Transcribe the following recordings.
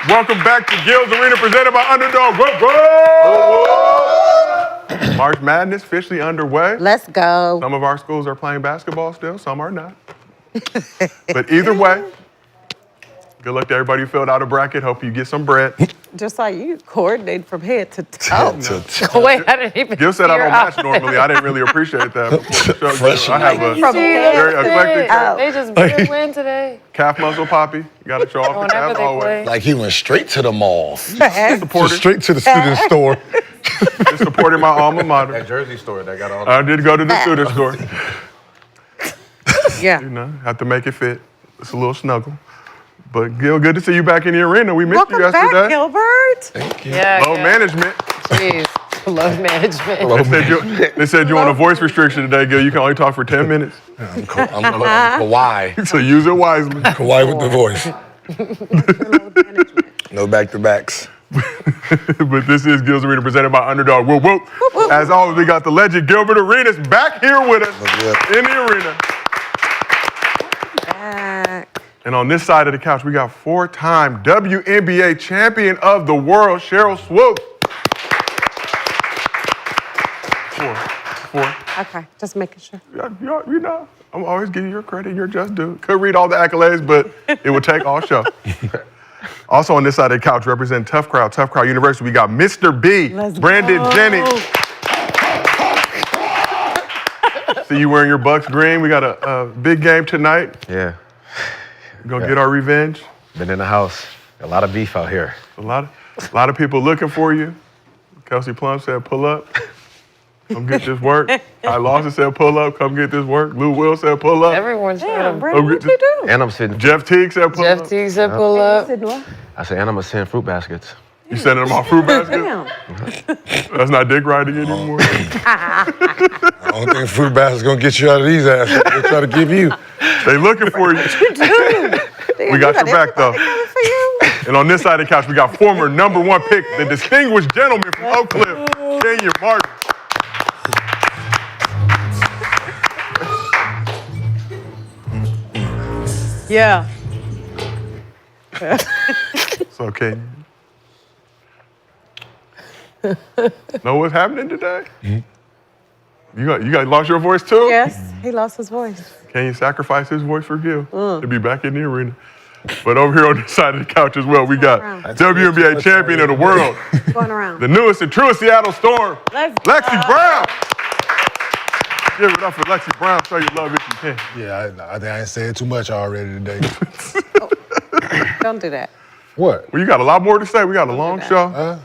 Welcome back to Gil's Arena, presented by Underdog. Whoa, whoa! March Madness officially underway. Let's go. Some of our schools are playing basketball still, some are not. But either way, good luck to everybody who filled out a bracket. Hope you get some bread. Josiah, you coordinate from head to toe. Wait, I didn't even Gil said I don't match normally. I didn't really appreciate that before the show. I have a From very eclectic They just didn't win today. calf muscle poppy. You got to show off the Whenever calf they always. play. Like he went straight to the mall. Supported, Straight to the student store. just supported my alma mater. That Jersey store that got all I did go to the student store. Yeah. You know, have to make it fit. It's a little snuggle. But Gil, good to see you back in the arena. We missed Welcome you yesterday. back, Gilbert. Thank you. Yeah. Low management. Jeez. Load management. They said you on a voice restriction today, Gil. You can only talk for 10 minutes. I'm Kawhi. So use it wisely. Kawhi with the voice. No back-to-backs. But this is Gil's Arena, presented by Underdog. Whoop, whoop. As always, we got the legend Gilbert Arenas back here with us in the arena. Back. And on this side of the couch, we got four-time WNBA champion of the world, Sheryl Swoopes. Four. Okay, just making sure. You know, I'm always giving you your credit and your just due. Could read all the accolades, but it would take all show. Also on this side of the couch, representing Tough Crowd University, we got Mr. B, Let's Brandon go. Jennings. See you wearing your Bucks green. We got a big game tonight. Yeah, Gonna get our revenge. been in the house. A lot of beef out here. A lot of people looking for you. Kelsey Plum said, pull up. Come get this work. I Lawson said, pull up. Come get this work. Lou Will said, pull up. Everyone's Damn, trying to. Brandon, what you do? And I'm sitting. Jeff Teague said, pull Jeff up. Teague said pull up. Said what? I said, and I'm gonna send fruit baskets. You sending them off fruit basket? Damn. That's not dick riding anymore. I don't think fruit basket's gonna get you out of these asses. They try to give you. They looking for you. We got your back, though. Coming for you. And on this side of the couch, we got former #1 pick, the distinguished gentleman from Oak Cliff, Kenyon Martin. Yeah. So, Kenyon. Know what's happening today? You got lost your voice too? Yes, he lost his voice. Can you sacrifice his voice for Gil to be back in the arena? But over here on this side of the couch as well, we got WNBA champion of the world, Going around. the newest and truest Seattle Storm, Let's Lexie go. Brown. Give it up for Lexie Brown. Show your love if you can. Yeah, I think I ain't saying too much already today. Don't do that. What? Well, you got a lot more to say. We got a long show.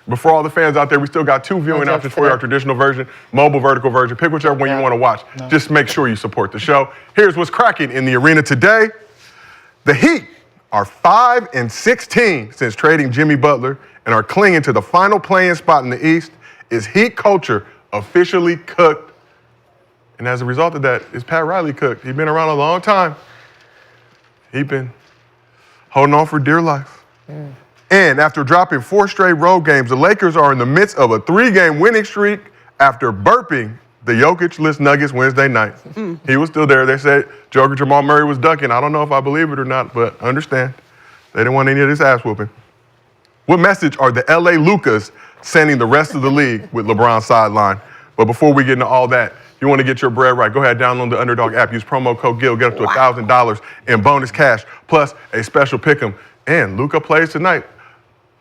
Before all the fans out there, we still got 2 viewing options for you, our traditional version, mobile vertical version. Pick whichever one you want to watch. Just make sure you support the show. Here's what's cracking in the arena today. The Heat are 5-16 since trading Jimmy Butler and are clinging to the final play-in spot in the East. Is Heat culture officially cooked? And as a result of that, is Pat Riley cooked? He's been around a long time. He's been holding on for dear life. And after dropping 4 straight road games, the Lakers are in the midst of a 3-game winning streak after burping the Jokic-less Nuggets Wednesday night. He was still there. They said Joker Jamal Murray was ducking. I don't know if I believe it or not, but understand. They didn't want any of this ass whooping. What message are the LA Lukas sending the rest of the league with LeBron's sideline? But before we get into all that, if you want to get your bread right, go ahead, download the Underdog app, use promo code GIL, get up to $1,000 in bonus cash, plus a special pick'em. And Luka plays tonight.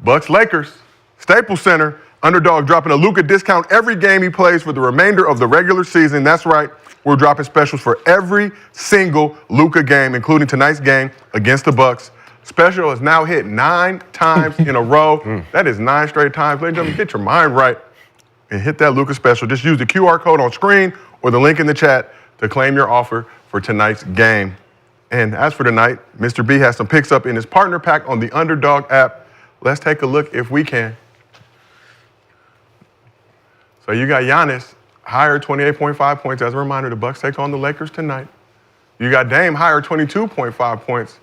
Bucks Lakers, Staples Center, Underdog dropping a Luka discount every game he plays for the remainder of the regular season. That's right, we're dropping specials for every single Luka game, including tonight's game against the Bucks. Special has now hit 9 times in a row. That is 9 straight times. Ladies and gentlemen, get your mind right and hit that Luka special. Just use the QR code on screen or the link in the chat to claim your offer for tonight's game. And as for tonight, Mr. B has some picks up in his partner pack on the Underdog app. Let's take a look if we can. So you got Giannis, higher 28.5 points. As a reminder, the Bucks take on the Lakers tonight. You got Dame, higher 22.5 points.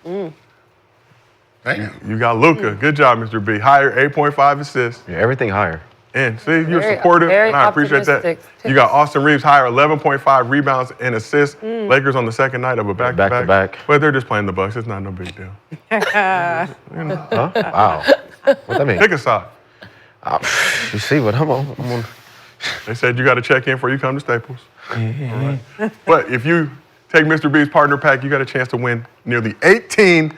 Damn. You got Luka. Good job, Mr. B. Higher 8.5 assists. Yeah, everything higher. And see, you're Very- supportive, very and I appreciate that. optimistic You got Austin Reeves higher, 11.5 rebounds and assists. Lakers on the second night of a back-to-back. Back-to-back. But they're just playing the Bucks. It's not no big deal. Huh? Wow. What that mean? Pick a side. You see what I'm on. They said you got to check in before you come to Staples. All right. But if you take Mr. B's partner pack, you got a chance to win nearly 18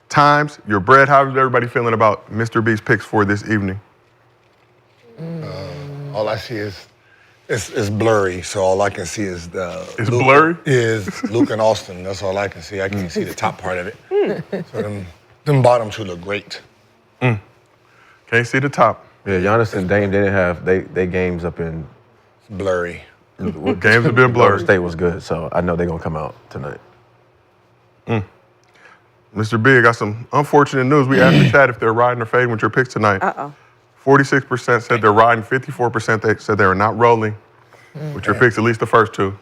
times your bread. How's everybody feeling about Mr. B's picks for this evening? All I see is it's blurry, so all I can see is It's blurry? Is Luke and Austin. That's all I can see. I can't see the top part of it. So them bottom two look great. Can't see the top. Yeah, Giannis and Dame, they didn't have they games up in Blurry. Games have been Golden blurred. State was good, so I know they're gonna come out tonight. Mr. B, I got some unfortunate news. We asked the chat if they're riding or fading with your picks tonight. 46% said they're riding, 54% they said they are not rolling with your picks, at least the first two.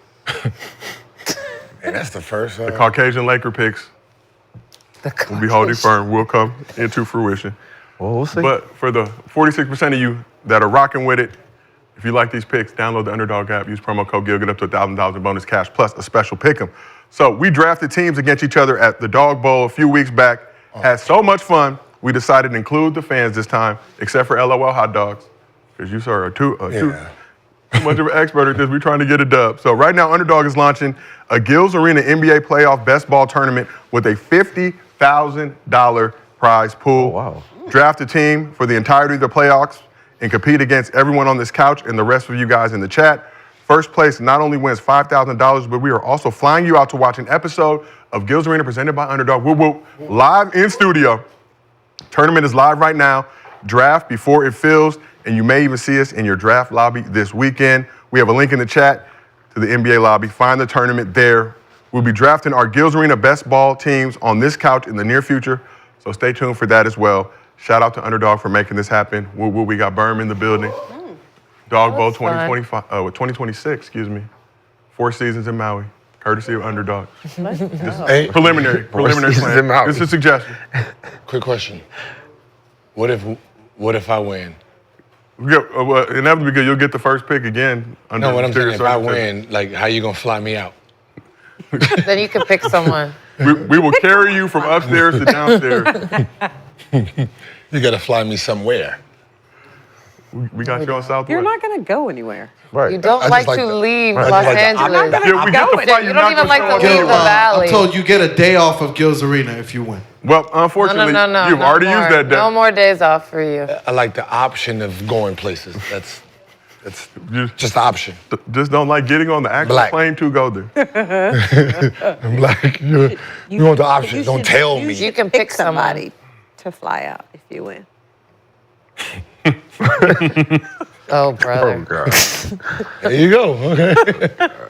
And that's the first. The Caucasian Laker picks will be holding firm, will come into fruition. Well, we'll see. But for the 46% of you that are rocking with it, if you like these picks, download the Underdog app, use promo code GIL, get up to $1,000 in bonus cash, plus a special pick'em. So we drafted teams against each other at the Dog Bowl a few weeks back. Had so much fun, we decided to include the fans this time, except for LOL hot dogs, because you, sir, are too much of an expert at this. We're trying to get a dub. So right now, Underdog is launching a Gills Arena NBA Playoff Best Ball Tournament with a $50,000 prize pool. Oh, wow. Draft a team for the entirety of the playoffs and compete against everyone on this couch and the rest of you guys in the chat. First place not only wins $5,000, but we are also flying you out to watch an episode of Gills Arena presented by Underdog. Whoop, whoop, live in studio. Tournament is live right now. Draft before it fills, and you may even see us in your draft lobby this weekend. We have a link in the chat to the NBA lobby. Find the tournament there. We'll be drafting our Gills Arena best ball teams on this couch in the near future, so stay tuned for that as well. Shout out to Underdog for making this happen. Woo woo, we got Berm in the building. Dog Bowl 2026, excuse me. 4 seasons in Maui, courtesy of Underdog. Hey, Preliminary seasons plan. in Maui. It's a suggestion. quick question. What if I win? Inevitably, good. You'll get the first pick again. Under No, what I'm saying, mysterious if I circumstances. win, like, how you gonna fly me out? Then you can pick someone. We will carry you from upstairs to downstairs. You gotta fly me somewhere. We got you on Southwest. You're not going to go anywhere. Right. You don't I like just to like the- leave I Los just like the- Angeles. Yeah, we get the flight. You You're don't not even gonna like to show up. leave the valley. I'm told you get a day off of Gills Arena if you win. Well, unfortunately, No, you've already more. used that day. No more days off for you. I like the option of going places. That's You just the option. just don't like getting on the actual Black. plane to go there. I'm like, you want the option. Don't tell me. You can pick somebody to fly out if you win. Oh, brother. God. There you go. Okay.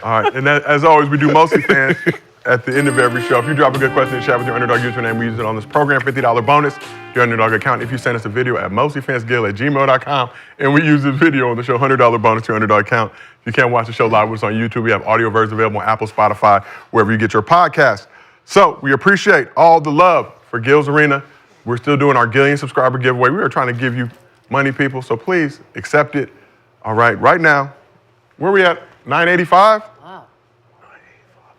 All right, and as always, we do MostlyFans at the end of every show. If you drop a good question in the chat with your Underdog username, we use it on this program, $50 bonus to your Underdog account. If you send us a video at mostlyfansgil@gmail.com, and we use this video on the show, $100 bonus to your Underdog account. If you can't watch the show live with us on YouTube, we have audio versions available on Apple, Spotify, wherever you get your podcasts. So we appreciate all the love for Gills Arena. We're still doing our Gillian subscriber giveaway. We are trying to give you money, people, so please accept it. All right, right now, where are we at? 985? Wow.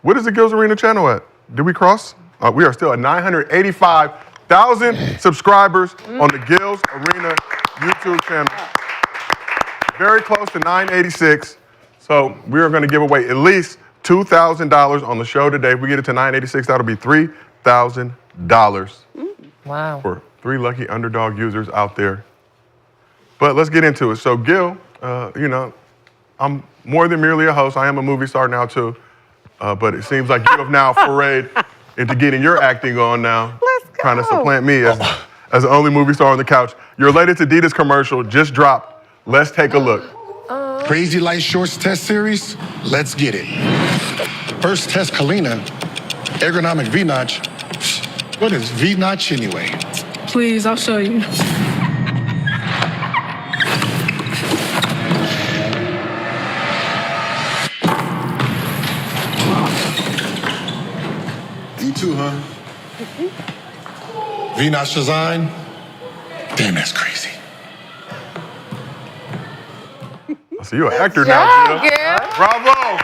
What is the Gills Arena channel at? Did we cross? We are still at 985,000 subscribers on the Gills Arena YouTube channel. Very close to 986. So we are going to give away at least $2,000 on the show today. If we get it to 986, that'll be $3,000 Wow. for 3 lucky Underdog users out there. But let's get into it. So Gil, I'm more than merely a host. I am a movie star now too. But it seems like you have now forayed into getting your acting on now. Let's go. Trying to supplant me as the only movie star on the couch. Your latest Adidas commercial just dropped. Let's take a look. Crazy Light Shorts test series, let's get it. First test Kalina, ergonomic V-notch. What is V-notch anyway? Please, I'll show you. V2, huh? V-notch design? Damn, that's crazy. So you're an actor job, now, Gil. girl. Bravo.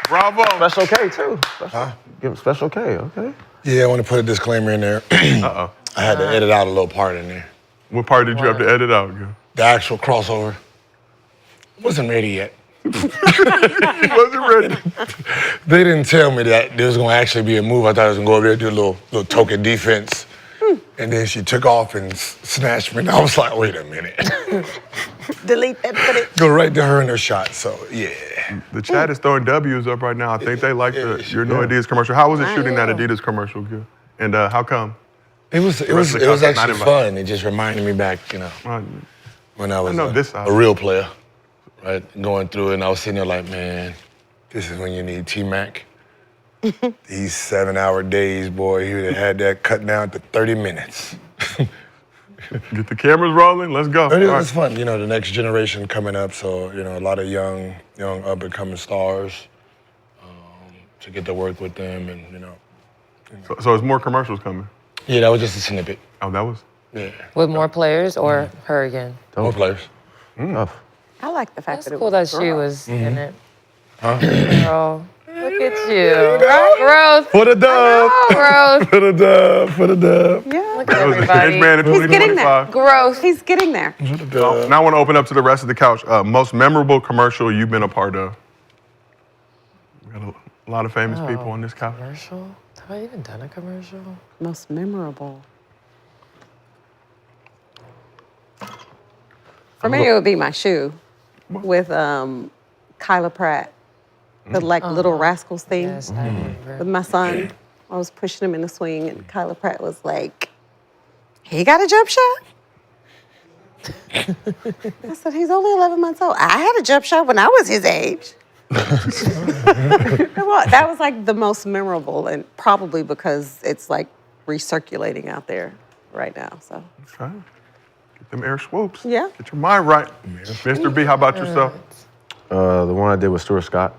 Bravo. Special K too. Give him Special K, okay. Yeah, I want to put a disclaimer in there. Uh-oh. I had to edit out a little part in there. What part did you have to edit out, Gil? The actual crossover wasn't ready yet. He wasn't ready. They didn't tell me that there was going to actually be a move. I thought I was going to go over there and do a little token defense. And then she took off and snatched me. And I was like, wait a minute. Delete that footage. Go right to her in her shot. So, yeah. The chat is throwing W's up right now. I think they like your new Adidas commercial. How was it shooting that Adidas commercial, Gil? And how come? It was actually fun. It just reminded me back, when I was a real player, right? Going through it, and I was sitting there like, man, this is when you need T-Mac. These 7-hour days, boy, he would have had that cut down to 30 minutes. Get the cameras rolling. Let's go. But it was fun, the next generation coming up. So, a lot of young up-and-coming stars to get to work with them, and So there's more commercials coming. Yeah, that was just a snippet. Oh, that was. Yeah. With more players or her again? More players. I like the fact That's that cool it that was she was in it. Huh? Girl, look at you. Gross. For the dub. Gross. For the dub. For the dub. Yeah. Look at That was the everybody. Cage Man in He's getting 2025. there. Gross. He's getting there. Now I want to open up to the rest of the couch. Most memorable commercial you've been a part of? We got a lot of famous people on this couch. Commercial? Have I even done a commercial? Most memorable. For me, it would be my shoe with Kyla Pratt, the Little Rascals thing. Yes, I remember. With my son, I was pushing him in the swing, and Kyla Pratt was like, "He got a jump shot?" I said, "He's only 11 months old. I had a jump shot when I was his age." That was like the most memorable, and probably because it's like recirculating out there right now. So Okay. Get them air swoops. Yeah. Get your mind right. Mr. B, how about yourself? The one I did with Stuart Scott,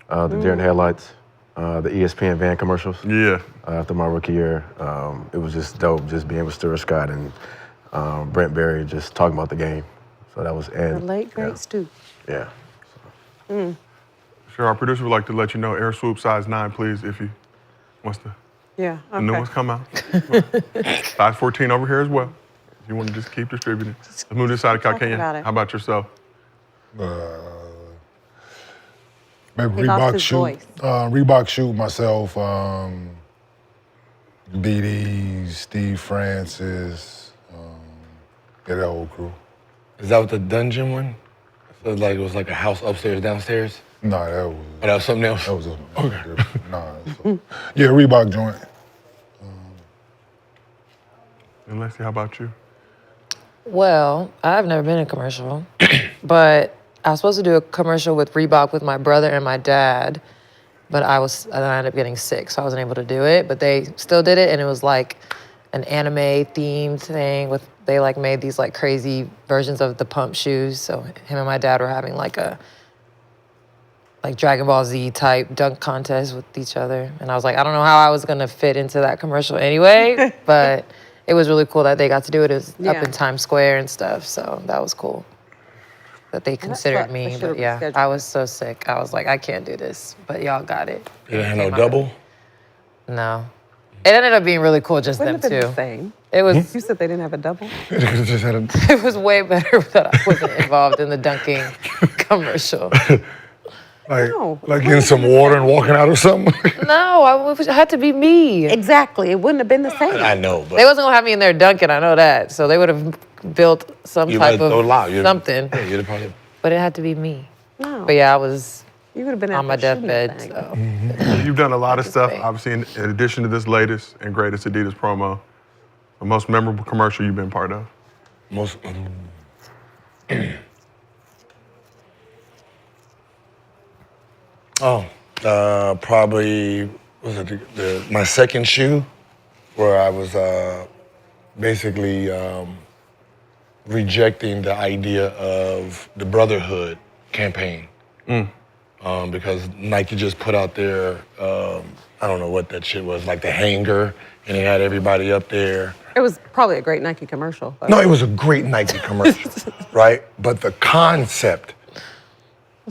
the Deer in the Headlights, the ESPN van commercials. Yeah. After my rookie year, it was just dope, just being with Stuart Scott and Brent Berry, just talking about the game. So that was the late great Stu. Yeah. Sure, our producer would like to let you know air swoop size 9, please, if he wants to. Yeah. The new ones come out. Size 14 over here as well. If you want to just keep distributing. Let's move this side of Talking Kenyon. about it. How about yourself? Maybe He lost Reebok his shoot. voice. Reebok shoot myself. BD, Steve Francis, that whole crew. Is that what the dungeon one? So it was like a house upstairs, downstairs? No, that was. Or that was something else? That was yeah, Reebok joint. And Lexie, how about you? Well, I've never been in a commercial, but I was supposed to do a commercial with Reebok with my brother and my dad, but I ended up getting sick, so I wasn't able to do it. But they still did it, and it was like an anime themed thing they made these like crazy versions of the pump shoes. So him and my dad were having like a Dragon Ball Z type dunk contest with each other, and I was like, I don't know how I was gonna fit into that commercial anyway, but it was really cool that they got to do it. It was up in Times Square and stuff, so that was cool that they considered me. But yeah, I was so sick. I was like, I can't do this, but y'all got it. You didn't have no double? No. It ended up being really cool, just Wouldn't them have been two. the same. It was. You said they didn't have a double? It was way better that I wasn't involved in the dunking commercial. Like getting some water and walking out or something? No, it had to be me. Exactly. It wouldn't have been the same. I know, but They wasn't gonna have me in there dunking. I know that. So they would have built some you type might throw of loud. something. Yeah, you'd have probably. But it had to be me. No. But yeah, I was You would have been on out my there shooting deathbed. that thing. So. You've done a lot of stuff, fake. obviously, in addition to this latest and greatest Adidas promo. The most memorable commercial you've been part of? Most. Probably was it my second shoe, where I was basically rejecting the idea of the brotherhood campaign. Because Nike just put out their, I don't know what that shit was, like the hanger, and he had everybody up there. It was probably a great Nike commercial. No, it was a great Nike commercial, right? But the concept,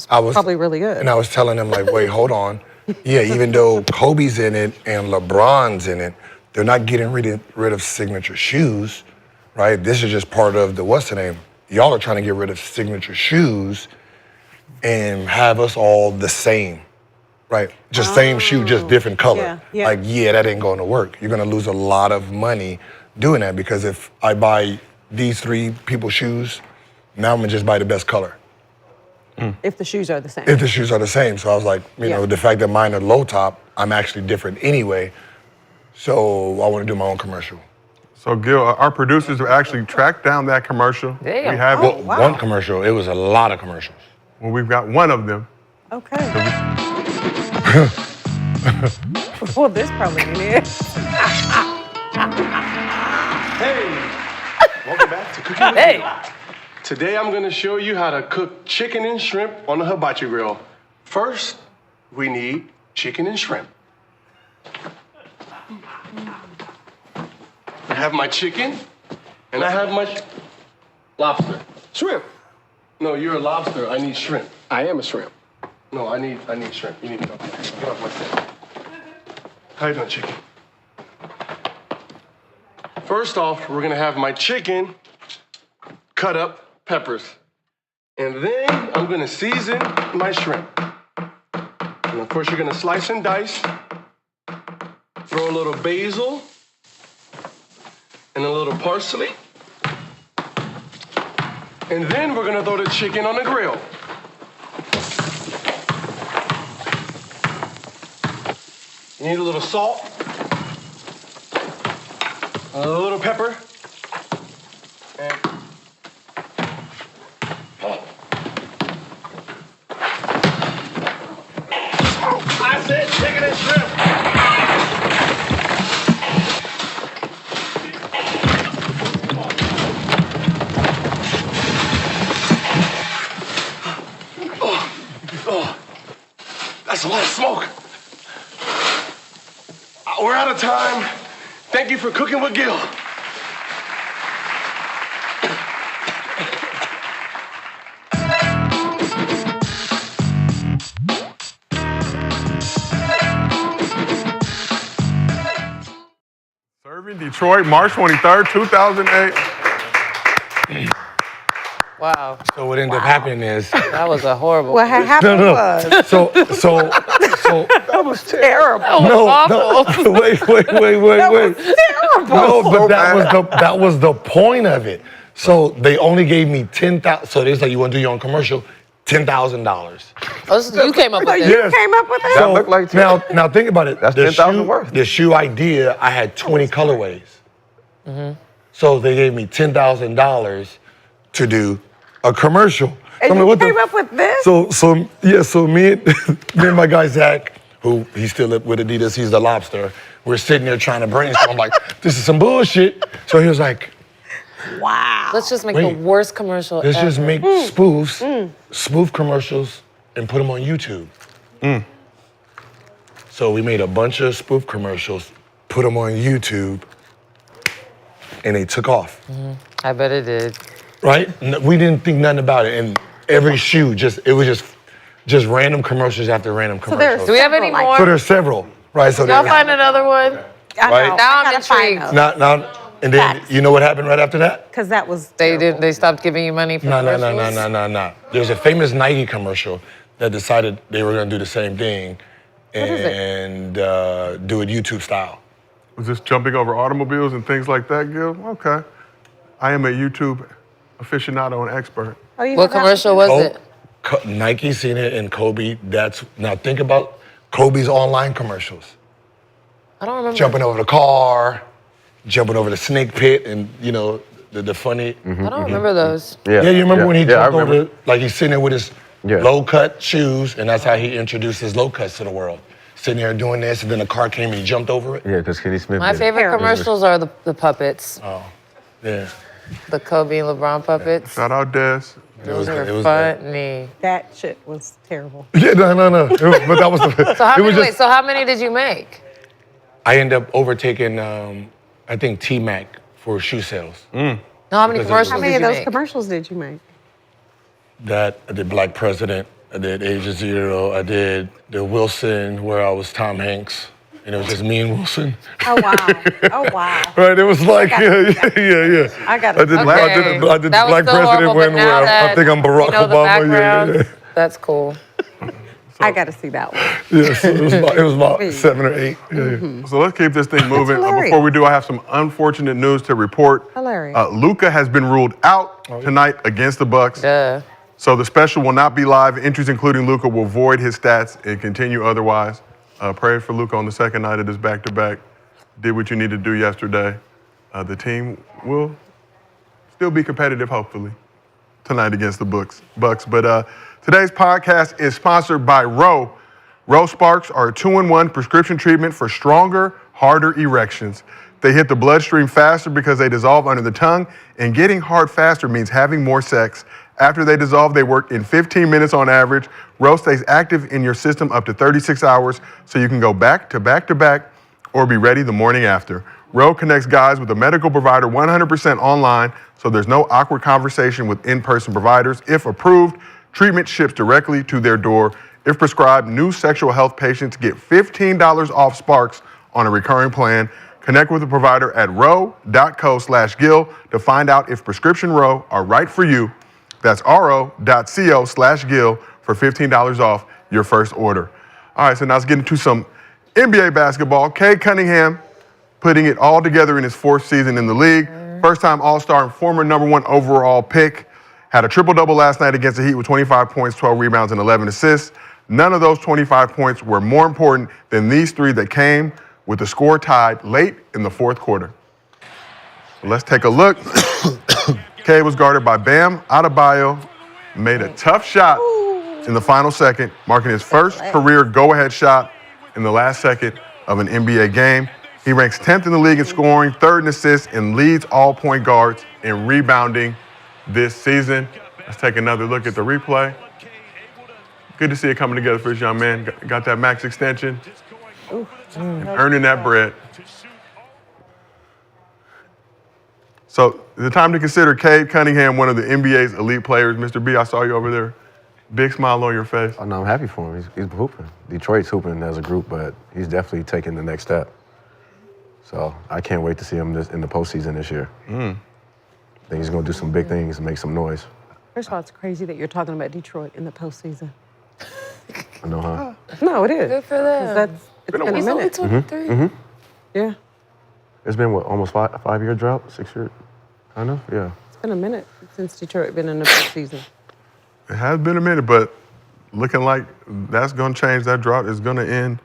I was probably really good. And I was telling him like, wait, hold on. Yeah, even though Kobe's in it and LeBron's in it, they're not getting rid of signature shoes, right? This is just part of the what's the name? Y'all are trying to get rid of signature shoes and have us all the same, right? Just same shoe, just different color. Yeah. Like, yeah, that ain't going to work. You're going to lose a lot of money doing that because if I buy these 3 people's shoes, now I'm going to just buy the best color. If the shoes are the same. If the shoes are the same. So I was like, you know, the fact that mine are low top, I'm actually different anyway. So I want to do my own commercial. So Gil, our producers have actually tracked down that commercial. Damn. We have it. One commercial. It was a lot of commercials. Well, we've got one of them. Okay. Well, this probably ain't it. Hey, welcome back to Cooking with Gil. Today I'm gonna show you how to cook chicken and shrimp on the hibachi grill. First, we need chicken and shrimp. I have my chicken, and I have my lobster. Shrimp. No, you're a lobster. I need shrimp. I am a shrimp. No, I need shrimp. You need to get off my set. How you doing, chicken? First off, we're gonna have my chicken cut up peppers. And then I'm gonna season my shrimp. And of course, you're gonna slice and dice. Throw a little basil and a little parsley. And then we're gonna throw the chicken on the grill. You need a little salt, a little pepper, and I said chicken and shrimp. That's a lot of smoke. We're out of time. Thank you for cooking with Gil. Serving Detroit, March 23rd, 2008. Wow. So what ended up happening is That was a horrible. What had happened was so that was terrible. awful. wait. That was terrible. No, but that was the point of it. So they only gave me 10,000. So they said, you want to do your own commercial? $10,000. Oh, you came up with You this. came up with that? That looked like Now think about it. That's The 10,000 shoe- worth. The shoe idea, I had 20 colorways. So they gave me $10,000 to do a commercial. And I'm you like, came up with this? So me and my guy Zach, who he's still with Adidas, he's the lobster. We're sitting there trying to brainstorm. I'm like, this is some bullshit. So he was like, Wow. Let's just make Wait. the worst commercial let's ever. just make spoofs, spoof commercials, and put them on YouTube. So we made a bunch of spoof commercials, put them on YouTube, and they took off. I bet it did. Right? We didn't think nothing about it, and every shoe it was just random commercials after random commercials. Do we have any Several, like- more? So there's several, right? So Y'all there's find another one? I know. Right? Now I'm intrigued. now, and then Facts. you know what happened right after that? Because that was They did. They stopped giving you money for commercials? No. There's a famous Nike commercial that decided they were gonna do the same thing and do it YouTube style. Was this jumping over automobiles and things like that, Gil? Okay. I am a YouTube aficionado and expert. Oh, you What forgot- commercial was it? Nike seen it and Kobe. Now think about Kobe's online commercials. I don't remember. Jumping over the car, jumping over the snake pit, and the funny. I don't remember those. Yeah, you remember when he I jumped remember. over, like he's sitting there with his low cut shoes, and that's how he introduced his low cuts to the world. Sitting there doing this, and then a car came and he jumped over it. Yeah, because Kenny Smith My did it. favorite commercials are the puppets. Oh, yeah. The Kobe and LeBron puppets. Shout out Des. Those are it was funny. That shit was terrible. Yeah, no. But that was the. So how it was many? just, Wait, so how many did you make? I end up overtaking, I think, T-Mac for shoe sales. No, how many commercials How many did of you those make? commercials did you make? That I did Black President, I did Age of Zero, I did the Wilson where I was Tom Hanks, and it was just me and Wilson. Oh, wow. Oh, wow. Right, it was like, I I got did Okay. the That was Black so President horrible, one but now where I that think I'm Barack you know the Obama. background, that's cool. I got to see that one. Yeah, so it was about 7 or 8. Yeah. So let's keep this thing moving. hilarious. Before we do, I have some unfortunate news to report. Hilarious. Luka has been ruled out tonight against the Bucks. Duh. So the special will not be live. Entries including Luka will void his stats and continue otherwise. Pray for Luka on the second night of this back-to-back. Did what you needed to do yesterday. The team will still be competitive, hopefully, tonight against the Bucks. But today's podcast is sponsored by Row. Row Sparks are a 2-in-1 prescription treatment for stronger, harder erections. They hit the bloodstream faster because they dissolve under the tongue, and getting hard faster means having more sex. After they dissolve, they work in 15 minutes on average. Row stays active in your system up to 36 hours, so you can go back to back to back or be ready the morning after. Row connects guys with a medical provider 100% online, so there's no awkward conversation with in-person providers. If approved, treatment ships directly to their door. If prescribed, new sexual health patients get $15 off Sparks on a recurring plan. Connect with a provider at row.co/Gil to find out if prescription Row are right for you. That's ro.co/Gil for $15 off your first order. All right, so now let's get into some NBA basketball. Cade Cunningham putting it all together in his 4th season in the league. First-time All-Star and former #1 overall pick. Had a triple-double last night against the Heat with 25 points, 12 rebounds, and 11 assists. None of those 25 points were more important than these 3 that came with the score tied late in the 4th quarter. So let's take a look. Cade was guarded by Bam Adebayo, made a tough shot in the final second, marking his first career go-ahead shot in the last second of an NBA game. He ranks 10th in the league in scoring, 3rd in assists, and leads all point guards in rebounding this season. Let's take another look at the replay. Good to see it coming together for this young man. Got that max extension, and earning that bread. So the time to consider Cade Cunningham one of the NBA's elite players. Mr. B, I saw you over there. Big smile on your face. Oh, no, I'm happy for him. He's hooping. Detroit's hooping as a group, but he's definitely taking the next step. So I can't wait to see him in the postseason this year. I think he's going to do some big things and make some noise. First of all, it's crazy that you're talking about Detroit in the postseason. I know, huh? No, it is. Good for them. It's been a He's only minute. 23. Yeah, It's been, what, almost 5-year drought? 6 year? Kind of? Yeah. it's been a minute since Detroit been in the postseason. It has been a minute, but looking like that's going to change. That drought is going to end.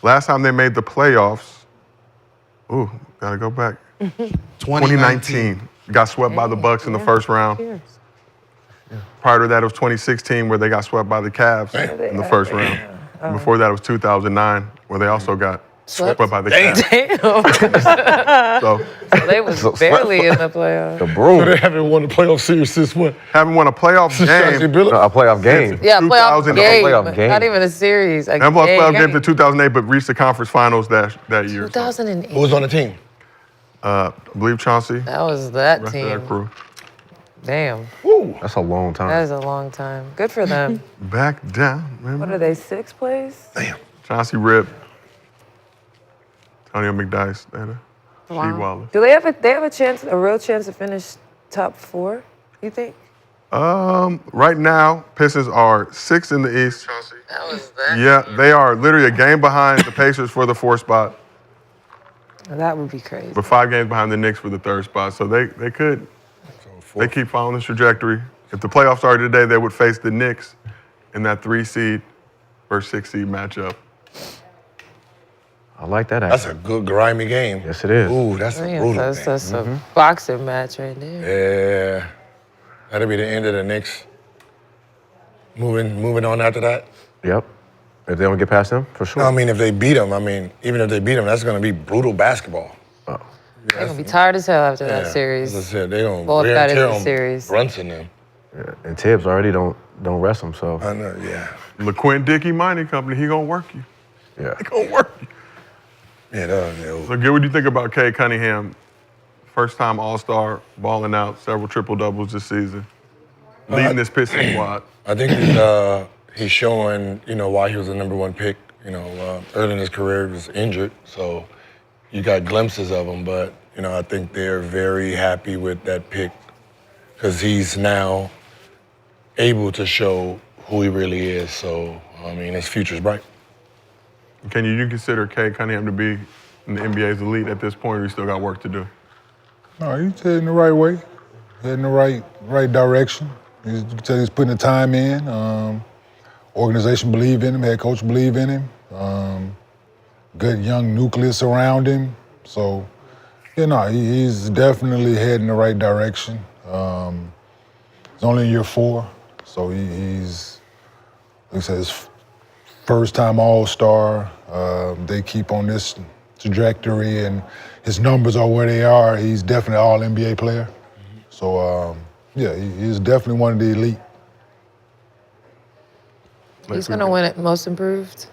Last time they made the playoffs, got to go back. 2019. Got swept by the Bucks in the first round. Cheers. Prior to that, it was 2016 where they got swept by the Cavs in the first round. And before that, it was 2009 where they also got swept by the Cavs. Damn. So They was barely in the playoffs. The broom. So they haven't won the playoff series since what? haven't won a playoff game. No, a playoff game. Yeah, playoff 2000 game. playoff game. Not even a series. And lost playoff games in 2008, but reached the conference finals that year. 2008. Who was on the team? I believe Chauncey. That was that Rest team. of that crew. Damn. That's a long time. That is a long time. Good for them. Back down, man. What are they, 6th place? Chauncey Rip. Antonio McDyess. They had a Steve Wallace. Do they have a real chance to finish top 4, you think? Right now, Pistons are 6th in the East. That was that. Yeah, they are literally a game behind the Pacers for the 4th spot, That would be crazy. but 5 games behind the Knicks for the 3rd spot. So they could. They keep following this trajectory. If the playoffs started today, they would face the Knicks in that 3 seed versus 6 seed matchup. I like that. That's a good grimy game. Yes, it is. Ooh, that's a brutal game. That's a boxing match right there. Yeah. That'll be the end of the Knicks. Moving on after that. Yep. If they don't get past them, for sure. No, I mean, if they beat them, even if they beat them, that's going to be brutal basketball. Oh. They're going to be tired as hell after that series. As I said, they're going Both to that is tear the on series. Brunson them. Yeah. And Tibbs already don't rest him, so. I know, yeah. LaQuint Dickey Mining Company, he gonna work you. Yeah. He gonna work you. Yeah, So, Gil, what do you think about Cade Cunningham? First-time All-Star, balling out, several triple-doubles this season, leading this Pistons squad. I think he's showing, why he was the number one pick. Early in his career, he was injured, so you got glimpses of him. But, I think they're very happy with that pick because he's now able to show who he really is. So, his future's bright. Can you consider Cade Cunningham to be in the NBA's elite at this point, or you still got work to do? No, he's heading the right way, heading the right direction. You can tell he's putting the time in. Organization believe in him, head coach believe in him. Good young nucleus around him. So, he's definitely heading the right direction. He's only in year 4, so he's, like I said, his first-time All-Star. They keep on this trajectory, and his numbers are where they are. He's definitely an All-NBA player. So, he's definitely one of the elite. He's going to win it most improved.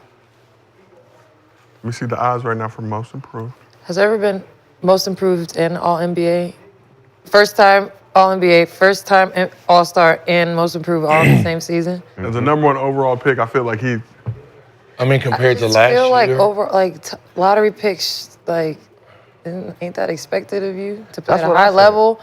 Let me see the odds right now for most improved. Has there ever been most improved in All-NBA? First time All-NBA, first time All-Star, and most improved all in the same season? As the number 1 overall pick, I feel like he... compared to last year? I feel like lottery picks, ain't that expected of you to play at a high level?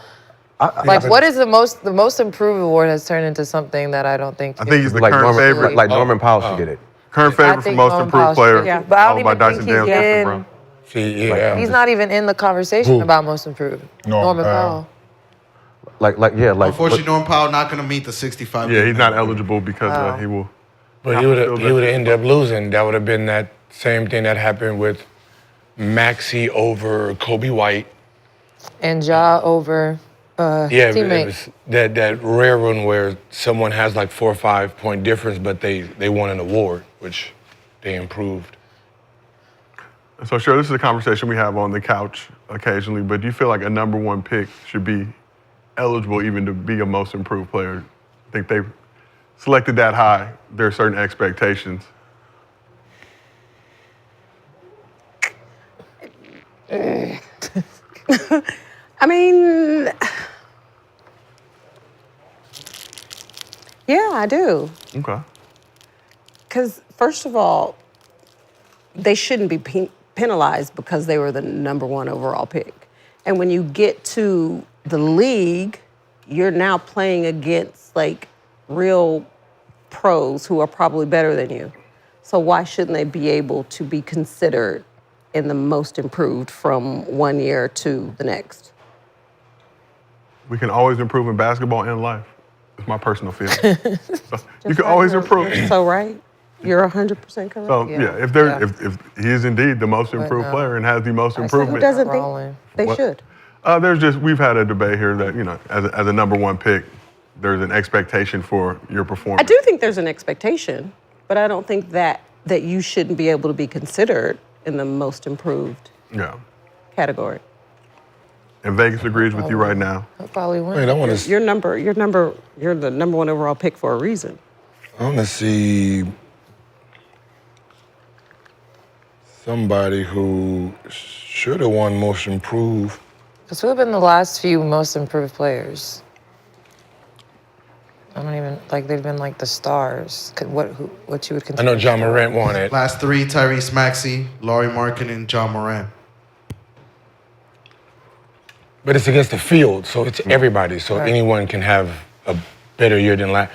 What is the most improved award has turned into something that I don't think. I think he's the current favorite. Like Norman Powell should get it. Current favorite for most improved player. Yeah, but I don't even think he's in. He's not even in the conversation about most improved. Norman Powell. Unfortunately, Norman Powell not going to meet the 65. Yeah, he's not eligible because he will. But he would have ended up losing. That would have been that same thing that happened with Maxey over Kobe White. And Ja over teammate. It was that rare one where someone has like 4 or 5 point difference, but they won an award, which they improved. So, sure, this is a conversation we have on the couch occasionally, but do you feel like a number 1 pick should be eligible even to be a most improved player? I think they've selected that high. There are certain expectations. Yeah, I do. Okay. Because, first of all, they shouldn't be penalized because they were the number 1 overall pick. And when you get to the league, you're now playing against, real pros who are probably better than you. So why shouldn't they be able to be considered in the most improved from one year to the next? We can always improve in basketball and life. It's my personal feeling. So you can always improve. You're so right. You're 100% correct. So if he is indeed the most improved player and has the most improvement, who doesn't think they should? We've had a debate here that as a number 1 pick, there's an expectation for your performance. I do think there's an expectation, but I don't think that you shouldn't be able to be considered in the most improved category. And Vegas agrees with you right now. I'll probably win. Wait, I want to. You're the number 1 overall pick for a reason. I want to see somebody who should have won most improved. Because who have been the last few most improved players? I don't even, they've been the stars. What you would consider? I know John Morant won it. Last 3, Tyrese Maxey, Lauri Markkanen, and John Morant. But it's against the field, so it's everybody. So anyone can have a better year than last.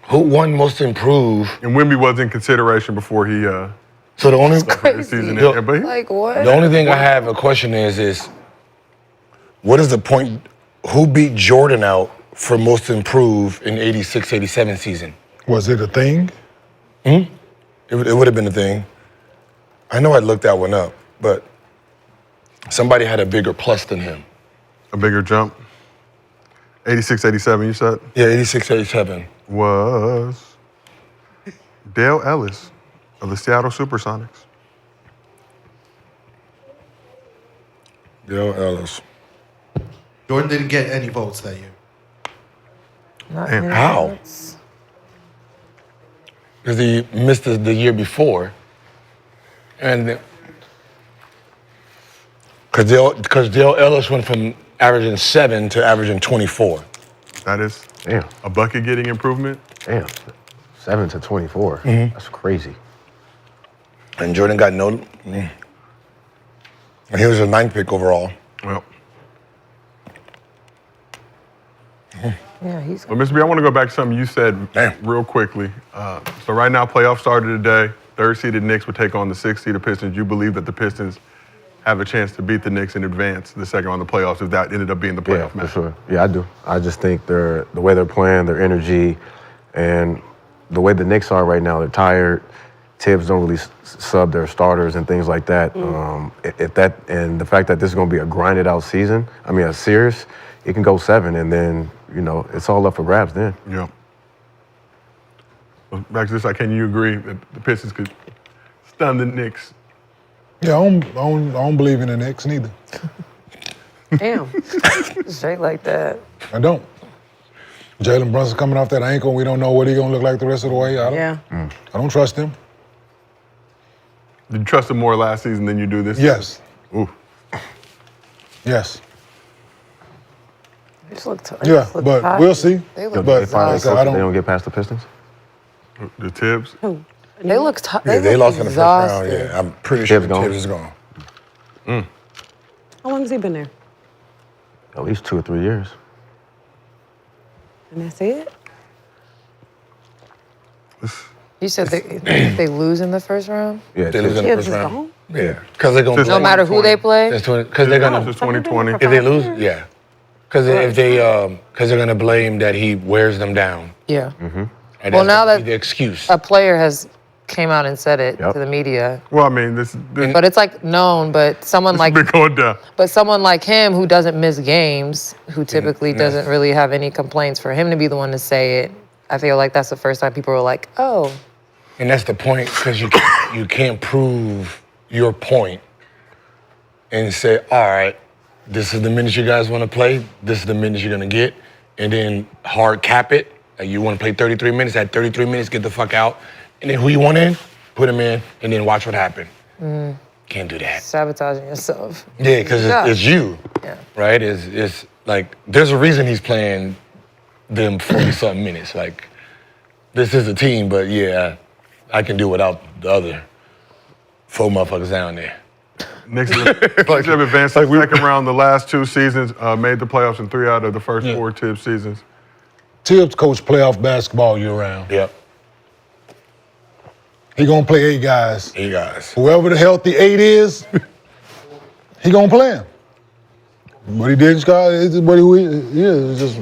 Who won most improved? And Wemby was in consideration before he. So the only season. What? The only thing I have a question is what is the point? Who beat Jordan out for most improved in 86-87 season? Was it a thing? It would have been a thing. I know I looked that one up, but somebody had a bigger plus than him. A bigger jump? 86-87, you said? Yeah, 86-87. Was Dale Ellis of the Seattle Supersonics. Dale Ellis. Jordan didn't get any votes that year. Damn. How? Because he missed the year before. And Because Dale Ellis went from averaging 7 to averaging 24. That is Damn. a bucket getting improvement. Damn. 7 to 24. That's crazy. And Jordan got no. And he was a 9th pick overall. Well, Yeah, he's. well, Mr. B, I want to go back to something you said real quickly. So right now, playoffs started today. 3rd-seeded Knicks would take on the 6th-seeded Pistons. You believe that the Pistons have a chance to beat the Knicks and advance the second round of the playoffs if that ended up being the playoff match? For sure. Yeah, I do. I just think the way they're playing, their energy, and the way the Knicks are right now, they're tired. Tibbs don't really sub their starters and things like that. If that and the fact that this is going to be a grinded out season, a series, it can go 7, and then it's all up for grabs then. Yeah. Well, back to this, can you agree that the Pistons could stun the Knicks? Yeah, I don't believe in the Knicks neither. Damn. Straight like that. I don't. Jalen Brunson coming off that ankle, we don't know what he's going to look like the rest of the way. I don't trust him. Did you trust him more last season than you do this Yes. season? Ooh. Yes. They just look Yeah, but tired. we'll see. They look But exhausted. I They don't. don't get past the Pistons? The Tibbs? They look tired. Yeah, they lost in the first round. exhausted. Yeah, I'm pretty sure Tibbs gone. Tibbs is gone. How long has he been there? At least 2 or 3 years. And that's it? You said they lose in the first round? Yeah, They lose in the Tibbs first is round. gone? Yeah, because they're going Just No to matter who they play? Because they're going Since to. 2020. If they lose, yeah. Because if they, because they're going to blame that he wears them down. Yeah. And Well, that's now gonna be that the excuse. a player has came out and said it Yep. to the media, Well, I mean, this but it's like known. But someone like been going down. him who doesn't miss games, who typically doesn't really have any complaints, for him to be the one to say it, I feel like that's the first time people were like, oh. And that's the point, because you can't prove your point and say, all right, this is the minutes you guys want to play, this is the minutes you're going to get, and then hard cap it. You want to play 33 minutes, at 33 minutes, get the fuck out. And then who you want in, put him in, and then watch what happens. Can't do that. Sabotaging yourself. Yeah, because it's you, right? It's like, there's a reason he's playing them 40-something minutes. Like, this is a team, but yeah, I can do without the other 4 motherfuckers down there. Knicks have advanced to the second round the last 2 seasons, made the playoffs in 3 out of the first 4 Tibbs seasons. Tibbs coach playoff basketball year round. Yep. He gonna play 8 guys. 8 guys. Whoever the healthy 8 is, he gonna play him. What he did in Chicago is what he is. Just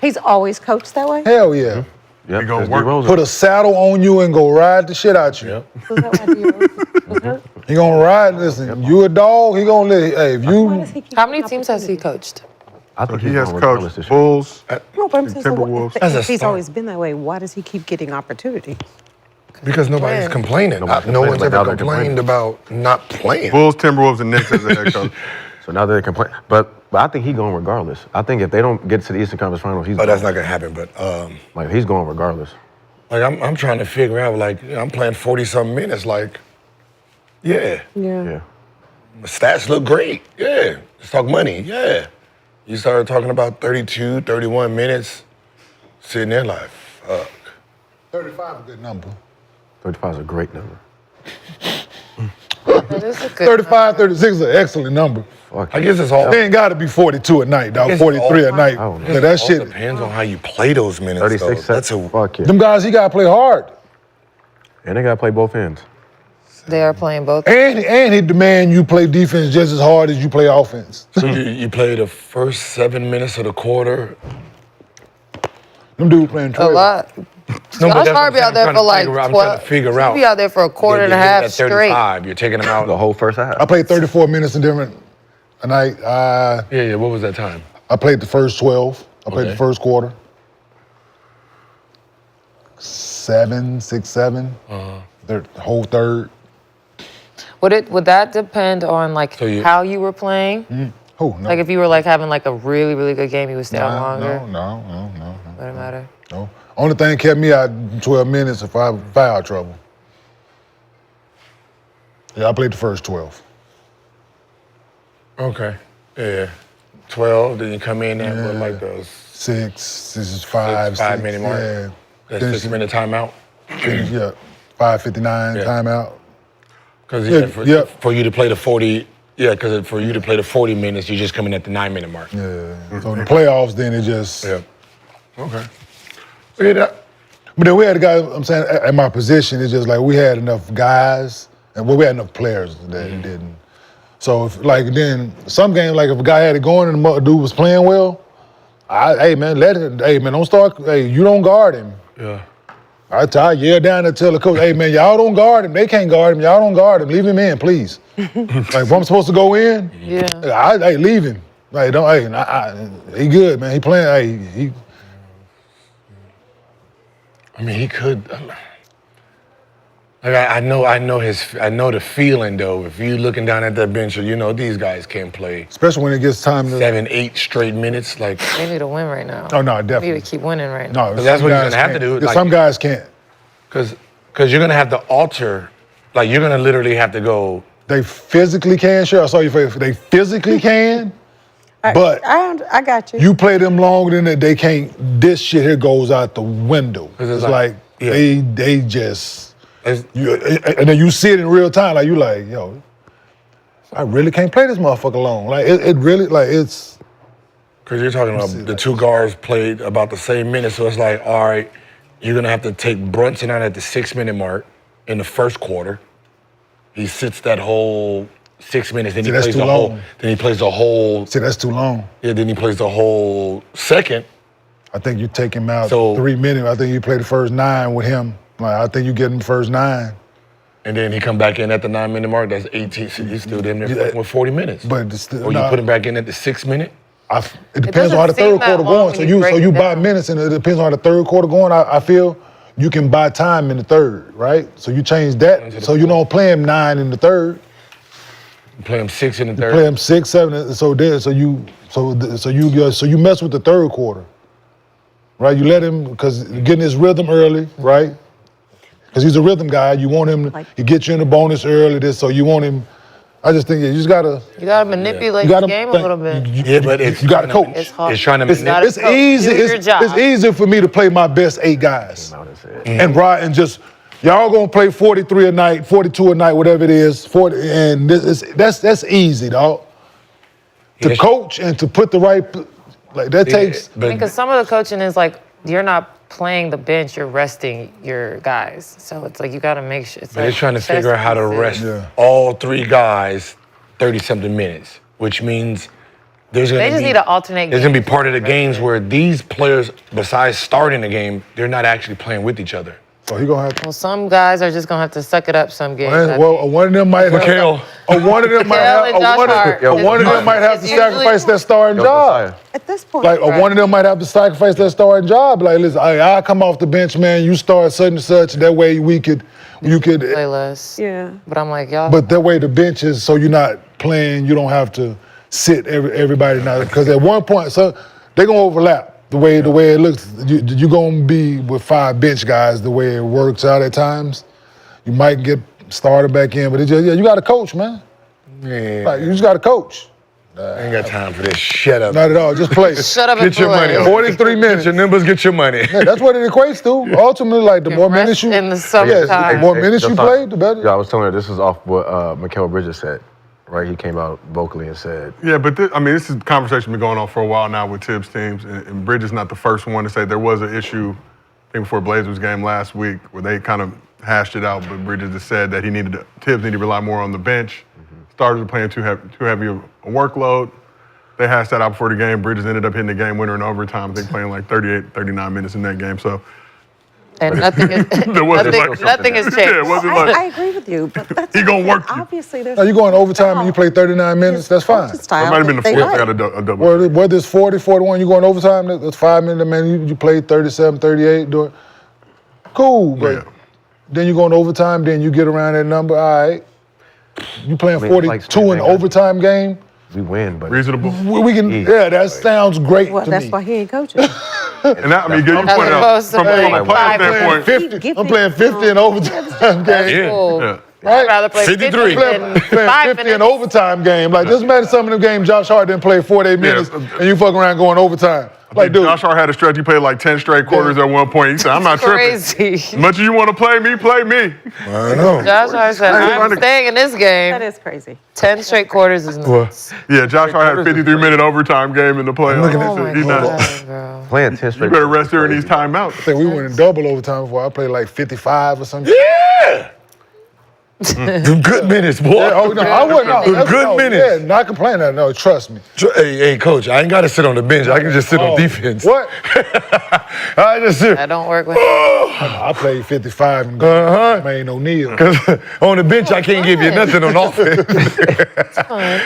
He's always coached that way? hell yeah. Yep, He gonna just work. D. Rose. Put a saddle on you and go ride the shit out you. Yep. Was that why he was hurt? He gonna ride. Listen, you a dog. He gonna let. Hey, if you How many teams has he coached? I think He he's has going regardless coached this year. Bulls, No, but I'm saying, Timberwolves. As a if he's start. always been that way, why does he keep getting opportunities? Because nobody's complaining. Nobody's No one's complaining, but now ever they're complained about not playing. Like Timberwolves, and Knicks as a head coach. So now they complain. But I think he's going regardless. I think if they don't get to the Eastern Conference Finals, he's Oh, that's going. not gonna happen. But Like, he's going regardless. like I'm trying to figure out, like, I'm playing 40-something minutes. Like, yeah, Yeah. my stats look great. Yeah, let's talk money. Yeah, you started talking about 32, 31 minutes, sitting there like, fuck. 35 is a good number. 35 is a great number. That is a good 35, 36 is an excellent number. Fuck. I guess it's all. They ain't got to be 42 a night, dog. It's 43 a all- night. Oh, no. Yeah, that All shit. depends on how you play those minutes. 36 though. sets. That's a Fuck it. Them guys, he got to play hard. And they got to play both ends. They are playing both. And he demand you play defense just as hard as you play offense. So you play the first 7 minutes of the quarter. Them dudes playing 12. A lot. No, but Josh that's Hart be what out there I'm for trying like to figure out. 12. I'm trying to figure He'll out. be out there for a quarter and a half at straight. 35, you're taking them out. The whole first half. I played 34 minutes in different a night. Yeah. What was that time? I played the first 12. I played the Okay. first quarter. 7, 6, 7. The whole third. Would that depend on like So you- how you were playing? Oh, no. Like if you were like having like a really, really good game, you would stay out longer? No. Wouldn't matter. No. Only thing kept me out 12 minutes if I foul trouble. Yeah, I played the first 12. Okay. Yeah. 12. Then you come in at what, like those 6. This is 5. 5 minute mark. Yeah. That 6 minute timeout. Yeah. 5:59 timeout. Because for you to play the 40. Yeah, because for you to play the 40 minutes, you're just coming at the 9 minute mark. Yeah. So in the playoffs, then it just. Yeah. Okay. Yeah, that. But then we had a guy, I'm saying, at my position, it's just like we had enough guys, and we had enough players that didn't. So, then some games, like if a guy had it going and the dude was playing well, hey, man, don't start, you don't guard him. Yeah. I yell down there, tell the coach, hey, man, y'all don't guard him. They can't guard him. Y'all don't guard him. Leave him in, please. Like, if I'm supposed to go in, leave him. Like, he good, man. He playing, I mean, he could. Like I know the feeling though. If you looking down at that bench, these guys can't play. Especially when it gets time to 7, 8 straight minutes. Like they need to win right now. Oh no, definitely. They need to keep winning right now. No, that's what he's gonna have to do. Like, some guys can't. Because you're gonna have to alter. Like you're gonna literally have to go. They physically can. Sure, I saw your face. They physically can. But I got you. You play them longer than that, they can't. This shit here goes out the window. It's like they just. And then you see it in real time, like yo, I really can't play this motherfucker long. Like it really, like it's. Because you're talking about the two guards played about the same minutes, so it's like, all right, you're gonna have to take Brunson out at the 6 minute mark in the first quarter. He sits that whole 6 minutes, then he plays the whole. Then he plays the whole. See, that's too long. Yeah, then he plays the whole second. I think you take him out 3 minutes. I think you play the first 9 with him. Like, I think you get him the first 9. And then he come back in at the 9 minute mark. That's 18. So he's still damn near with 40 minutes. But still, or you put him back in at the 6 minute. It depends on how the third quarter going. So you buy minutes, and it depends on how the third quarter going. I feel you can buy time in the third, right? So you change that. So you don't play him 9 in the third. You play him 6 in the third. You play him 6, 7. So you mess with the third quarter, right? You let him because getting his rhythm early, right? Because he's a rhythm guy. You want him to get you in the bonus early. So you want him. I just think you just gotta. You gotta manipulate the game a little bit. Yeah, but you gotta coach. It's hard. It's trying to. It's easy. It's easy for me to play my best 8 guys, and just y'all gonna play 43 a night, 42 a night, whatever it is. 40, and that's easy, dog. To coach and to put the right, like that takes. Because some of the coaching is like you're not playing the bench, you're resting your guys. So it's like you got to make sure. They're trying to figure out how to rest all 3 guys 30-something minutes, which means there's going to be. They just need to alternate. There's going to be part of the games where these players, besides starting the game, they're not actually playing with each other. So he gonna have to. Well, some guys are just gonna have to suck it up some games. Well, one of them might have. One of them might have to sacrifice that starting job. At this point, like one of them might have to sacrifice that starting job. Like, listen, I come off the bench, man. You start such and such. That way you could play less. Yeah. But I'm like, y'all. But that way the bench is so you're not playing. You don't have to sit everybody now because at one point, so they're gonna overlap. The way it looks, you're going to be with 5 bench guys the way it works out at times. You might get started back in, but you got to coach, man. Yeah. Like, you just got to coach. I ain't got time for this. Shut up. Not at all. Just play. Shut up and Get your money. 43 minutes. Get your numbers, get your money. Yeah, that's what it equates to. Ultimately, like the more minutes you in the summertime. the more minutes you play, the better. Yeah, I was telling her this was off what Mikal Bridges said. Right, he came out vocally and said. Yeah, but this is a conversation been going on for a while now with Tibbs teams, and Bridges not the first one to say there was an issue, I think before Blazers game last week, where they kind of hashed it out, but Bridges just said that Tibbs needed to rely more on the bench. Starters were playing too heavy a workload. They hashed that out before the game. Bridges ended up hitting the game winner in overtime. They playing like 38, 39 minutes in that game, so. And nothing has changed. Yeah, it wasn't like, I agree with you, but that's he gonna work you. obviously there's. You go in overtime and you play 39 minutes, that's fine. It might have been the fourth. They got a double. Whether it's 40, 41, you go in overtime, that's 5 minutes, man. You play 37, 38, do it. Cool, but then you go in overtime, then you get around that number, all right. You playing 42 in overtime game. We win, but reasonable. We can, that sounds great to that's me. why he ain't coaching. And that, you pointed out from a player standpoint. I'm playing 50 in overtime game. Yeah. Right? I'd rather play 53. 50 than 5 50 in minutes. overtime game. Like, just imagine some of them games Josh Hart didn't play 48 minutes and you fucking around going overtime. Like, dude. Josh Hart had a stretch. He played like 10 straight quarters at one point. He said, I'm not Crazy. tripping. As much as you want to play me, play me. I know. Josh Hart said, I'm staying in this game. That is crazy. 10 straight quarters is nuts. Yeah, Josh Hart had a 53-minute overtime game in the playoffs. Oh my He not- God, bro. Playing 10 straight. You better rest during these timeouts. I think we went in double overtime before. I played like 55 or something. Yeah. Them good minutes, boy. Yeah, oh, no, I wasn't. No, Them good minutes. Yeah, not complaining. No, trust me. Hey, coach, I ain't got to sit on the bench. I can just sit on defense. What? I just sit. That don't work with I played 55 and man, O'Neal. Because on the bench, I can't give you nothing on offense.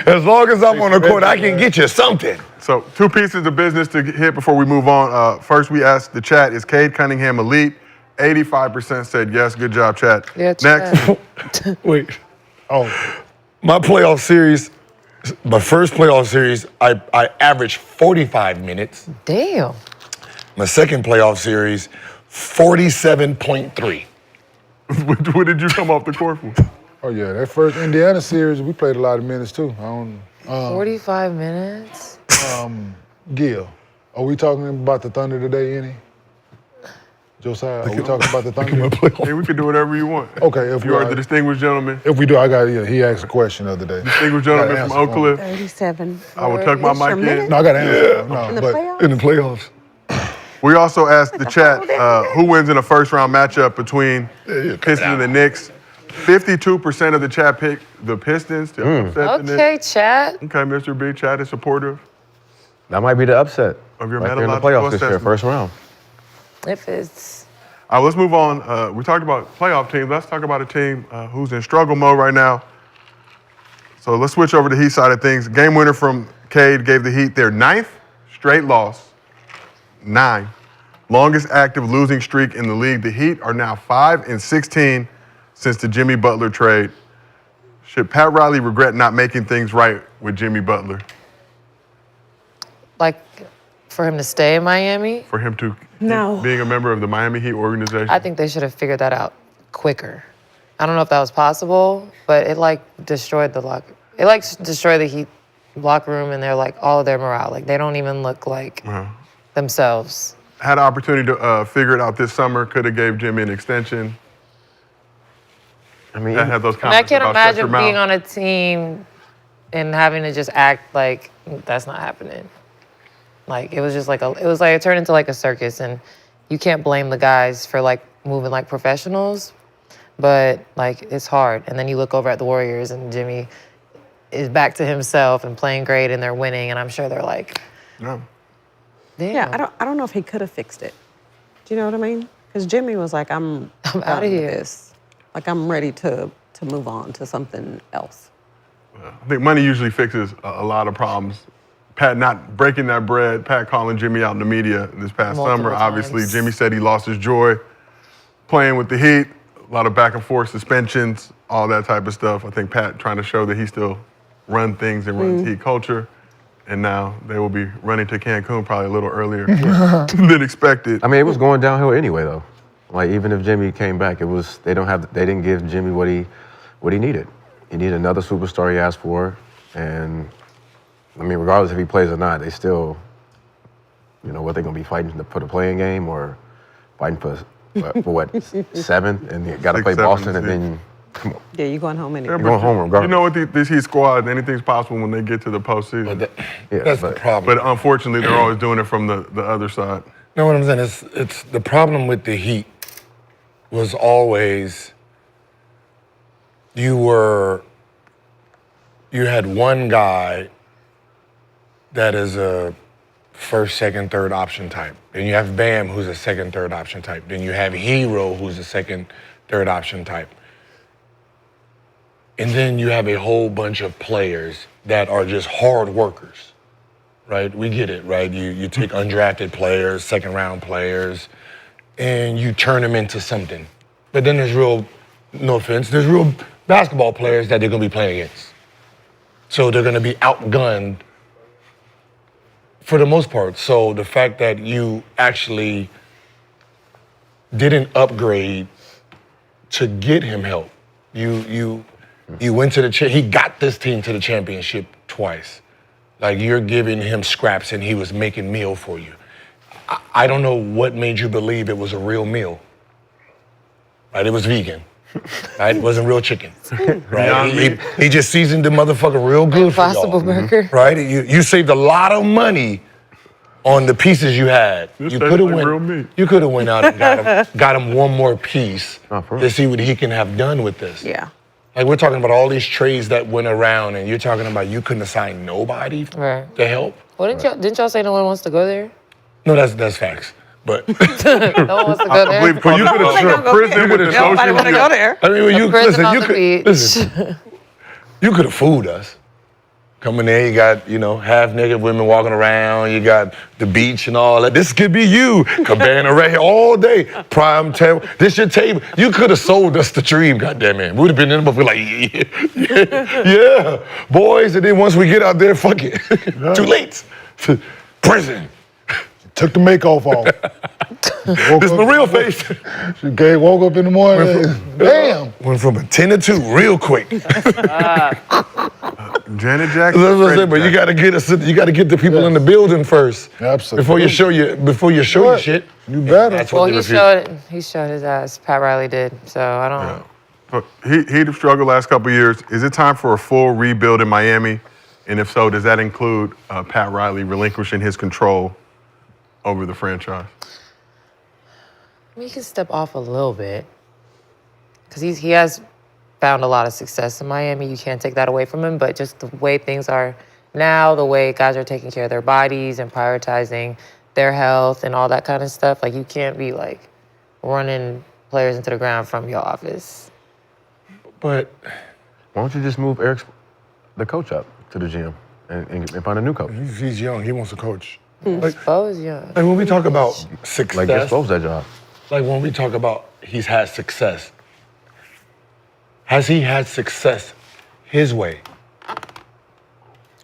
As long as I'm on the court, I can get you something. So 2 pieces of business to hit before we move on. First, we asked the chat, is Cade Cunningham elite? 85% said yes. Good job, chat. Yeah, Next. Wait. Oh, my playoff series, my first playoff series, I averaged 45 minutes. Damn. My second playoff series, 47.3. What did you come off the court for? Oh, yeah, that first Indiana series, we played a lot of minutes, too. 45 minutes? Gil, are we talking about the Thunder today, any? Josiah, are we talking about the Thunder? Hey, we can do whatever you want. Okay, if You are the distinguished gentleman. If we do, he asked a question the other day. Distinguished gentleman from Oak Cliff. 37. I will tuck my mic in. No, I got to answer. No, In the but playoffs? In the playoffs. We also asked the chat who wins in a first-round matchup between Pistons and the Knicks. 52% of the chat picked the Pistons to upset the Knicks. Okay, chat. Okay, Mr. B, chat is supportive That might be the upset. of your Right there in the methodological playoffs this year, assessment. first round. If it's All right, let's move on. We talked about playoff teams. Let's talk about a team who's in struggle mode right now. So let's switch over to the Heat side of things. Game winner from Cade gave the Heat their 9th straight loss. 9. Longest active losing streak in the league. The Heat are now 5-16 since the Jimmy Butler trade. Should Pat Riley regret not making things right with Jimmy Butler? like for him to stay in Miami, For him to No. being a member of the Miami Heat organization? I think they should have figured that out quicker. I don't know if that was possible, but it like destroyed the locker. It like destroyed the Heat locker room and all of their morale. Like they don't even look like themselves. Had an opportunity to figure it out this summer. Could have gave Jimmy an extension. I mean, That had those I comments can't about shut your imagine being mouth. on a team and having to just act like that's not happening. Like it was just it turned into like a circus, and you can't blame the guys for like moving like professionals, but like it's hard. And then you look over at the Warriors, and Jimmy is back to himself and playing great, and they're winning, and I'm sure they're like, No. damn, Yeah, I don't know if he could have fixed it. Do you know what I mean? Because Jimmy was like, I'm outta done with here. this. Like I'm ready to move on to something else. I think money usually fixes a lot of problems. Pat not breaking that bread, Pat calling Jimmy out in the media this past Multiple summer. Obviously, times. Jimmy said he lost his joy playing with the Heat. A lot of back and forth suspensions, all that type of stuff. I think Pat trying to show that he still run things and runs Heat culture. And now they will be running to Cancun probably a little earlier than expected. I mean, it was going downhill anyway, though. Like even if Jimmy came back, they didn't give Jimmy what he needed. He needed another superstar he asked for, and I mean, regardless if he plays or not, they still, what they're gonna be fighting for the playing game or fighting for what 7th, and you got to 6, play 7, Boston, and 6. then come on, Yeah, you going home anyway. Yeah, you're going home regardless. You know what, this Heat squad, anything's possible when they get to the postseason. That's the problem. But unfortunately, they're always doing it from the other side. You know what I'm saying? It's the problem with the Heat was always you had one guy that is a first, second, third option type. Then you have Bam, who's a second, third option type. Then you have Hero, who's a second, third option type. And then you have a whole bunch of players that are just hard workers, right? We get it, right? You take undrafted players, second round players, and you turn them into something. But then there's no offense, there's real basketball players that they're gonna be playing against. So they're gonna be outgunned for the most part. So the fact that you actually didn't upgrade to get him help, You went to he got this team to the championship twice. Like, you're giving him scraps and he was making meal for you. I don't know what made you believe it was a real meal. Right, it was vegan. Right, it wasn't real chicken. Right, he just seasoned the motherfucker real good for y'all. Impossible burger. Right, you saved a lot of money on the pieces you had. You could have went out and got him one more piece to see what he can have done with this. Yeah. Like, we're talking about all these trades that went around, and you're talking about you couldn't assign nobody to help. Well, didn't y'all say no one wants to go there? No, that's facts. But no one wants to go there. You could have prison with the Nobody want to go there. I mean, You could have fooled us. Coming there, you got, half-naked women walking around. You got the beach and all that. This could be you. Cabana right here all day. Prime table. This your table. You could have sold us the dream, goddammit. We would have been in the book like, yeah, boys. And then once we get out there, fuck it. Too late. Prison. Took the makeup off. This is my real face. Woke up in the morning. Damn. Went from a 10 to 2 real quick. Janet Jackson. That's what I said, but you gotta get the people in the building first. Absolutely. Before you show your shit. You better. That's what He showed his ass. Pat Riley did. So I don't. He'd have struggled last couple of years. Is it time for a full rebuild in Miami? And if so, does that include Pat Riley relinquishing his control over the franchise? I mean, he can step off a little bit because he has found a lot of success in Miami. You can't take that away from him, but just the way things are now, the way guys are taking care of their bodies and prioritizing their health and all that kind of stuff, like, you can't be like running players into the ground from your office. But why don't you just move the coach up to the gym and find a new coach? He's young. He wants to coach. Spo is young. Like, when we talk about success, like, get Spo's that job. Like, when we talk about he's had success, has he had success his way?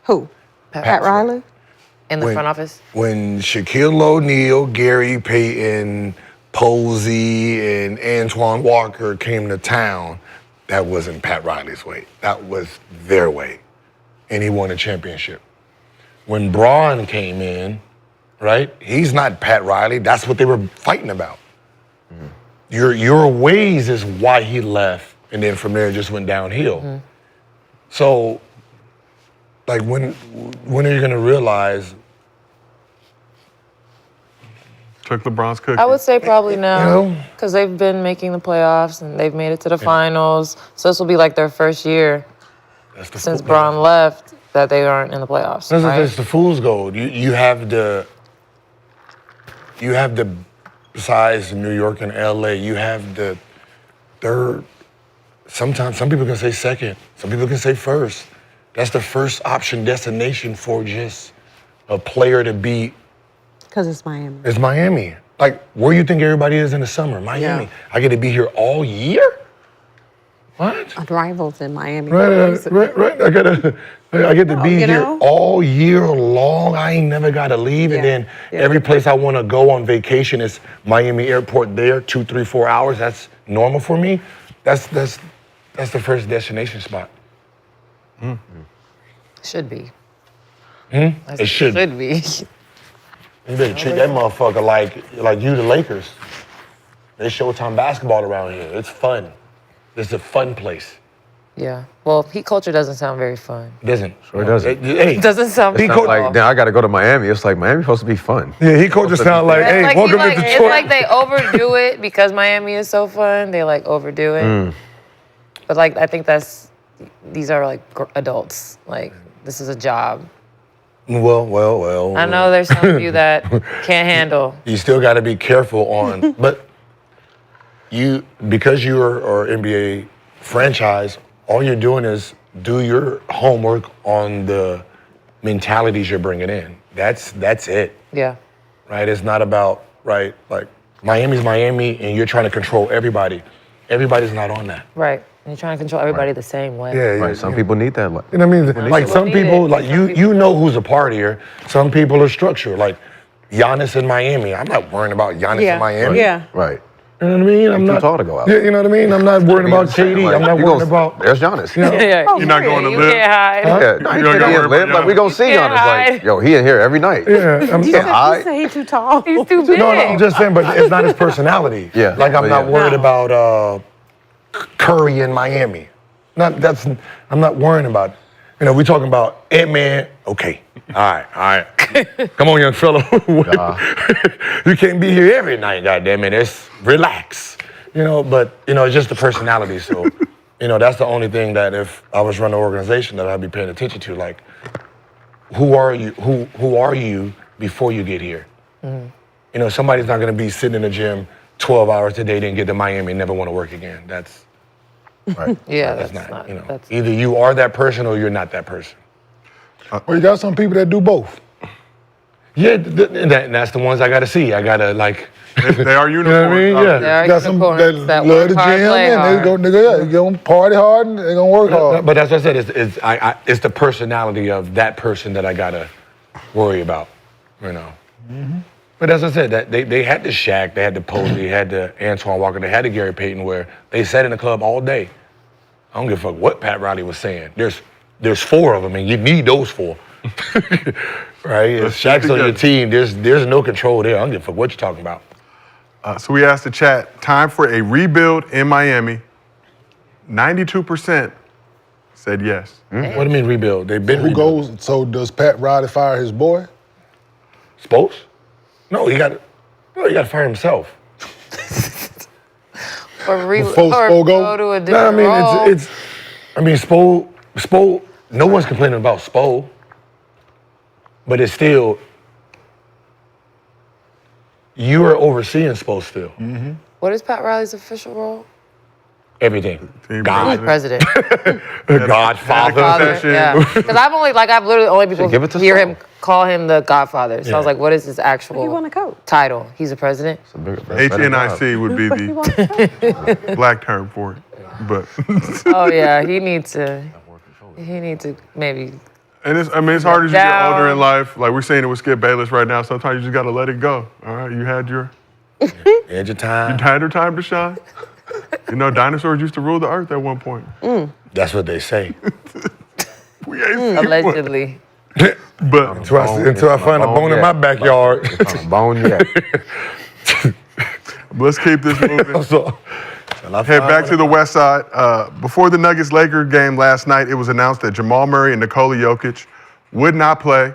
Who? Pat Riley? In the front office? When Shaquille O'Neal, Gary Payton, Posey, and Antoine Walker came to town, that wasn't Pat Riley's way. That was their way. And he won a championship. When Bron came in, right, he's not Pat Riley. That's what they were fighting about. Your ways is why he left, and then from there it just went downhill. So, like, when are you gonna realize? Took LeBron's cookie. I would say probably now, because they've been making the playoffs and they've made it to the finals. So this will be like their first year since Bron left that they aren't in the playoffs. That's the fool's gold. You have the besides New York and LA, you have the third. Sometimes some people can say second, some people can say first. That's the first option destination for just a player to be. Because it's Miami. It's Miami. Like, where you think everybody is in the summer? Miami. Yeah. I get to be here all year? What? Rivals in Miami. Right. I get to be here all year long. I ain't never got to leave. And then every place I want to go on vacation is Miami Airport there, 2, 3, 4 hours. That's normal for me. That's the first destination spot. Should be. It should be. You better treat that motherfucker like you the Lakers. They Showtime basketball around here. It's fun. It's a fun place. Yeah. Well, Heat culture doesn't sound very fun. It doesn't. Sure doesn't. It doesn't sound It's not like, now I got to go to Miami. It's like, Miami's supposed to be fun. Yeah, Heat culture sound like, hey, like welcome to Detroit. It's like they overdo it because Miami is so fun. They like overdo it. But like, I think these are like adults. Like, this is a job. Well. I know there's some of you that can't handle. You still got to be careful on, but because you are NBA franchise, all you're doing is do your homework on the mentalities you're bringing in. That's it. Yeah. Right? It's not about, right, like Miami's Miami and you're trying to control everybody. Everybody's not on that. Right. And you're trying to control everybody the same way. Yeah. Some people need that. You know what I mean? Like some people, like you know who's a partier. Some people are structured. Like Giannis in Miami. I'm not worrying about Giannis in Miami. Yeah. Right. You know what I mean? I'm He's too not tall to go out. Yeah, you know what I mean? I'm not worried about KD. I'm not worried about. There's Giannis. You know, You're not going to live. Yeah, no, You don't gotta worry live. about Like we gonna see can't Giannis. hide. Like, yo, he in here every night. yeah, I'm, You hide. said he too tall. He's too big. no, I'm just saying, but it's not his personality. Yeah, like I'm but not yeah. worried about Curry in Miami. I'm not worrying about. You know, we talking about Ant-Man. Okay, all right. Come on, young fella. You can't be here every night, goddammit. It's relax. You know, but you know, it's just the personality. So, you know, that's the only thing that if I was running an organization that I'd be paying attention to. Like, who are you? Who are you before you get here? Mm-hmm. You know, somebody's not going to be sitting in the gym 12 hours a day, then get to Miami and never want to work again. That's right. Yeah, that's not. You know, either you are that person or you're not that person. Well, you got some people that do both. Yeah, and that's the ones I got to see. I got to like. They are uniforms. You know what I mean? Yeah. There are Got some that unicorns that love work the hard, gym play and hard. they go, nigga, they gonna party hard and they gonna work hard. But that's what I said. It's the personality of that person that I gotta worry about. You know. Mm-hmm. But as I said, that they had the Shaq, they had the Posey, they had the Antoine Walker, they had the Gary Payton, where they sat in the club all day. I don't give a fuck what Pat Riley was saying. There's 4 of them, and you need those 4. Right? If Shaq's on your team, there's no control there. I don't give a fuck what you're talking about. So we asked the chat, time for a rebuild in Miami. 92% said yes. What do you mean rebuild? They've been Who rebuilt. goes? So does Pat Riley fire his boy? Spokes? No, he got to fire himself. Or Before Spo go to a No, different I mean, Spo, no one's complaining about Spo, but it's still, you are overseeing Spo still. Mm-hmm. What is Pat Riley's official role? Everything. He's God. president. Godfather. Father, yeah. Because I've literally only people Give it to hear Spo. him call him the Godfather. So I was like, what is his He actual won a coat. title? He's a president? HNIC would be the black term for it. But Oh yeah, he needs to maybe. and it's hard as you get Down. older in life. Like we're saying it with Skip Bayless right now. Sometimes you just gotta let it go. All right, you had your time. time to shine. You know, dinosaurs used to rule the earth at one point. That's what they say. We ain't seen one. Allegedly. But Until I find a bone in my backyard. Bone yet. let's keep this moving. So, Head back to the West Side. Before the Nuggets-Lakers game last night, it was announced that Jamal Murray and Nikola Jokic would not play.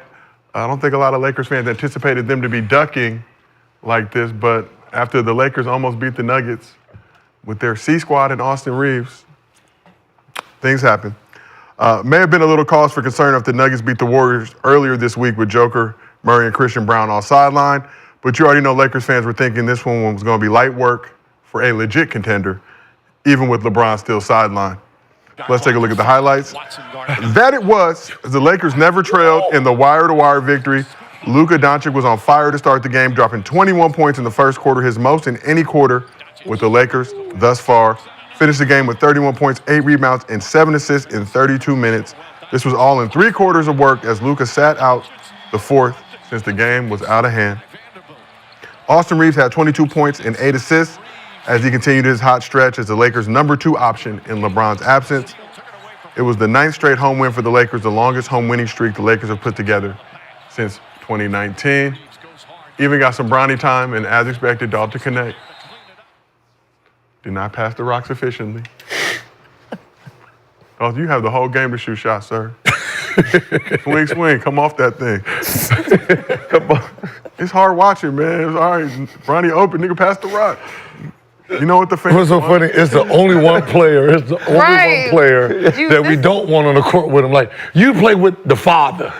I don't think a lot of Lakers fans anticipated them to be ducking like this, but after the Lakers almost beat the Nuggets with their C squad and Austin Reeves, things happen. May have been a little cause for concern if the Nuggets beat the Warriors earlier this week with Joker, Murray, and Christian Brown all sideline, but you already know Lakers fans were thinking this one was going to be light work for a legit contender, even with LeBron still sidelined. Let's take a look at the highlights. That it was, as the Lakers never trailed in the wire-to-wire victory. Luka Doncic was on fire to start the game, dropping 21 points in the first quarter, his most in any quarter with the Lakers thus far. Finished the game with 31 points, 8 rebounds, and 7 assists in 32 minutes. This was all in 3 quarters of work as Luka sat out the fourth since the game was out of hand. Austin Reeves had 22 points and 8 assists as he continued his hot stretch as the Lakers' number 2 option in LeBron's absence. It was the 9th straight home win for the Lakers, the longest home winning streak the Lakers have put together since 2019. Even got some Bronny time, and as expected, Dalton to connect. Did not pass the rocks efficiently. Oh, you have the whole game to shoot shots, sir. Swing, come off that thing. Come on. It's hard watching, man. It's all right. Bronny open, nigga, pass the rock. You know what the fans What's so funny? It's the only one player. It's the only Right. one player that we don't want on the court with him. Like, you play with the father.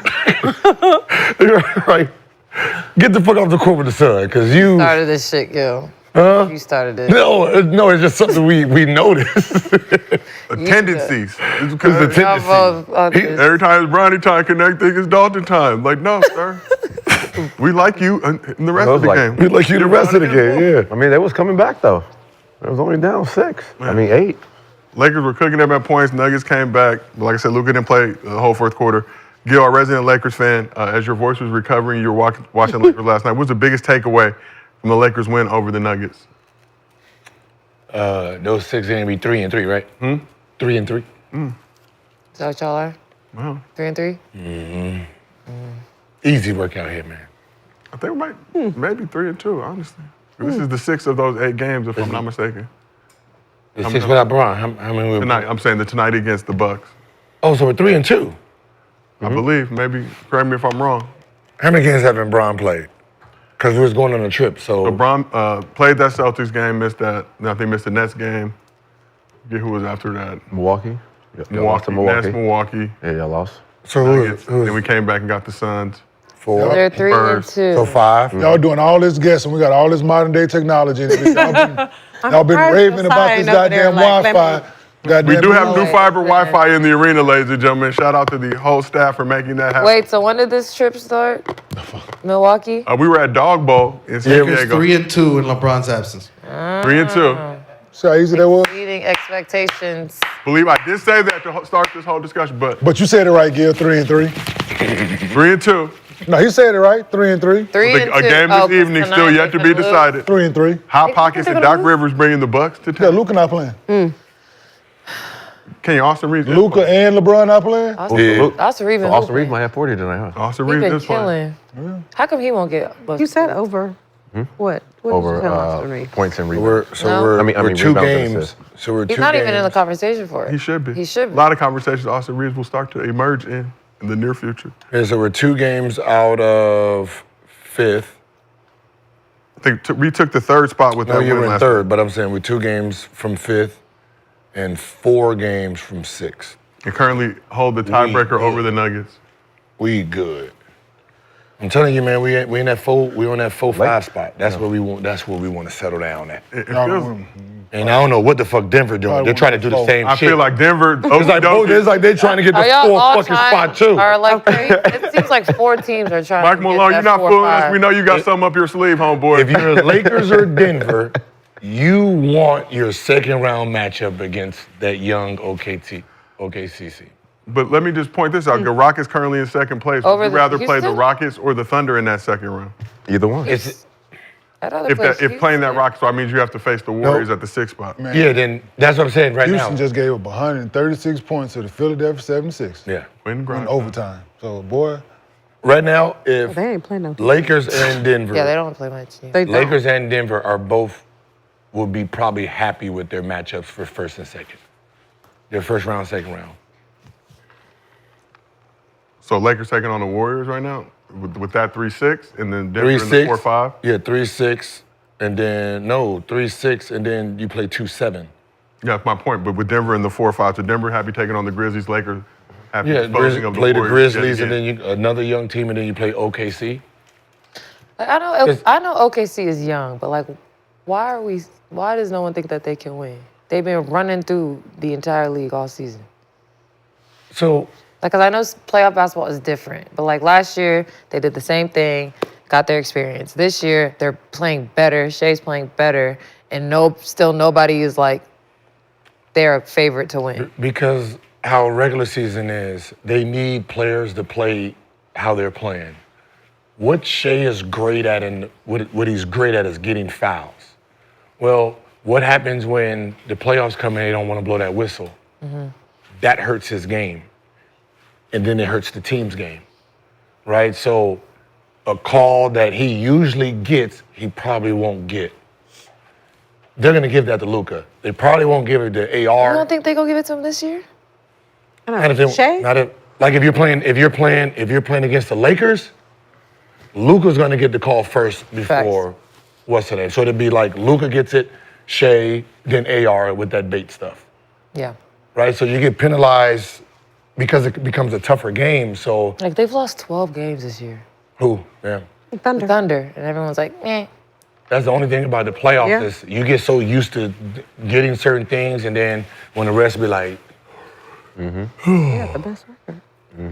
Right? Get the fuck off the court with the son, because you Started this shit, yo. Huh? You started it. No, it's just something we notice. tendencies. It's Because the Y'all both tendency. Every time it's Bronny time, connect, think it's Dalton time. Like, no, sir. We like you in the rest of the game. We like you the rest of the game, yeah. I mean, they was coming back though. It was only down 6. I mean 8. Lakers were cooking them at points. Nuggets came back. But like I said, Luka didn't play the whole fourth quarter. Gil, our resident Lakers fan, as your voice was recovering, you were watching Lakers last night. What was the biggest takeaway from the Lakers win over the Nuggets? those 6 are gonna be 3 and 3, right? 3 and 3. Is that what y'all are? Wow. 3 and 3? Easy work out here, man. I think we might maybe 3 and 2, honestly. This is the 6th of those 8 games, if I'm not mistaken. The 6 without Bron. How many were tonight? I'm saying the tonight against the Bucks. Oh, so we're 3 and 2. I believe. Maybe correct me if I'm wrong. How many games haven't Bron played? Because we was going on a trip, so. LeBron played that Celtics game, missed that. I think missed the Nets game. Forget who was after that. Milwaukee. Milwaukee. Nets, Milwaukee. Yeah, y'all lost. So then we came back and got the Suns. 4. They're 3 and 2. So 5. Y'all doing all this guessing. We got all this modern day technology. Y'all been surprised raving about Josiah this over there goddamn like, let Wi-Fi. We do have new Lord. fiber Wi-Fi in the arena, ladies and gentlemen. Shout out to the whole staff for making that happen. Wait, so when did this trip start? Milwaukee? We were at Dog Bowl in San It was Diego. 3 and 2 in LeBron's absence. 3 and 2. See how easy that was? Exceeding expectations. Believe I did say that to start this whole discussion, but But you said it right, Gil. 3 and 3. 3 and 2. No, he said it right. 3 and 3. 3 and 2. A game this evening still yet to be decided. 3 and 3. Hot Pockets and Doc Rivers bringing the Bucks to Yeah, town. Luka not playing. Can you Austin Reeves? Luka and LeBron not playing. Austin Reeves. Austin Reeves might have 40 tonight, huh? Austin He Reeves been is playing. killing. How come he won't get? You said over. What? What did you tell Austin Reeves? Points and We're, rebounds. so No. we're, I mean, we're 2 rebounds and games. assists. So we're 2 He's not games. even in the conversation for it. He should be. He should A be. lot of conversations Austin Reeves will start to emerge in the near future. Yeah, so we're 2 games out of 5th. I think we took the 3rd spot with No, that you win were in last 3rd, but I'm saying we're 2 games from 5th and 4 games from 6th. and currently hold the tiebreaker over the Nuggets. We good. I'm telling you, man, we in that 4-5 spot. That's where we want. That's where we want to settle down at. It feels, And I don't know what the fuck Denver doing. They're trying to do the same I shit. feel like Denver. It's like they're trying to get the Are y'all 4th all fucking time? spot too. Or like it seems like 4 teams are trying. Mike to Malone, get you're that not fooling us. 4-5. We know you got something up your sleeve, homeboy. If you're Lakers or Denver, you want your 2nd round matchup against that young OKCC. But let me just point this out. The Rockets currently in 2nd place. Over Would you the rather play the Houston? Rockets or the Thunder in that 2nd round? Either one. I'd rather play If playing that Houston. Rockets, so I mean you have to face the Warriors at the 6th spot. Man, Yeah, then that's what I'm saying right Houston now. just gave up 136 points to the Philadelphia 76 Yeah. Win in grind. overtime. So, boy, Right now, if They ain't playing no. Lakers and Denver, Yeah, they don't play much. They don't. Lakers and Denver are both would be probably happy with their matchups for 1st and 2nd. Their 1st round, 2nd round. So Lakers taking on the Warriors right now with that 3-6, and then Denver in the 3-6. 4-5. Yeah, 3-6, and then 3-6, and then you play 2-7. Yeah, that's my point. But with Denver in the 4-5, so Denver happy taking on the Grizzlies, Lakers happy Yeah, disposing of the play the Warriors. Grizzlies, yet and again. then another young team, and then you play OKC. Like, I know OKC is young, but like, why does no one think that they can win? They've been running through the entire league all season. So, Like, cause I know playoff basketball is different, but like last year they did the same thing, got their experience. This year they're playing better. Shea's playing better, and still nobody is like they're a favorite to win. because how regular season is, they need players to play how they're playing. What Shea is great at and what he's great at is getting fouls. Well, what happens when the playoffs come and they don't want to blow that whistle? That hurts his game. And then it hurts the team's game, right? So a call that he usually gets, he probably won't get. They're gonna give that to Luka. They probably won't give it to AR. You don't think they gonna give it to him this year? Not if they- Shea? not if- like if you're playing against the Lakers, Luka's gonna get the call first before what's her name. So it'd be like Luka gets it, Shea, then AR with that bait stuff, Yeah. right? So you get penalized because it becomes a tougher game. So Like they've lost 12 games this year. who? Yeah. Thunder. Thunder, and everyone's like, eh. That's the only thing about the playoffs Yeah. is you get so used to getting certain things, and then when the rest be like, Yeah, the best record.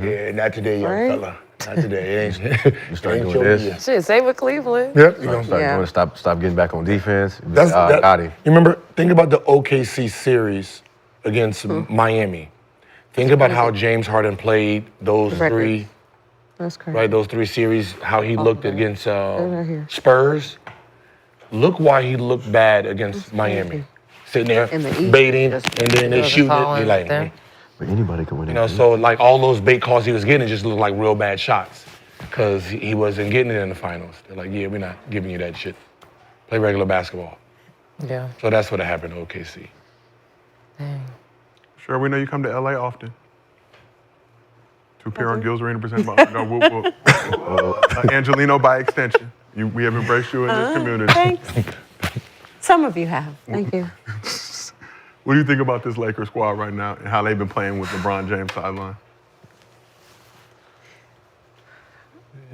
yeah, not today, young Right? fella. Not today. It ain't. You start ain't doing showing this. you. Shit, same with Cleveland. Yep. You know, Start Yeah. doing, stop getting back on defense. That's that, got him. You remember? Think about the OKC series against Miami. Think about how James Harden played those Records. three, That's crazy. right? Those 3 series. How he looked against right here. Spurs. Look why he looked bad against Miami. sitting there In the East, baiting, just- and then they Doesn't shooting call it. You're him like, there. man. But anybody can win. You know, so like all those bait calls he was getting just looked like real bad shots because he wasn't getting it in the finals. They're like, yeah, we're not giving you that shit. Play regular basketball. Yeah. So that's what happened to OKC. Dang. Sure, we know you come to LA often. To appear on Gil's Arena present by whoop, whoop. Angelino by extension. We have embraced you in this community. Thanks. Some of you have. Thank you. What do you think about this Lakers squad right now and how they've been playing with LeBron James sideline?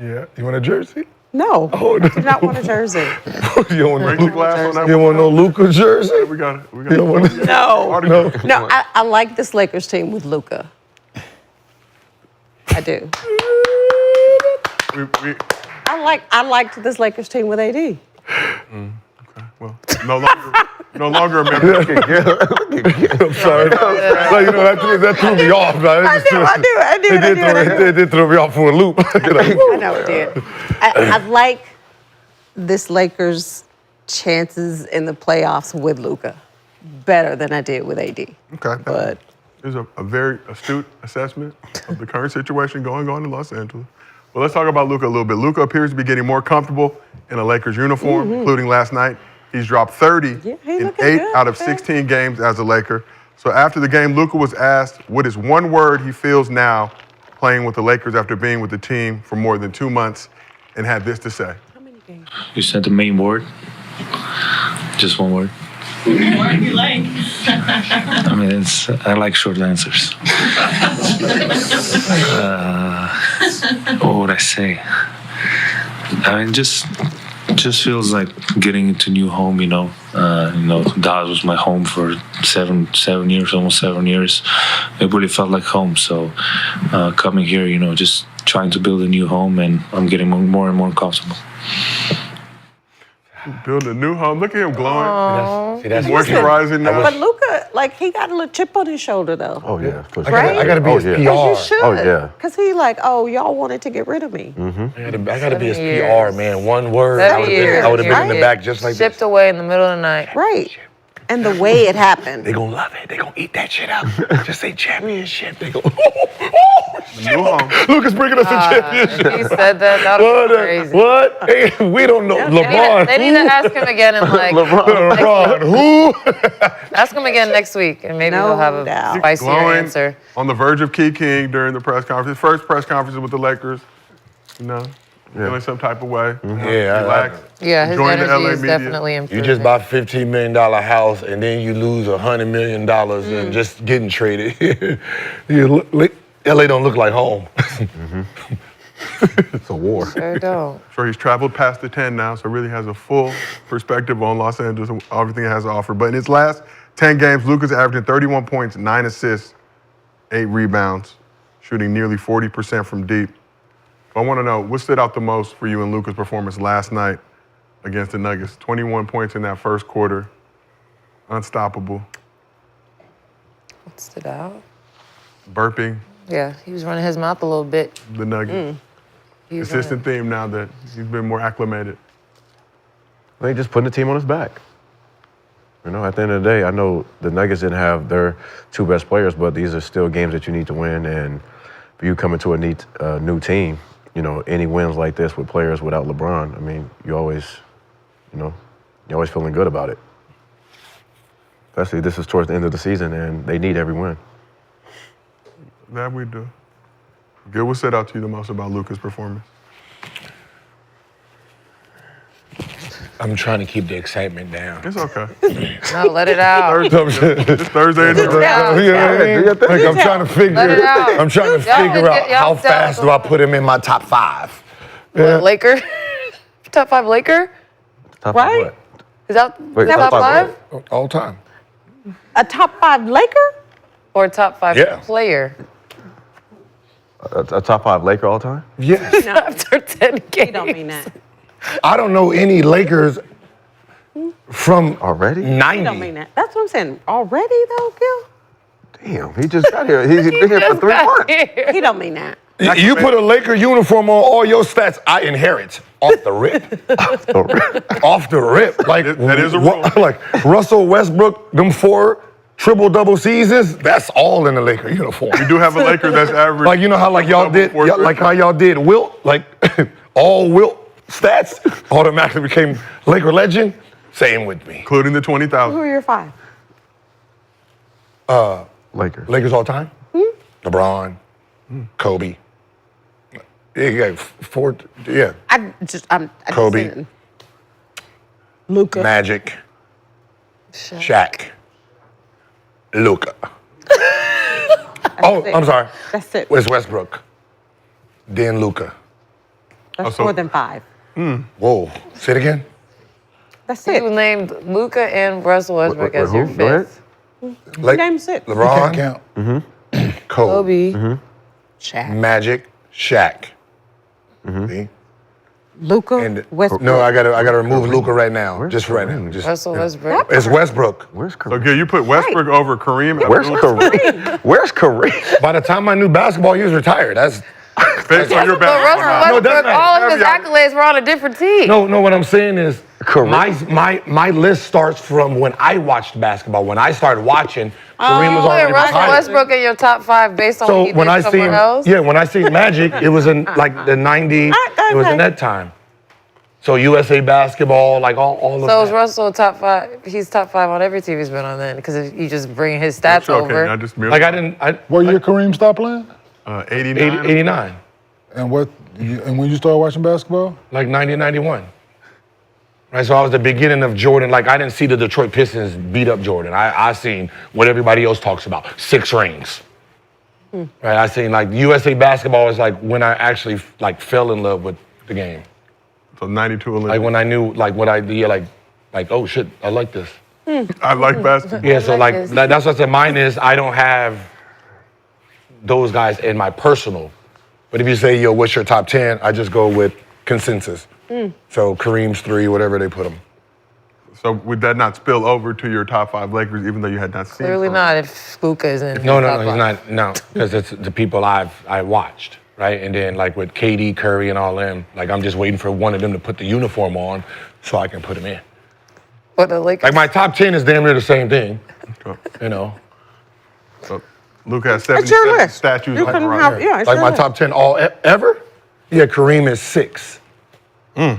Yeah, you want a jersey? No, I do not want a jersey. You don't want Break the glass on that You one? want no Luka jersey? We got it. We You don't got want it. No, no. I like this Lakers team with Luka. I do. I liked this Lakers team with AD. Okay, well, no longer a member. I'm sorry. No, you know, that threw me off. Man. It did throw me off for a loop. I know it did. I like this Lakers' chances in the playoffs with Luka better than I did with AD. Okay. But There's a very astute assessment of the current situation going on in Los Angeles. Well, let's talk about Luka a little bit. Luka appears to be getting more comfortable in a Lakers uniform, including last night. He's dropped 30 in 8 good, out of 16 games as a Laker. So after the game, Luka was asked what is one word he feels now playing with the Lakers after being with the team for more than 2 months, and had this to say. You said the main word? Just one word? What do you like? I mean, I like short answers. What would I say? I mean, just feels like getting into a new home. Dallas was my home for seven years, almost 7 years. It really felt like home. So coming here, just trying to build a new home, and I'm getting more and more comfortable. Build a new home. Look at him glowing. That's moisturizing now. But Luka, he got a little chip on his shoulder though. Oh yeah, for sure. Right? I gotta be his PR. You should. Oh yeah. Cause he y'all wanted to get rid of me. I gotta be his 7 PR, years. man. One word. 7 years. I would have been in the Right? back just like Shipped this. away in the middle of the night. Right. And the way it happened. They gonna love it. They gonna eat that shit up. Just say championship. They go, New home. Luka's bringing us a championship. He said that would be crazy. What? Hey, we don't know. LeBron. They need to ask him again and LeBron. Who? ask him again next week, and maybe No he'll have a doubt. spicier Glowing, answer. on the verge of keying during the press conference. His first press conference with the Lakers. Feeling some type of way. Yeah, Relax. Yeah, his Enjoying the energy LA is media. definitely improving. You just bought $15 million house and then you lose $100 million and just getting traded. LA don't look like home. It's a war. Sure don't. Sure, he's traveled past the 10 now, so really has a full perspective on Los Angeles and everything it has to offer. But in his last 10 games, Luka's averaging 31 points, 9 assists, 8 rebounds, shooting nearly 40% from deep. I want to know, what stood out the most for you in Luka's performance last night against the Nuggets? 21 points in that first quarter, unstoppable, What stood out? burping Yeah, he was running his mouth a little bit. the Nuggets. He was Consistent theme now that he's been more acclimated. They just putting the team on his back. At the end of the day, I know the Nuggets didn't have their 2 best players, but these are still games that you need to win. And for you coming to a new team, any wins like this with players without LeBron, I mean, you're always feeling good about it. Especially this is towards the end of the season, and they need every win. That we do. Gil, what stood out to you the most about Luka's performance? I'm trying to keep the excitement down. It's okay. No, let it out. It's Thursday. Let it out. Like I'm trying to figure. Let it out. I'm trying to figure out how fast do I put him in my top 5. What, Laker? Top 5 Laker? Top Right? What? Is that Wait, top top 5? what? All time. A top 5 Laker? Or top 5 Yeah. player? A top 5 Laker all time? Yes. After 10 games. He don't mean that. I don't know any Lakers from Already? 90. He don't mean that. That's what I'm saying. Already though, Gil? Damn, he just got here. He's been here for 3 months. He don't mean that. You put a Laker uniform on, all your stats I inherit off the rip. Off the rip. Like that is a rule. Like Russell Westbrook, them 4 triple-double seasons, that's all in the Laker uniform. You do have a Laker that's average. Like, you know how like y'all did, like how y'all did Wilt, like all Wilt stats automatically became Laker legend? Same with me. Including the 20,000. Who are your 5? Lakers all time? LeBron, Kobe. Yeah, 4, yeah. I'm Kobe. saying. Luka. Magic, Shaq, Luka. I'm sorry. That's it. It's Westbrook. Then Luka. That's more than 5. Whoa. Say it again. That's it. You named Luka and Russell Westbrook as your Go ahead. 5th. Name 6. LeBron, Can't count. Kobe, Shaq. Magic, Shaq. See? Luka. And Westbrook. no, I gotta remove Luka right now. Just right now. Just Russell Westbrook. it's Westbrook. Where's Kareem? So, Gil, you put Westbrook over Kareem. Where's Kareem? Where's Kareem? By the time I knew basketball, he was retired. That's Based on your But Russell basketball. Westbrook, all of his accolades were on a different team. no. What I'm saying is, my list starts from when I watched basketball. When I started watching, Kareem was already Russell retired. Westbrook in your top 5 based on So what he when did I somewhere seen, else? when I seen Magic, it was in like the 90. It was in that time. So USA basketball, like all of So that. is Russell top 5? He's top 5 on every team he's been on then, because you just bring his stats over. I just Like I didn't. What year Kareem stopped playing? 89. 89. And when you started watching basketball? Like 90, 91. Right, so I was the beginning of Jordan. Like I didn't see the Detroit Pistons beat up Jordan. I seen what everybody else talks about, 6 rings. Right, I seen like USA basketball is like when I actually like fell in love with the game. So 92 Olympics. Like when I knew like what idea like oh shit, I like this. I like basketball. Yeah, so like this. that's what I said. Mine is I don't have those guys in my personal. But if you say, yo, what's your top 10? I just go with consensus. So Kareem's 3, whatever they put him. So would that not spill over to your top 5 Lakers, even though you had not seen? Clearly not if Luka is in. No, top he's 5. not. No, because it's the people I watched, right? And then like with KD, Curry, and all them, like I'm just waiting for one of them to put the uniform on so I can put him in. But the Lakers. Like my top 10 is damn near the same thing, you know. So Luka has It's your 77 list. statues You like can around have, here. yeah, it's Like your my list. top 10 all ever? Yeah, Kareem is 6. Yeah.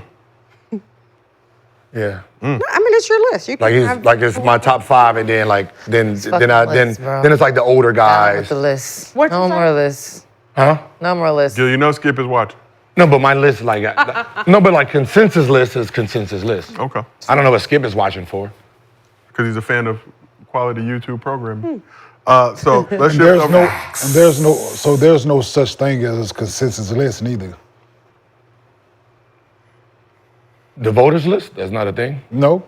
I mean, it's your list. You can Like he's have, like it's my top 5, and then like then fucking list, bro. then it's like the older Down guys. with the list. What'd No you say? more lists. Huh? No more lists. Gil, you know Skip is watching. No, but my list like no, but like consensus list is consensus list. Okay. I don't know what Skip is watching for. Because he's a fan of quality YouTube programming. So let's shift There's over. there's no such thing as a consensus list neither. The voters list? That's not a thing. No,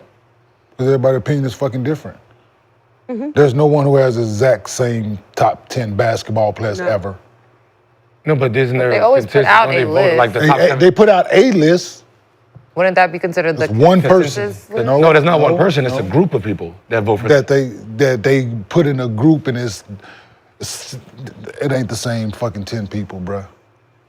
because everybody's opinion is fucking different. There's no one who has the exact same top 10 basketball players ever. No, but isn't there They a always put consensus out when a they vote, list. like the top They, 7? they put out a list. Wouldn't that be considered the It's one person. consensus list? No, there's not one no, person. It's no. a group of people that vote for that they put in a group, and it ain't the same fucking 10 people, bruh.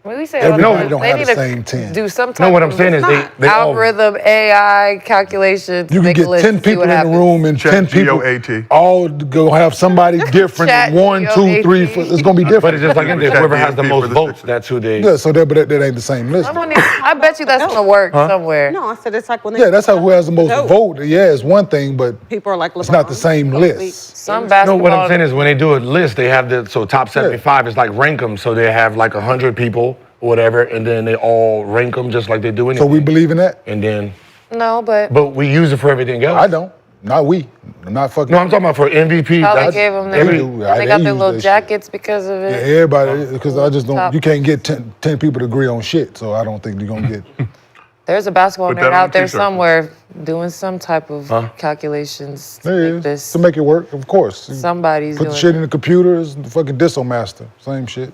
When we say Everybody don't they have need the to same 10. do some type No, what I'm of saying is they all algorithm, AI calculations. You can make a get list 10 and see people what in the happens. room, and 10 people GOAT. all go have somebody different. Chat 1, 2, 3, GOAT. 4. It's gonna be But different. it's just like whoever has the DMP most for the votes, Sixers. that's who they. Yeah, so that ain't the same list. I bet you that's gonna work somewhere. no, I said it's like when they. Yeah, that's how who has the most Dope. vote. Yeah, it's one thing, but People are like, it's not the same list. Some No, basketball. what I'm saying is when they do a list, they have top 75 is like rank them. So they have like 100 people or whatever, and then they all rank them just like they do anything. So we believe in that? And then, No, but but we use it for everything else. I don't. Not we. Not fucking. No, I'm talking about for MVP. how they that's- gave them they their, do. they They got their use little that shit. jackets because of Yeah, it. everybody, because I just don't. Top. You can't get 10 people to agree on shit. So I don't think you're gonna get. There's a basketball Put that nerd on out there a t-shirt. somewhere doing some type of calculations to There make is this. to make it work, of course. Somebody's Put the doing shit it. in the computers, the fucking Disso Master, same shit.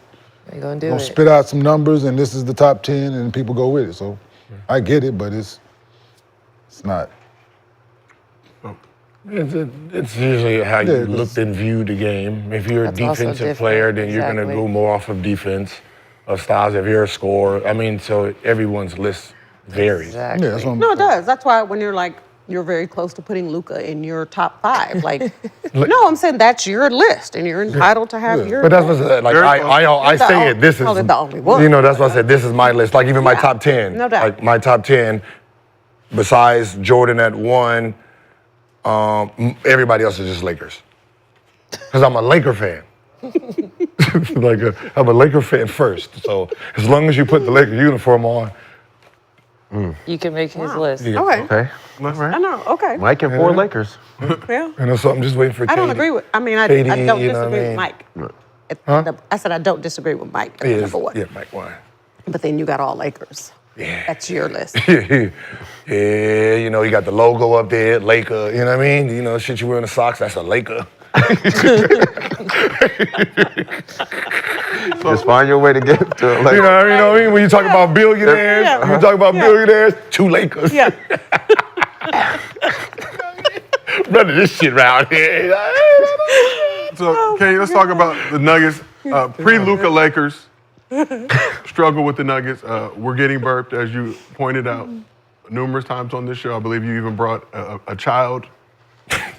They're gonna do Gonna it. spit out some numbers, and this is the top 10, and people go with it. So I get it, but it's not. It's usually how you Yeah, looked and viewed the game. If you're a That's also defensive different, player, then you're going to exactly. go more off of defense. of styles. If you're a scorer, I mean, so everyone's list varies. Exactly. Yeah, that's what I'm No, it does. That's why when you're like, you're very close to putting Luka in your top 5. Like, no, I'm saying that's your list, and you're entitled to have your. But that's what I said. Like I say it. This is probably the only one. You know, that's what I said. This is my list. Like even my top 10. No doubt. Like my top 10, besides Jordan at 1, everybody else is just Lakers. Because I'm a Laker fan. I'm a Laker fan first. So as long as you put the Laker uniform on. You can make his list. Yeah. Okay. I know. Okay. Mike and 4 Lakers. Yeah. And so I'm just waiting for I don't Cade. agree with. I mean, I KD, don't you know what disagree I with mean? Mike. I said I don't disagree with Mike. At Yeah, number 1. yeah, Mike 1. But then you got all Lakers. Yeah. That's your list. Yeah, you know, you got the logo up there, Laker, you know what I mean? You know, shit you wear in the socks, that's a Laker. Just find your way to get to a Lakers. You know what I mean? When you talk about billionaires, you talk about billionaires, 2 Lakers. Yeah. Brother, this shit around here. So, Kenyon, let's talk about the Nuggets. Pre-Luka Lakers struggle with the Nuggets. We're getting burped, as you pointed out numerous times on this show. I believe you even brought a child,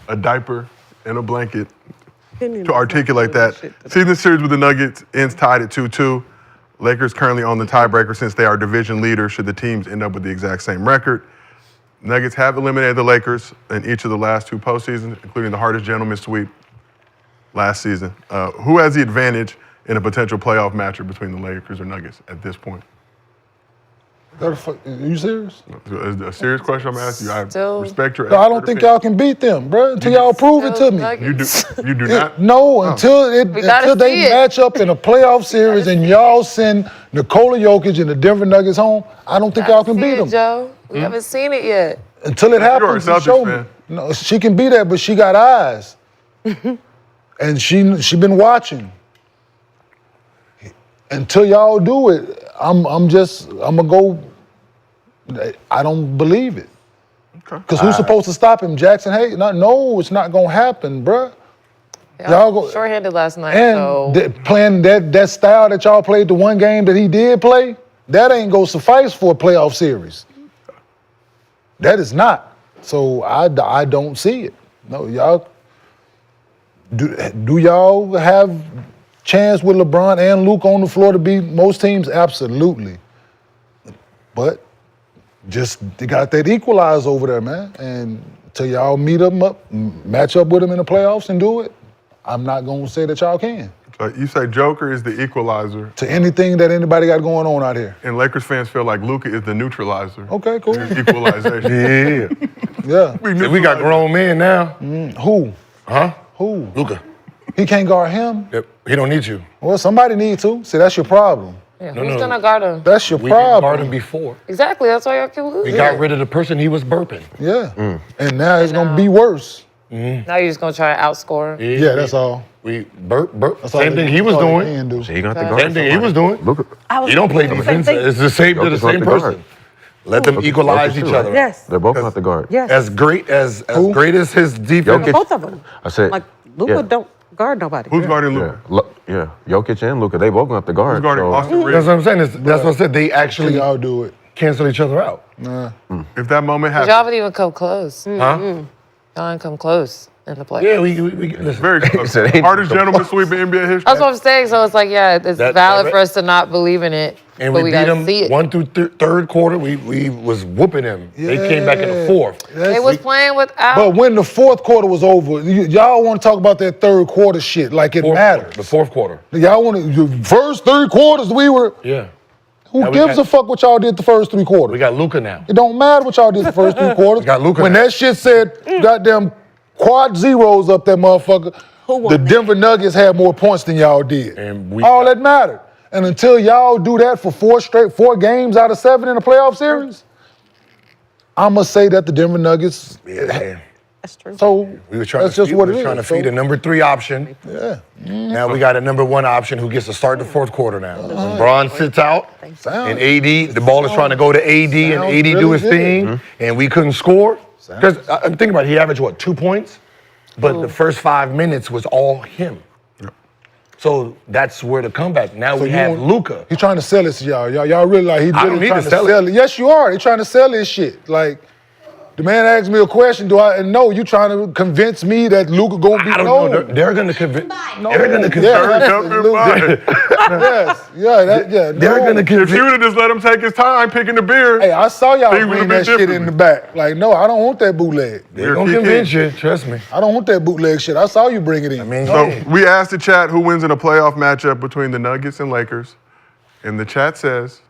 a diaper, and a blanket to articulate that. Season series with the Nuggets ends tied at 2-2. Lakers currently on the tiebreaker since they are division leaders should the teams end up with the exact same record. Nuggets have eliminated the Lakers in each of the last 2 postseasons, including the hardest gentleman sweep last season. Who has the advantage in a potential playoff matchup between the Lakers or Nuggets at this point? Are you serious? A serious question I'm asking you. I respect your. No, I don't think y'all can beat them, bro. Until y'all prove it to me. You do not. No, until they match up in a playoff series and y'all send Nikola Jokic and the Denver Nuggets home. I don't think y'all can beat them. Joe. We haven't seen it yet. Until it happens, You're a Celtics show me. fan. No, she can be that, but she got eyes, and she been watching. Until y'all do it, I'm gonna go. I don't believe it. Okay. Because who's supposed to stop him? Jackson Hayes? No, it's not gonna happen, bruh. Yeah, Y'all go shorthanded last night, and so playing that style that y'all played the one game that he did play, that ain't gonna suffice for a playoff series. That is not. So I don't see it. No, y'all. Do y'all have chance with LeBron and Luke on the floor to beat most teams? Absolutely. But just they got that equalize over there, man. And till y'all meet them up, match up with them in the playoffs and do it, I'm not gonna say that y'all can. You say Joker is the equalizer. To anything that anybody got going on out here. And Lakers fans feel like Luka is the neutralizer. Okay, cool. Equalization. Yeah. Yeah. We got grown men now. Who? Huh? Who? Luka. He can't guard him? Yep. He don't need you. Well, somebody need to. See, that's your problem. yeah, who's gonna guard him? That's your We didn't problem. guard him before. Exactly. That's why y'all can lose. We got rid of the person he was burping. Yeah. And now it's gonna be worse. Now you're just gonna try to outscore him. Yeah, that's all. We burp. That's all Same they- thing he was that's all they doing. can do. So he gonna have to guard Same thing he was doing. Luka. He don't play defense. It's the same. They're the Jokic gonna same have to guard. person. Let them equalize Jokic each too, right? other. Yes. They're both gonna have to guard. Yes. As great as his defense. Jokic. Both of them. I said. Like Luka don't guard nobody. Who's guarding Luka? Yeah, Jokic and Luka, they both gonna have to guard. Who's guarding so- Austin Reeves? That's what I'm saying. That's what I said. They Till actually y'all do it. cancel each other out. Nah. If that moment Y'all happens, haven't even come close. Huh? Y'all ain't come close in the playoffs. Yeah, we listen. very close. said ain't Hardest the gentleman sweep in NBA history. That's what I'm saying. So it's like, yeah, it's That- valid that- for us to not believe in it, And but we we beat gotta them see it. 1 through third quarter. We was whooping them. They came back in the fourth. They was playing without. But when the fourth quarter was over, y'all want to talk about that third quarter shit like it matters. The fourth quarter. Y'all want to, the first 3 quarters we were, Yeah. who Now we gives got- a fuck what y'all did the first 3 quarters? We got Luka now. It don't matter what y'all did the first 3 quarters. got Luka When now. that shit said goddamn quad zeros up that motherfucker, the Denver Nuggets had more points than y'all did. And we all got- that mattered. And until y'all do that for 4 games out of 7 in a playoff series, I'ma say that the Denver Nuggets. Yeah. That's true. So We were trying that's to just feed, what we it were is. trying to So, feed a number 3 option. yeah. Now we got a number 1 option who gets to start the fourth quarter now. When Bron sits out and AD, the ball is trying to go to AD and Sounds AD do really his good. thing, and we couldn't score. Because I'm thinking about it, he averaged, 2 points? But the first 5 minutes was all him. So that's where the comeback. Now we have Luka. He's trying to sell it to y'all. Y'all really like he's I don't really need trying to to sell sell it. Yes, you are. He's trying to sell this shit. Like, the man asked me a question. And no, you trying to convince me that Luka gonna be I don't know. They're gonna convince. No. They're gonna convince. Yes, yeah. They're gonna convince. If you would have just let him take his time picking the beer. Hey, I saw y'all things would bring have that been shit in the back. Like, no, I don't want that bootleg. They're gonna convince you. Trust me. I don't want that bootleg shit. I saw you bring it in. I mean, So we asked the chat who wins in a playoff matchup between the Nuggets and Lakers. And the chat says,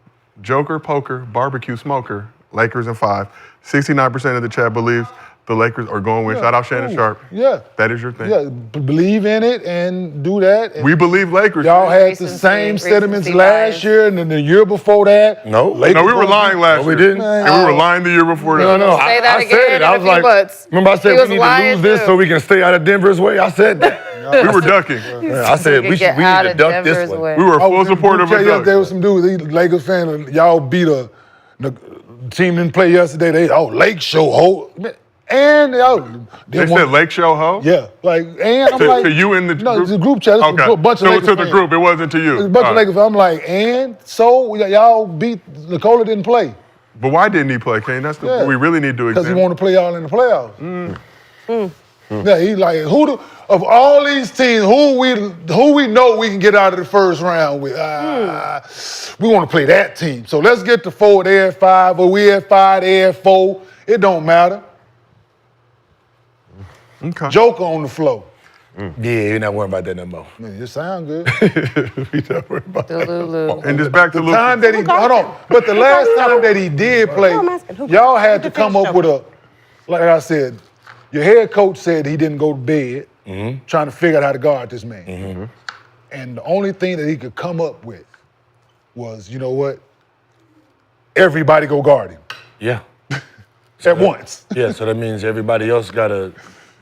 Joker, poker, barbecue, smoker, Lakers in 5. 69% of the chat believes the Lakers are going to win. Shout out Shannon Sharp. Yeah. That is your thing. Yeah, believe in it and do that. And we believe Lakers. y'all had the same sentiments last year and then the year before that. No. Lakers No, we were lying last year. we didn't. And we were lying the year before that. No. Say that I again said it. in I a was few like, months. remember I said He we was need to lying lose this too. so we can stay out of Denver's way? I said that. We were ducking. I said we need Get to out of duck this Denver's one. way. We were full support of a There duck. was some dudes, these Lakers fans, y'all beat the team didn't play yesterday. Lake Show ho. And They said Lake Show ho? Yeah, and I'm To you in the no, group? it's a group chat. It's Okay. a bunch of So Lakers to the fans. group, it wasn't to you. It's a bunch All of right. Lakers fans. I'm like, and so y'all beat Nikola didn't play But why didn't he play, Kane? That's what we really need to because he examine. wanted to play y'all in the playoffs. Yeah, he like of all these teams, who we know we can get out of the first round with. We want to play that team. So let's get to 4. They at 5, or we at 5, they at 4. It don't matter. Okay. Joker on the floor. Yeah, you're not worried about that no more. Man, it sound good. We not worried about that. Lulu. And just back to The Luka. time that but the last time that he did play, y'all had to come up with like I said, your head coach said he didn't go to bed trying to figure out how to guard this man. And the only thing that he could come up with was, you know what? Everybody go guard him Yeah. at once. Yeah, so that means everybody else got to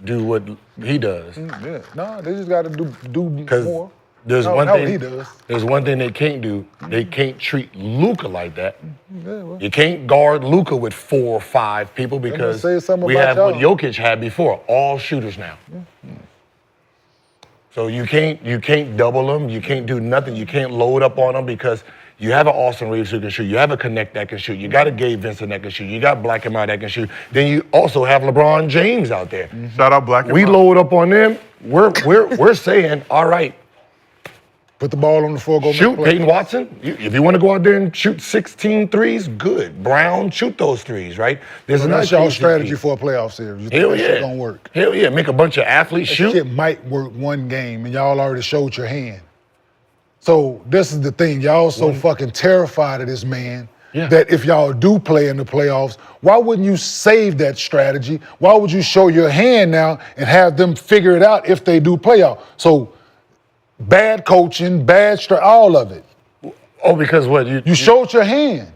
do what he does. Yeah, no, they just got to do more. There's How- one how thing. he does. There's one thing they can't do. They can't treat Luka like that. You can't guard Luka with 4 or 5 people because say something we about have what y'all. Jokic had before, all shooters now. So you can't double them. You can't do nothing. You can't load up on them because you have an Austin Reeves who can shoot. You have a Connect that can shoot. You got a Gabe Vincent that can shoot. You got Black and White that can shoot. Then you also have LeBron James out there. Shout out Black and We White. load up on them. We're saying, all right, Put the ball on the floor, go shoot, make a play. Peyton Watson. If you want to go out there and shoot 16 threes, good. Brown, shoot those threes, right? There's So another that's y'all thing strategy you for a playoff series. You think Hell that yeah. shit gonna work? Hell yeah. Make a bunch of athletes That shoot. shit might work one game, and y'all already showed your hand. So this is the thing. Y'all so fucking terrified of this man that if y'all do play in the playoffs, why wouldn't you save that strategy? Why would you show your hand now and have them figure it out if they do playoff? So bad coaching, all of it. Oh, because what? You showed your hand.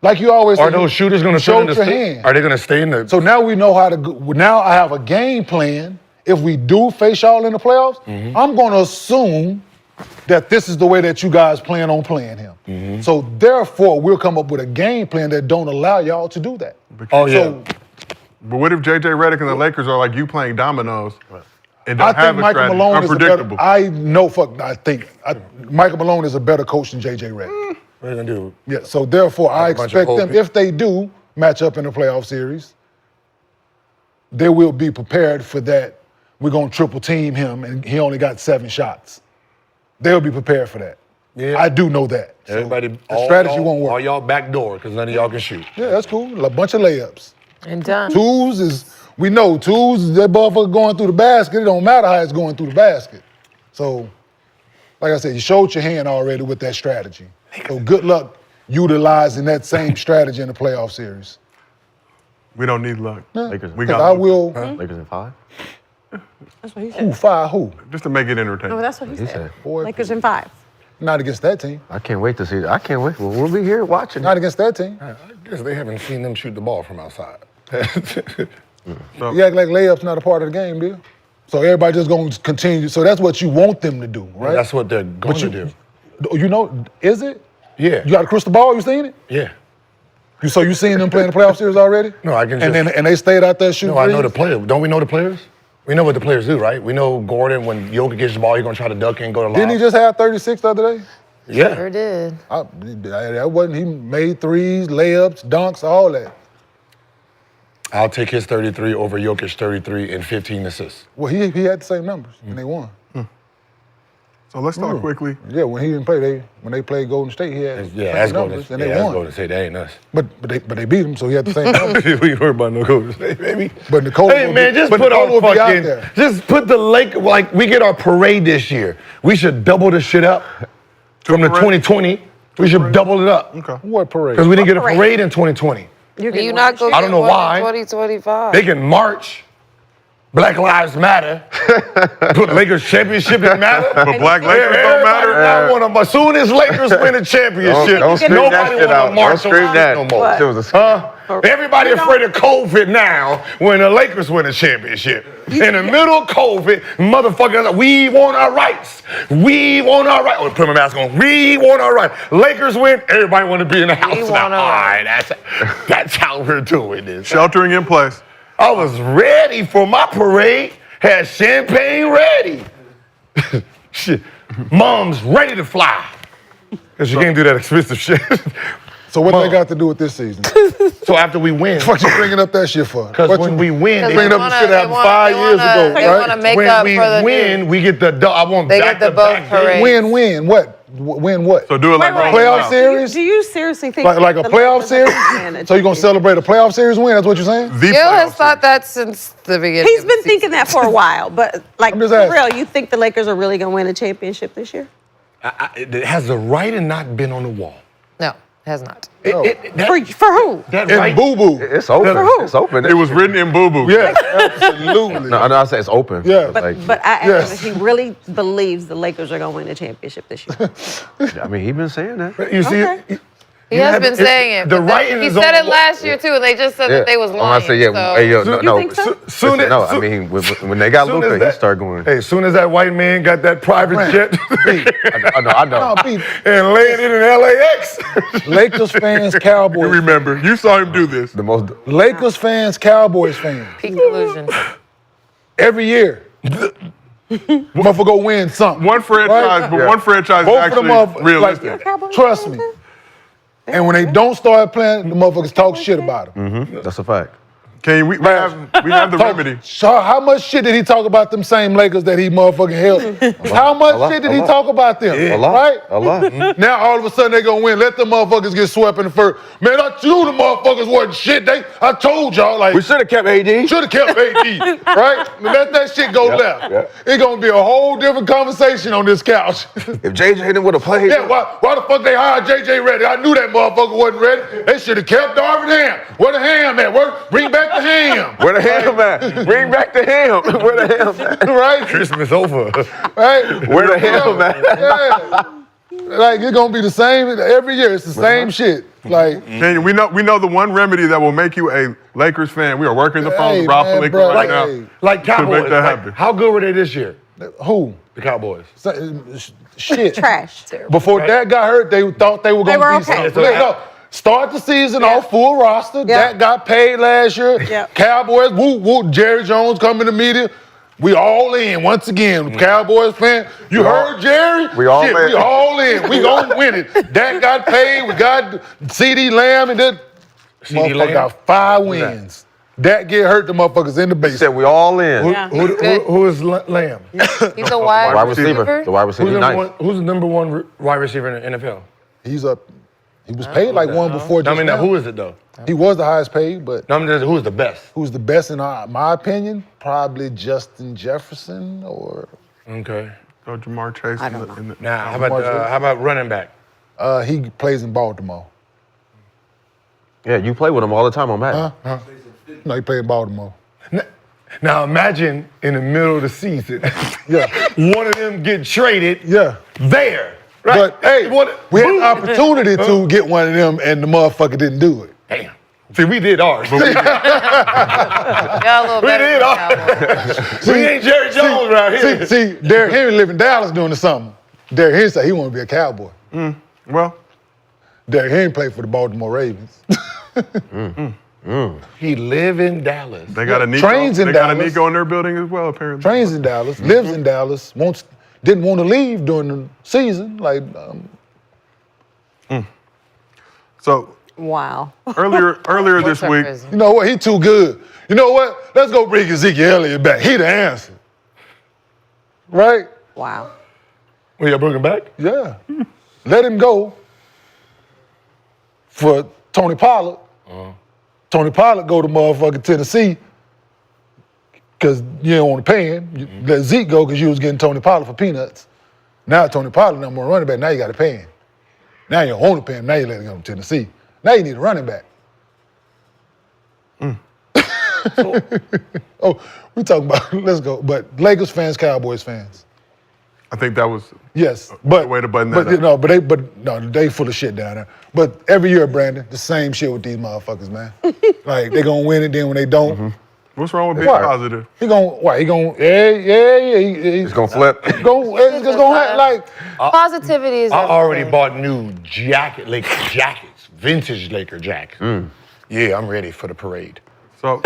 Like you always Are say, those shooters going you to stay in showed the your hand. Are they going to stay in the? So now we know how to go. Now I have a game plan. If we do face y'all in the playoffs, I'm going to assume that this is the way that you guys plan on playing him. So therefore, we'll come up with a game plan that don't allow y'all to do that. Oh, yeah. So But what if J.J. Redick and the Lakers are like you playing dominoes and don't I have think a Michael strategy? Malone is a better. Unpredictable. Michael Malone is a better coach than J.J. Redick. What are they going to do? Yeah. So therefore, I a bunch of expect old them, people. if they do match up in the playoff series, they will be prepared for that. We're going to triple team him, and he only got 7 shots. They'll be prepared for that. Yeah. I do know that. So Everybody, the strategy won't work. All y'all back door because none of y'all can shoot. Yeah, that's cool. A bunch of layups. And done. Twos is, we know, twos, that motherfucker going through the basket. It don't matter how it's going through the basket. So, like I said, you showed your hand already with that strategy. So good luck utilizing that same strategy in the playoff series. We don't need luck. Lakers. We Because got I luck. will, Lakers in 5? That's what he said. who, 5 who? Just to make it entertaining. No, that's what he He said. said. Boy, Lakers in 5. not against that team. I can't wait to see it. I can't wait. Well, we'll be here watching. Not against that team. I guess they haven't seen them shoot the ball from outside. You act like layups not a part of the game, do you? So everybody just going to continue. So that's what you want them to do, right? That's what they're going to do. You know, is it? Yeah. You got a crystal ball? You seen it? Yeah. So you seen them playing the playoff series already? No, I can And just. then and they stayed out there shooting. No, I know the threes? players. Don't we know the players? We know what the players do, right? We know Gordon, when Jokic gets the ball, he's going to try to duck and go to lob. Didn't he just have 36 the other day? Yeah. Sure did. That wasn't, he made threes, layups, dunks, all that. I'll take his 33 over Jokic's 33 and 15 assists. Well, he had the same numbers, and they won. So let's talk quickly. Yeah, when he didn't play, when they played Golden State, he had that's numbers, and they that's won. Golden State. That ain't us. But they beat him, so he had the same numbers. We ain't worried about no Golden State, baby. But Nicole, hey man, just put our fucking, just put the Lake, like we get our parade this year. We should double the shit up from the 2020. We should double it up. Okay. What parade? Because we didn't get a parade in 2020. You're not going to I don't know why. 2025. They can march. Black Lives Matter. Put Lakers championship in matter. But Black Lakers don't matter. As soon as Lakers win a championship, Don't scream nobody that shit want out. to march Don't scream that. no more. It was a Everybody afraid of COVID now when the Lakers win a championship. In the middle of COVID, motherfuckers, we want our rights. We want our rights. Oh, put my mask on. We want our rights. Lakers win, everybody want to be in the house now. All right, that's how we're doing this. Sheltering in place. I was ready for my parade. Had champagne ready. Shit. Mom's ready to fly. Because you can't do that expensive shit. So what they got to do with this season? So after we win. What you bringing up that shit for? Because when we win. Bringing up the shit that happened 5 years ago, They right? want to make when up we for the win, we get the, I want They back get the to both back parades. Win what? Win what? So do it like playoff series? Do you seriously think Like a the playoff Lakers are gonna series? win So you're going to celebrate a playoff series win? That's what you're saying? Gil has thought that since the beginning. He's been thinking that for a while, but like I'm for just asking. real, you think the Lakers are really gonna win a championship this year? It has the right and not been on the wall. No, it has not. For who? That And right. Boo Boo. It's open. For who? It's open. It was written in Boo Boo. Yeah, absolutely. No, I say it's open. Yeah. But I asked him if he really believes the Lakers are gonna win a championship this year. I mean, he been saying that. You see Okay. it? He has been saying it. The but writing he is on said the it wall. last year too, and they just said that they was lying. I say, yeah, so. hey, yo, You no. think so? Soon as, No, I mean, when they got soon as Luka, he that- started going. Hey, as soon as that white man got that private jet I know. No, B, and landed in LAX. Lakers fans, You Cowboys. remember. You saw him do this. The most. Lakers fans, Cowboys fans. Peak delusion. Every year. Motherfucker go win something. One franchise, Right? but Yeah. one franchise Both is of them actually are realistic. like, trust me. And when they don't start playing, the motherfuckers talk shit about them. That's a fact. Can we have the remedy. So how much shit did he talk about them same Lakers that he motherfucking held? How much shit did he talk about them? A lot. Right? A lot. Now all of a sudden they gonna win. Let them motherfuckers get swept in the first. Man, I knew the motherfuckers wasn't shit. I told y'all, like, We should have kept AD. should have kept AD, right? Let that shit go left. yeah. It's gonna be a whole different conversation on this couch. If JJ hit him with a play, Yeah, why the fuck they hired JJ Ready? I knew that motherfucker wasn't ready. They should have kept Darvin Ham. Where the ham at? Bring back the ham. where the ham at? Bring back the ham. Where the ham at? Right? Christmas over. Right? Where the ham at? Yeah. Like, it's gonna be the same every year. It's the same shit. Like, Kenyon, we know the one remedy that will make you a Lakers fan. We are working the phone Hey, with Rob man, Pelinka bro, right hey. now. Like To make Cowboys. that Like, happen. how good were they this year? who? The Cowboys. Shit. Trash. Before Dak got hurt, they thought they were They gonna were be okay. something. No, start the season off full roster. Yeah. Dak got paid last year. Yeah. Cowboys, whoop, whoop. Jerry Jones come in the media. We all in once again. Cowboys fan. You heard Jerry? We all Shit, in. we all in. We gonna win it. Dak got paid. We got CD Lamb and then motherfucker Lamb? got 5 wins. Dak get hurt, the motherfuckers in the He base. said we all in. Yeah. Who is Lamb? He's a wide Wide receiver. The wide receiver. He's nice. Who's the number one wide receiver in the NFL? He's up. He was paid like one before just I mean, now. who is it though? He was the highest paid, but No, I mean, who's the best? who's the best in my opinion? Probably Justin Jefferson or Okay. So Jamar Chase. I don't know. Now, how about running back? he plays in Baltimore. Yeah, you play with him all the time on Madden. No, he played in Baltimore. Now imagine in the middle of the season, Yeah, one of them get traded yeah. there. Right? But hey, we had the opportunity to get one of them, and the motherfucker didn't do it. Damn. See, we did ours. Y'all a little better did than ours. Cowboys. We ain't Jerry Jones right here. See, Derrick Henry live in Dallas doing something. Derrick Henry said he want to be a Cowboy. Well, Derrick Henry played for the Baltimore Ravens. He live in Dallas. They got a Nico. Trains in they got a Dallas. Nico in their building as well, apparently. Trains in Dallas, lives in Dallas, didn't want to leave during the season. So Wow. earlier this week, you know what? He too good. You know what? Let's go bring Ezekiel Elliott back. He the answer. Right? Wow. Well, y'all bring him back? Yeah. Let him go for Tony Pollard. Tony Pollard go to motherfucking Tennessee because you don't want to pay him. You let Zeke go because you was getting Tony Pollard for peanuts. Now Tony Pollard number one running back. Now you got to pay him. Now you don't want to pay him. Now you let him go to Tennessee. Now you need a running back. Oh, we talking about, let's go. But Lakers fans, Cowboys fans. I think that was Yes, but way to button that but, up. they full of shit down there. But every year, Brandon, the same shit with these motherfuckers, man. Like they gonna win it, then when they don't, What's wrong with being positive? he gonna He's gonna flip. it's gonna have, like Positivity is. I already everything. bought new Laker jackets, vintage Laker jackets. Yeah, I'm ready for the parade. So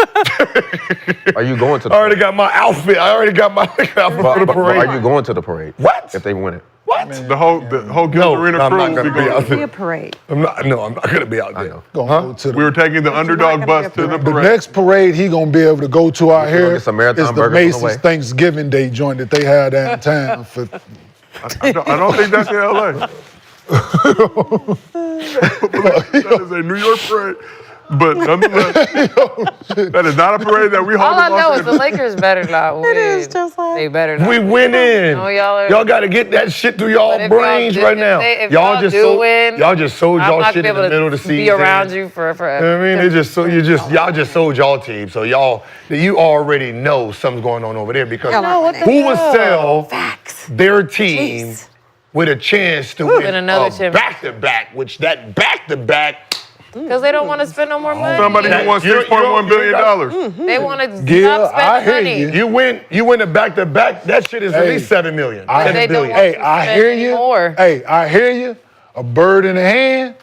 Are you going to the I already got my outfit. I already got my outfit for the but parade. are you going to the parade? What? If they win it? What? the whole Gilbert Arena I'm crew not will gonna be be going. out Be there. a parade. I'm not gonna be out there. gonna go to the, We were taking the underdog not bus gonna to be the a the parade. next parade he gonna be able to go to out gonna here get some marathon is the burgers on the Macy's way. Thanksgiving Day joint that they had downtown for. I don't think that's in LA. That is a New York parade. But nonetheless, that is not a parade that we hold. All I in Los know is the Angeles. Lakers better not win. It is just like They better not. We winning. No, y'all Y'all got to get that shit through y'all But if brains y'all do- right now. if y'all do sold, win, y'all just sold I'm y'all not shit gonna in be the able middle of the to season. be around you for forever. You know what I mean, y'all just sold y'all team, so you already know something's going on over there because No, what the who would hell? sell Facts. their team Jeez. with a chance to Win win another a chip. back-to-back, which that back-to-back. Because they don't want to spend no more money. Somebody who won $6.1 billion. They want to Gil, stop I spending hear money. You win a back-to-back. That shit is at Hey, least $7 million. I- But they $7 don't billion. want Hey, to I spend hear you. anymore. Hey, I hear you. A bird in the hand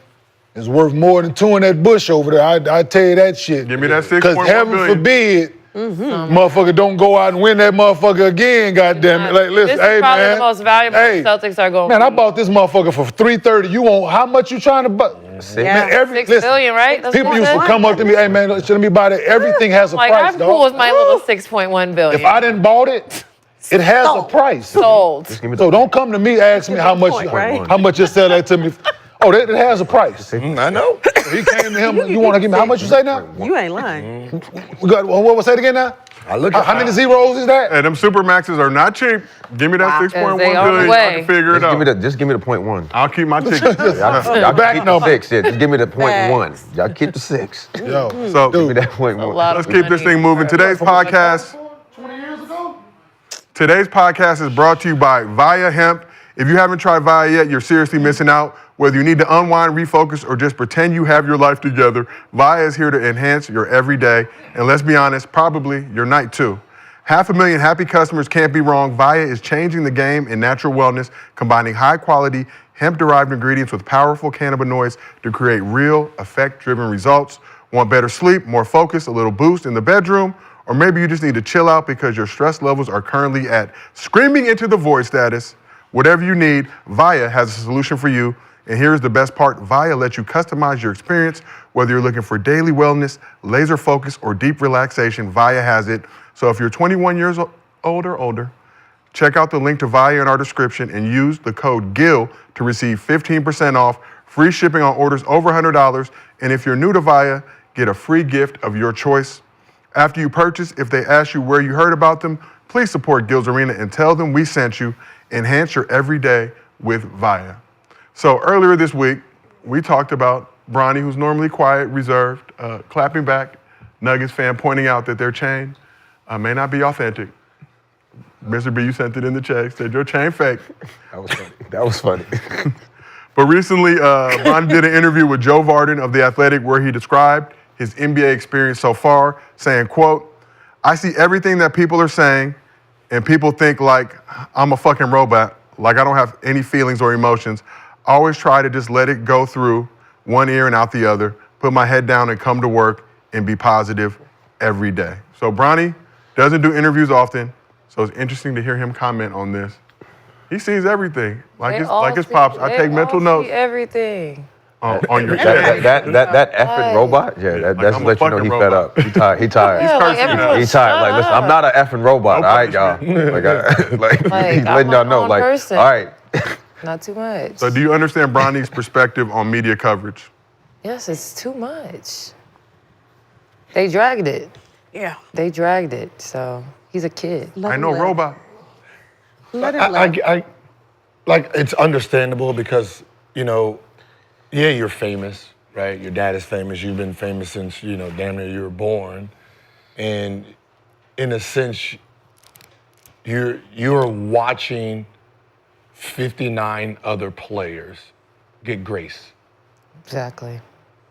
is worth more than two in that bush over there. I tell you that shit. Give me that Because $6.1 heaven billion. forbid, motherfucker don't go out and win that motherfucker again. Goddamn it! Like, listen, This is hey probably man. the most valuable Hey, Celtics are going man, I to bought this motherfucker for $330. You want how much? You trying to buy? Man, $6 billion, right? That's people what used it to is. come up to me, hey man, shouldn't be buy that? Everything has a Like, price, I'm dog. cool with my little $6.1 billion. If I didn't bought it, it has a price. Sold. So don't come to me ask me how much you sell that to me. Oh, it has a price. I know. He came to him. You want to give me how much you say now? You ain't lying. We got what was that again now? How many zeros is that? Hey, them super maxes are not cheap. Give me that $6.1 they on the billion. I way. can figure it out. Just give me the .1. I'll keep my ticket. Y'all Back keep the number. 6. Yeah, just give me the .1. Y'all keep the 6. Yo, So Give me that A .1. lot let's of keep this money thing moving. for- Today's podcast. Today's podcast is brought to you by Via Hemp. If you haven't tried Via yet, you're seriously missing out. Whether you need to unwind, refocus, or just pretend you have your life together, Via is here to enhance your everyday, and let's be honest, probably your night too. 500,000 happy customers can't be wrong. Via is changing the game in natural wellness, combining high-quality, hemp-derived ingredients with powerful cannabinoids to create real, effect-driven results. Want better sleep, more focus, a little boost in the bedroom? Or maybe you just need to chill out because your stress levels are currently at screaming into the void status. Whatever you need, Via has a solution for you. And here's the best part, Via lets you customize your experience. Whether you're looking for daily wellness, laser focus, or deep relaxation, Via has it. So if you're 21 years old or older, check out the link to Via in our description and use the code GIL to receive 15% off, free shipping on orders over $100. And if you're new to Via, get a free gift of your choice. After you purchase, if they ask you where you heard about them, please support Gil's Arena and tell them we sent you. Enhance your everyday with Via. So earlier this week, we talked about Bronny, who's normally quiet, reserved, clapping back, Nuggets fan pointing out that their chain may not be authentic. Mr. B, you sent it in the check, said your chain fake. That was funny. But recently, Bronny did an interview with Joe Varden of The Athletic where he described his NBA experience so far, saying, quote, "I see everything that people are saying, and people think like I'm a fucking robot, like I don't have any feelings or emotions. I always try to just let it go through one ear and out the other, put my head down and come to work and be positive every day. So Bronny doesn't do interviews often, so it's interesting to hear him comment on this. He sees everything, like his pops. I take mental notes. Everything. On your that effing robot, that's let you know he fed up. He tired. He tired. He's tired. Like, listen, I'm not an effing robot. All right, y'all. He's letting y'all know. Like, all right. Not too much. So, do you understand Bronny's perspective on media coverage? Yes, it's too much. They dragged it. Yeah. They dragged it. So he's a kid. I know robot. Let it like it's understandable because yeah, you're famous, right? Your dad is famous. You've been famous since, damn near you were born. And in a sense, you're watching 59 other players get grace. Exactly.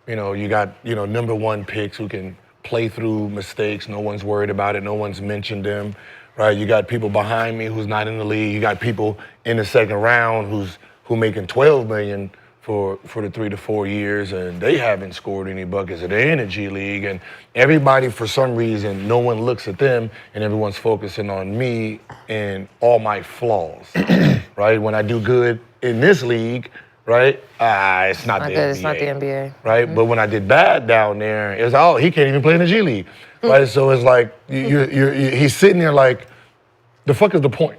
You got, number one picks who can play through mistakes. No one's worried about it. No one's mentioned them, right? You got people behind me who's not in the league. You got people in the second round who making $12 million for the 3 to 4 years, and they haven't scored any buckets, and they're in the G League, and everybody, for some reason, no one looks at them, and everyone's focusing on me and all my flaws, right? When I do good in this league, right, it's not the NBA. It's not the NBA. Right, but when I did bad down there, it's he can't even play in the G League, right? So it's like he's sitting there like, the fuck is the point?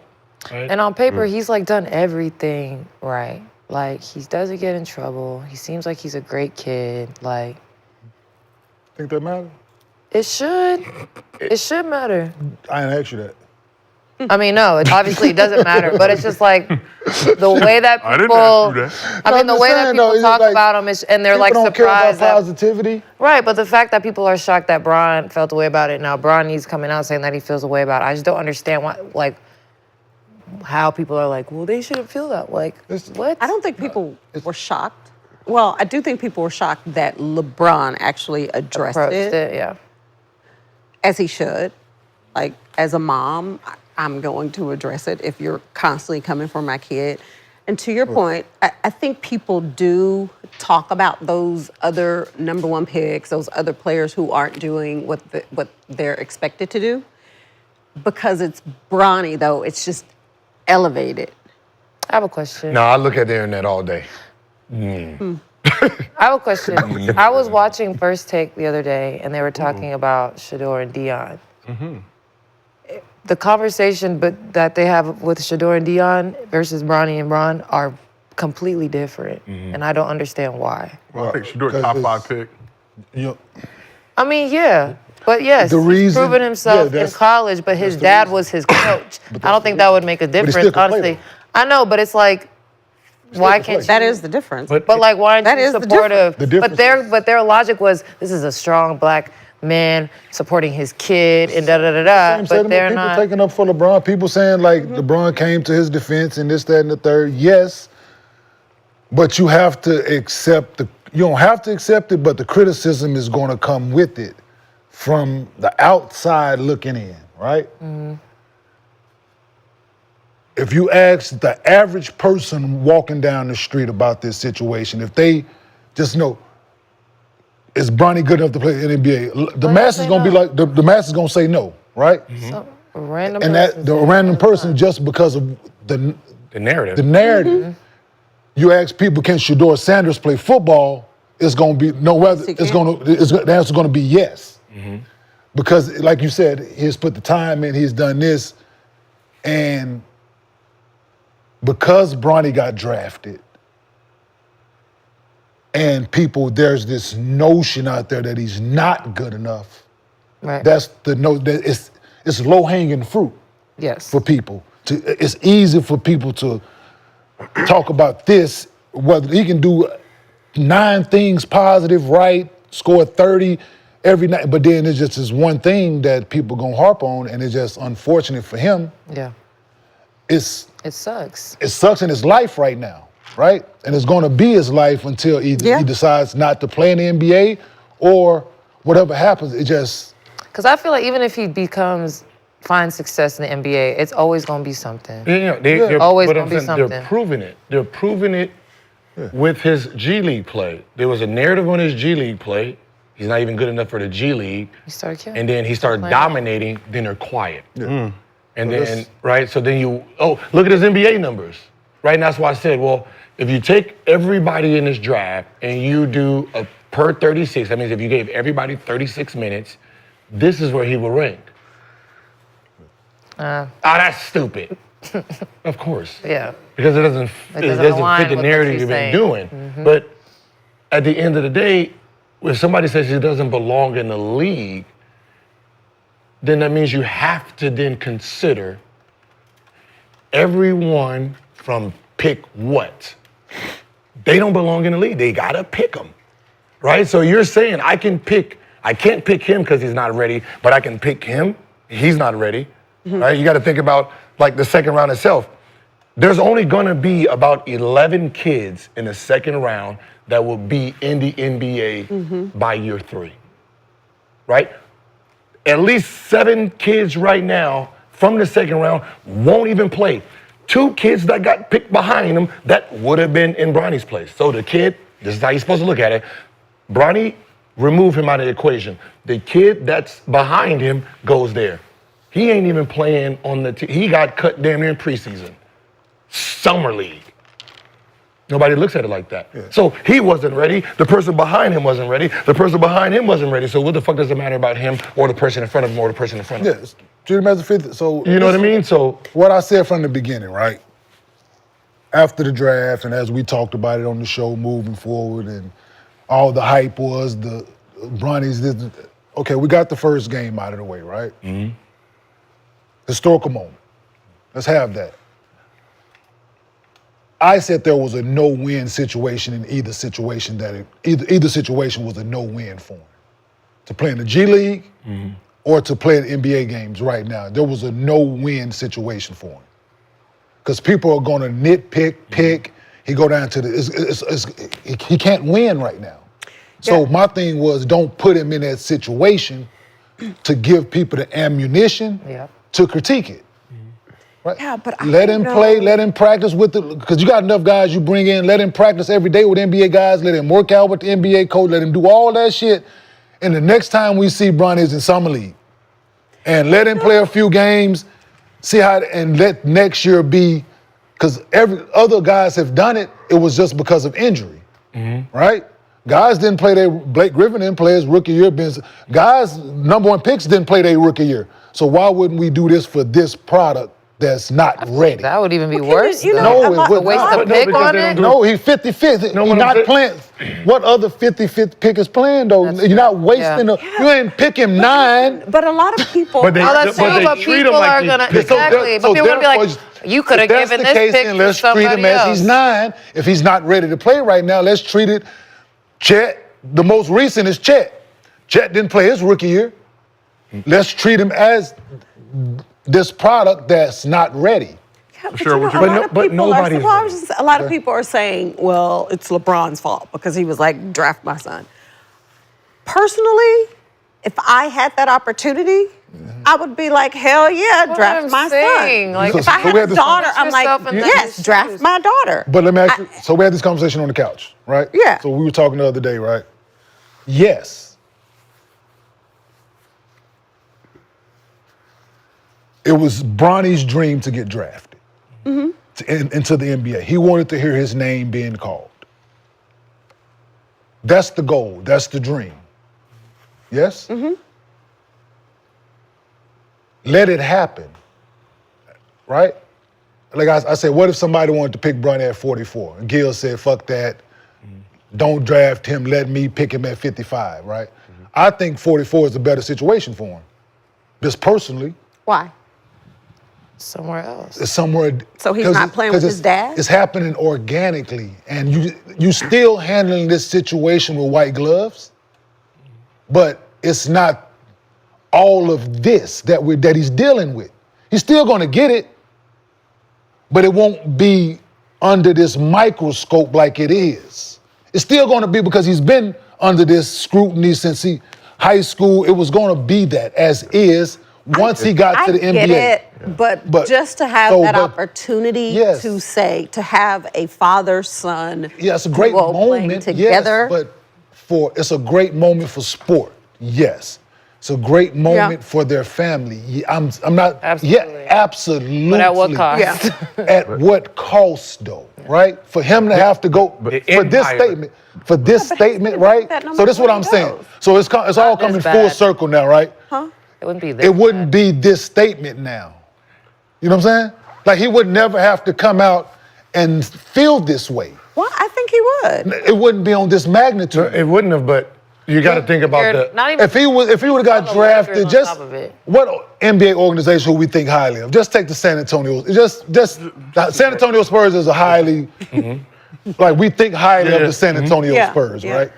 Right? And on paper, he's like done everything right. Like, he doesn't get in trouble. He seems like he's a great kid. Like, Think that matters? It should. It should matter. I didn't ask you that. I mean, no, obviously it doesn't matter, but it's just like the way that people. I didn't ask you that. I mean, the way that people talk about him is, and they're like People don't care surprised about positivity. Right, but the fact that people are shocked that Bron felt a way about it now, Bronny's coming out saying that he feels a way about it. I just don't understand why, like, how people are like, well, they shouldn't feel that. Like, what? I don't think people were shocked. Well, I do think people were shocked that LeBron actually addressed it. Yeah. As he should. Like, as a mom, I'm going to address it if you're constantly coming for my kid. And to your point, I think people do talk about those other number one picks, those other players who aren't doing what they're expected to do. Because it's Bronny, though, it's just elevated. I have a question. No, I look at the internet all day. I have a question. I was watching First Take the other day, and they were talking about Shador and Dion. The conversation that they have with Shador and Dion versus Bronny and Bron are completely different, and I don't understand why. Well, I think Shador top 5 pick. I mean, yeah. But yes, he's proven himself in college, but his dad was his coach. I don't think that would make a difference, honestly. I know, but it's like, why can't you? That is the difference. But like, why aren't you supportive? But their logic was, this is a strong black man supporting his kid and da-da-da-da, but they're people not. Taking up for LeBron, people saying like LeBron came to his defense and this, that, and the third. Yes, but you have to accept you don't have to accept it, but the criticism is going to come with it from the outside looking in, right? If you ask the average person walking down the street about this situation, if they just know, is Bronny good enough to play in the NBA? The mass is gonna be like, the mass is gonna say no, right? So, a random and person. the random person, just because of the narrative. You ask people, can Shador Sanders play football? It's gonna be the answer's gonna be yes. Because like you said, he's put the time in, he's done this, and because Bronny got drafted, and there's this notion out there that he's not good enough. Right. That's it's low-hanging fruit. Yes. For people. It's easy for people to talk about this, whether he can do 9 things positive, right, score 30 every night, but then it's just this one thing that people gonna harp on, and it's just unfortunate for him. Yeah. It sucks. It sucks in his life right now, right? And it's gonna be his life until either he decides not to play in the NBA or whatever happens. It just... Because I feel like even if he finds success in the NBA, it's always gonna be something. They're always gonna be something. They're proving it. They're proving it with his G League play. There was a narrative on his G League play He's not even good enough for the G League. He started killing. And then he started dominating, then they're quiet. Yeah. And then, right, so then look at his NBA numbers. Right, and that's why I said, well, if you take everybody in this draft and you do a per 36, that means if you gave everybody 36 minutes, this is where he will rank. That's stupid. Of course. Yeah. Because it doesn't fit the narrative you've been doing. But at the end of the day, if somebody says he doesn't belong in the league, then that means you have to then consider everyone from pick what? They don't belong in the league. They gotta pick them, right? So you're saying I can't pick him because he's not ready, but I can pick him. He's not ready, right? You got to think about like the second round itself. There's only gonna be about 11 kids in the second round that will be in the NBA by year 3, right? At least 7 kids right now from the second round won't even play. 2 kids that got picked behind him that would have been in Bronny's place. So the kid, this is how you're supposed to look at it. Bronny, remove him out of the equation. The kid that's behind him goes there. He ain't even playing on the team. He got cut damn near in preseason. Summer league. Nobody looks at it like that. Yeah. So he wasn't ready. The person behind him wasn't ready. The person behind him wasn't ready. So what the fuck does it matter about him or the person in front of him or the person in front of him? Yes, treat him as a fifth. So you know what I mean? So what I said from the beginning, right? After the draft, and as we talked about it on the show, moving forward, and all the hype was the Bronny's. Okay, we got the first game out of the way, right? Mm-hmm. Historical moment. Let's have that. I said there was a no-win situation in either situation either situation was a no-win for him. To play in the G League or to play in NBA games right now. There was a no-win situation for him. Because people are gonna nitpick, pick, he go down to he can't win right now. So my thing was don't put him in that situation to give people the ammunition to critique it. Right? Yeah, but let him play, let him practice with it, because you got enough guys you bring in, let him practice every day with NBA guys, let him work out with the NBA coach, let him do all that shit. And the next time we see Bronny is in Summer League. And let him play a few games, see how, and let next year be, because every other guys have done it, it was just because of injury, right? Guys didn't play Blake Griffin didn't play his rookie year. Guys, number 1 picks didn't play their rookie year. So why wouldn't we do this for this product that's not ready? That would even be worse. No, it would waste not. a pick on it? No, he's 55th. No, He's not playing. What other 55th pick is playing, though? You're not wasting you ain't picking 9. But a lot of people... But people are gonna... Exactly. But people are gonna be like, you could have given this pick to let's treat him as he's 9. If he's not ready to play right now, let's treat it. Chet, the most recent is Chet. Chet didn't play his rookie year. Let's treat him as this product that's not ready. Yeah, but a lot of people are saying, well, it's LeBron's fault because he was like, draft my son. Personally, if I had that opportunity, I would be like, hell yeah, draft my son. Like, if I had a daughter, I'm like, yes, draft my daughter. But let me ask you, so we had this conversation on the couch, right? Yeah. So we were talking the other day, right? Yes. It was Bronny's dream to get drafted into the NBA. He wanted to hear his name being called. That's the goal. That's the dream. Yes? Let it happen, right? Like I said, what if somebody wanted to pick Bronny at 44? And Gil said, fuck that. Don't draft him. Let me pick him at 55, right? I think 44 is a better situation for him. Just personally. Why? Somewhere else. It's somewhere. So he's not playing with his dad? It's happening organically. And you still handling this situation with white gloves, but it's not all of this that he's dealing with. He's still gonna get it, but it won't be under this microscope like it is. It's still gonna be, because he's been under this scrutiny since high school. It was gonna be that as is once he got to the NBA. I get it, but just to have that opportunity to say, to have a father-son it's a great duo playing moment together. yes, but it's a great moment for sport. Yes. It's a great moment for their family. I'm not. Absolutely. Yeah, absolutely. But at what cost? Yeah. At what cost, though? Right? For him to have to go for this statement. For this statement, right? So this is what I'm saying. So it's all coming full circle now, right? Huh? It wouldn't be this. It wouldn't be this statement now. You know what I'm saying? Like he would never have to come out and feel this way. Well, I think he would. It wouldn't be on this magnitude. It wouldn't have, but you got to think about Not even If he would have got drafted, on just top of it. what NBA organization who we think highly of? Just take the San Antonio. Just the San Antonio Spurs is a highly, like we think highly of the San Antonio Spurs, right?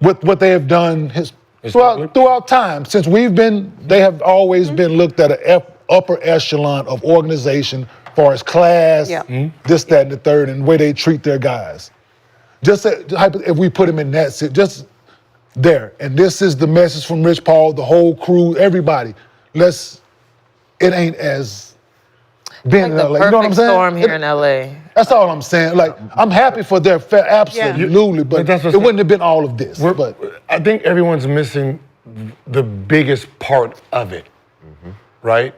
With what they have done throughout time since they have always been looked at an upper echelon of organization, as far as class, this, that, and the third, and the way they treat their guys. Just if we put him in that, just there. And this is the message from Rich Paul, the whole crew, everybody. It ain't as being like in the LA. You know what I'm perfect saying? storm here in LA. That's all I'm saying. Like, I'm happy for their absolutely, but it wouldn't have been all of this. But I think everyone's missing the biggest part of it, right?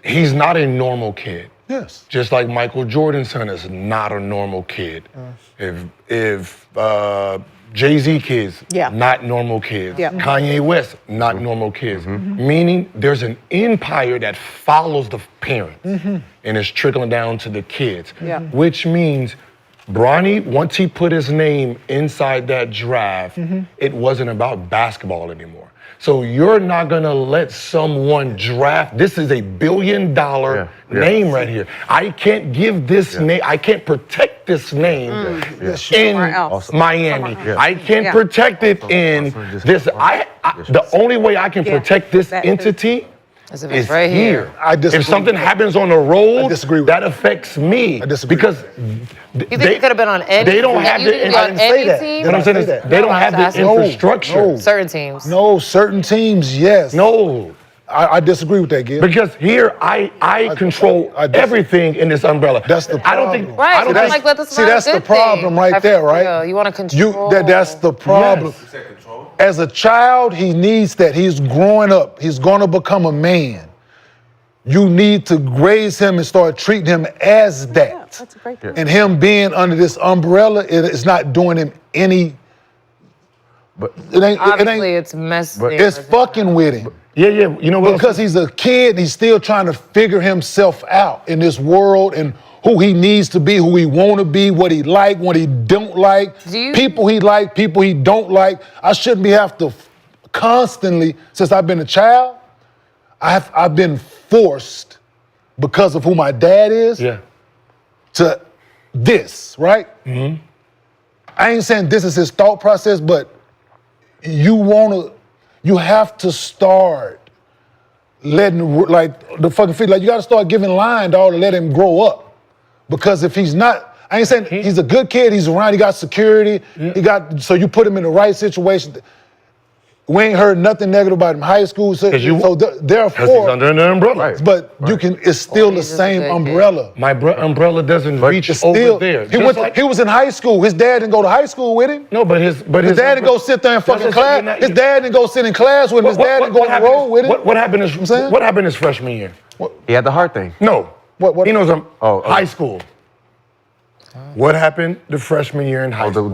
He's not a normal kid. Yes. Just like Michael Jordan's son is not a normal kid. If Jay-Z kids, not normal kids. Kanye West, not normal kids. Meaning there's an empire that follows the parents and is trickling down to the kids. Which means Bronny, once he put his name inside that draft, it wasn't about basketball anymore. So you're not gonna let someone draft. This is $1 billion name right here. I can't give this name. I can't protect this name in Miami. I can't protect it in this. The only way I can protect this entity is right here. I disagree. If something happens on the road, I disagree with that affects me. I disagree. Because You think it could have been on any they don't team? have You the- think it I could didn't be on say any that. team? What I'm saying is they don't have the infrastructure. Certain teams. No, certain teams, yes. No. I disagree with that, Gil. Because here I control everything in this umbrella. That's the problem. I don't think. Right, I don't so think. like, let this See, not a that's the good problem thing. right there, right? You want to control. That's the problem. Yes. As a child, he needs that. He's growing up. He's going to become a man. You need to raise him and start treating him as that. Yeah, that's a great point. And him being under this umbrella, it's not doing him any. But it ain't. Obviously, it's messy. It's fucking with him. Yeah. You know what? Because he's a kid, he's still trying to figure himself out in this world and who he needs to be, who he want to be, what he like, what he don't like, people he like, people he don't like. I shouldn't be have to constantly, since I've been a child, I've been forced because of who my dad is to this, right? I ain't saying this is his thought process, but you have to start letting, like, the fucking feet, like, you gotta start giving line, dog, to let him grow up. Because if he's not, I ain't saying he's a good kid, he's around, he got security, so you put him in the right situation. We ain't heard nothing negative about him in high school, so therefore, Because he's under an umbrella. but you can, it's still the same umbrella. My umbrella doesn't reach It's over still, there. he was in high school. His dad didn't go to high school with him. No, but his dad didn't go sit there in fucking class. His dad didn't go sit in class with him. His dad didn't go on the road with him. What happened his freshman year? he had the heart thing. No. What? He knows high school. What happened the freshman year in high school?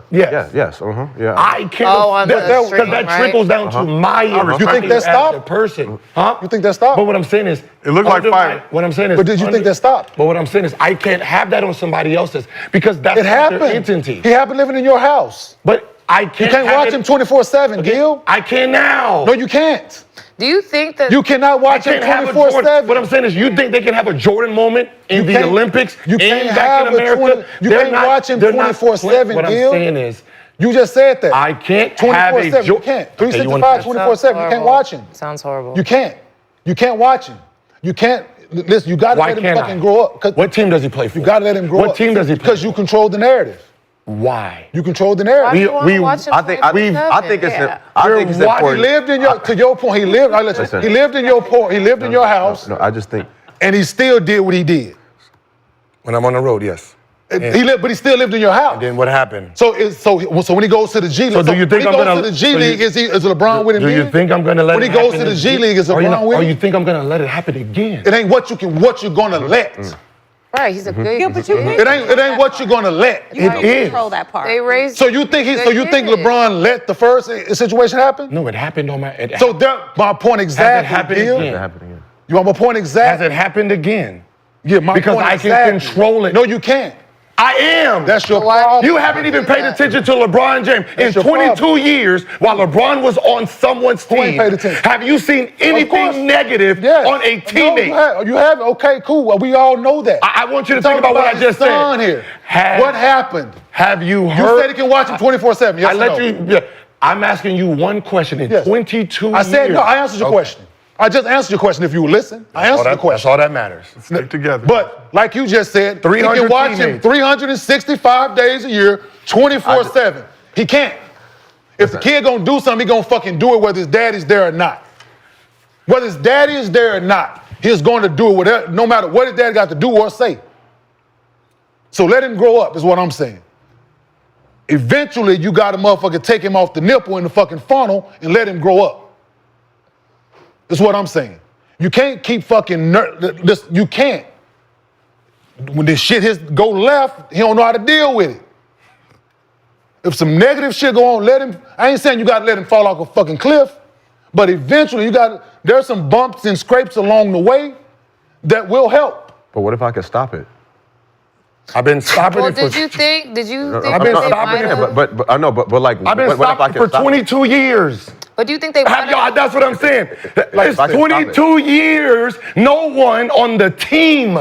Yes. Yeah. I can't. on the stream, that right? trickles down to my You think that stopped? person, huh? You think that stopped? But what I'm saying is, it looked like fire. What I'm saying is, But did you think that stopped? But what I'm saying is, I can't have that on somebody else's because that's It not happened. their entity. He happened living in your house. But I can't. You can't watch him 24/7, Gil. I can now. No, you can't. Do you think that You cannot watch him can't have a Jordan. 24/7. What I'm saying is, you think they can have a Jordan moment in the can't- Olympics you can't and back have in a America? you They're can't not- watch him they're not 24/7, What I'm Gil. saying is, You just said that. I can't have a 24/7. You Jordan. can't. Okay, you 365, want- 24/7. You can't horrible. watch him. Sounds horrible. You can't. You can't watch him. You can't. Listen, you got to Why let him can't fucking I? grow up. 'Cause What team does he play for? You got to let him grow up. What team does he play Because you control the narrative. Why? You control the Why narrative. do you want to watch him? I think it's Yeah. it's He important. lived in your, to your point, he lived in your point, he lived in your house, No, I just think and he still did what he did. When I'm on the road, yes. But he still lived in your house. And then what happened? So when he goes to the G League, So do you think I'm gonna? to the G League? Is LeBron with him? Do you think I'm gonna let? When he goes to the G League, is LeBron with him? Or you think I'm gonna let it happen again? It ain't what you're gonna let. Right, he's a good. Yeah, but you It ain't what you're gonna let. You It is. control that part. They raised. So you think LeBron let the first situation happen? No, it happened on my. So my point exactly. Has it happened again? You want my point exactly? Has it happened again? Yeah, my because point I can control it. No, you can't. I am. That's your problem. You haven't even paid attention to LeBron James. That's In your 22 problem. years, while LeBron was on someone's Who ain't team, paid attention? have you seen course. anything negative on a teammate? No, you have. Okay, cool. Well, we all know that. I want you to think about what I just said. Here. What happened? Have you You heard? said he can watch him 24/7. Yes I or let no? you. Yeah, I'm asking you one question. In 22 I said years, no. I answered your question. I just answered your question. If you would listen, I answered the question. That's all that matters. Stick together. But like you just said, he 300 can watch him teammates. 365 days a year, 24/7. He can't. If the kid gonna do something, he gonna fucking do it whether his daddy's there or not. Whether his daddy is there or not, he's going to do it whatever, no matter what his daddy got to do or say. So let him grow up, is what I'm saying. Eventually, you got to motherfucker take him off the nipple in the fucking funnel and let him grow up. That's what I'm saying. You can't keep fucking this. You can't. When this shit go left, he don't know how to deal with it. If some negative shit go on, let him. I ain't saying you got to let him fall off a fucking cliff, but eventually there's some bumps and scrapes along the way that will help. But what if I could stop it? I've been stopping Well, it for. did you think I've been stopping it for. But I know, but like I've been what if I stopping could for stop it? 22 years. But do you think they Have y'all, that's what I'm saying. It's I can stop 22 years, no one on the team.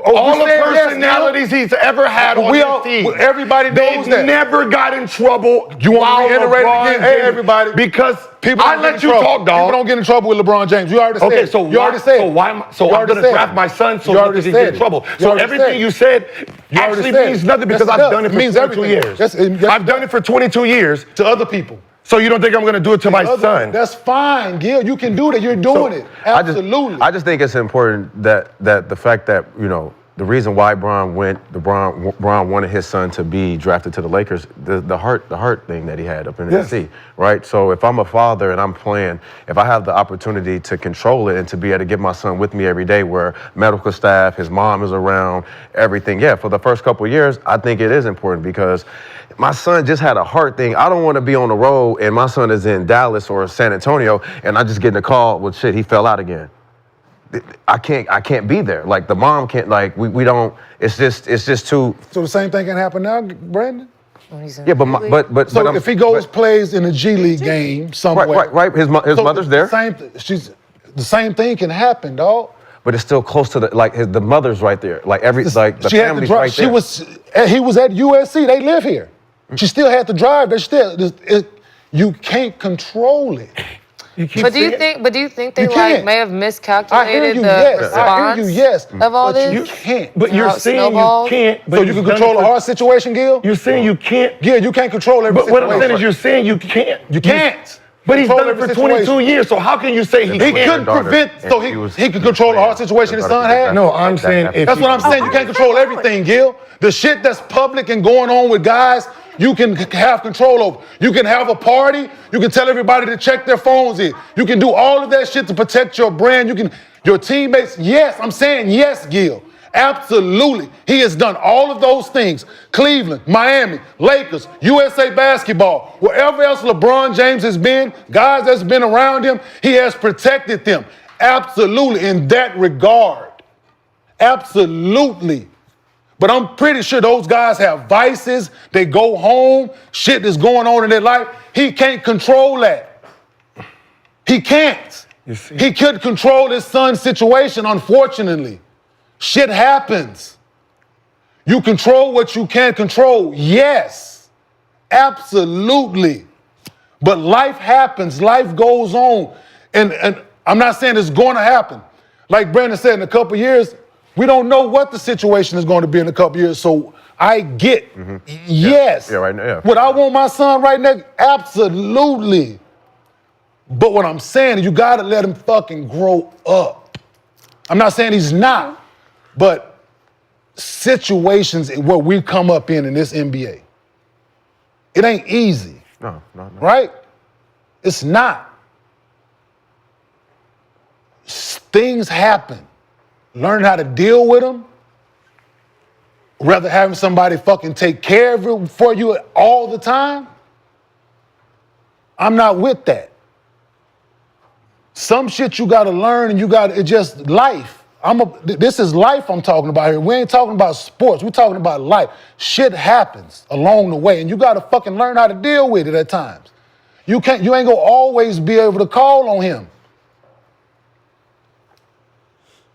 All the personalities he's ever had on his team. Everybody knows They've that. never got in trouble. You want while to reiterate LeBron again? Hey, James- everybody. Because People I don't get in let you trouble. talk, dog. People don't get in trouble with LeBron James. You already said Okay, it. so you already said so it. why am I, so You I'm already going to said draft it. my son so You he already doesn't said get in it. trouble. You So already everything said you it. said You already actually said means it. nothing because Yes, it I've does. done it It for means 22 everything. years. Yes, yes, I've done it for 22 years. to other people. So you don't think I'm going to do it to my son? That's fine, Gil. You can do that. You're doing it. Absolutely. I just think it's important that the fact that, you know, the reason why Bron wanted his son to be drafted to the Lakers, the heart thing that he had up in D.C., right? So if I'm a father and I'm playing, if I have the opportunity to control it and to be able to get my son with me every day, where medical staff, his mom is around, everything, for the first couple of years, I think it is important because my son just had a heart thing. I don't want to be on the road and my son is in Dallas or San Antonio and I just get a call, well, shit, he fell out again. I can't be there. Like the mom can't. Like we don't. It's just too. So the same thing can happen now, Brandon. Yeah, but So if he plays in a G League game somewhere, right. His mother's there. The same thing can happen, dog. But it's still close to the mother's right there. Like the she had to family's drive. right there. He was at USC. They live here. She still had to drive. You can't control it. But do you think they may have miscalculated I hear you, the yes. response I hear you, yes. of all but this? you can't. But you're saying you can't. But So you can control a hard situation, Gil? You're saying you can't. Gil, you can't control every But situation. what I'm saying is you're saying you can't. You can't. But he's Control done it for every 22 situation. years, so how can you say he He can't? couldn't prevent, so he could control the hard situation his son had? No, I'm saying if That's what I'm saying. You can't control everything, Gil. The shit that's public and going on with guys, you can have control over. You can have a party. You can tell everybody to check their phones in. You can do all of that shit to protect your brand. Your teammates. Yes, I'm saying yes, Gil. Absolutely. He has done all of those things. Cleveland, Miami, Lakers, USA Basketball, wherever else LeBron James has been, guys that's been around him, he has protected them. Absolutely, in that regard. Absolutely. But I'm pretty sure those guys have vices. They go home, shit is going on in their life. He can't control that. He can't. He couldn't control his son's situation, unfortunately. Shit happens. You control what you can't control. Yes, absolutely. But life happens. Life goes on. And I'm not saying it's going to happen. Like Brandon said, in a couple years, we don't know what the situation is going to be in a couple years. So I get, yes. Yeah, right now. Yeah. Would I want my son right now? Absolutely. But what I'm saying is you got to let him fucking grow up. I'm not saying he's not. But situations what we come up in this NBA. It ain't easy. No. Right? It's not. Things happen. Learn how to deal with them. Rather having somebody fucking take care of it for you all the time. I'm not with that. Some shit you gotta learn and it's just life. This is life I'm talking about here. We ain't talking about sports. We're talking about life. Shit happens along the way and you gotta fucking learn how to deal with it at times. You ain't gonna always be able to call on him.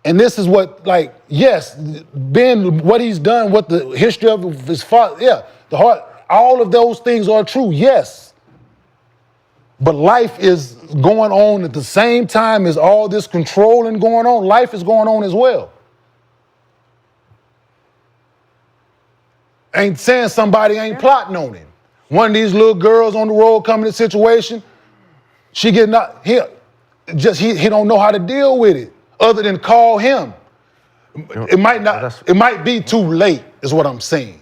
And this is what, like, yes, Ben, what he's done, what the history of his father, the heart, all of those things are true, yes. But life is going on at the same time as all this controlling going on. Life is going on as well. Ain't saying somebody ain't plotting on him. One of these little girls on the road coming to the situation, she getting out, he don't know how to deal with it. Other than call him. It might be too late, is what I'm saying.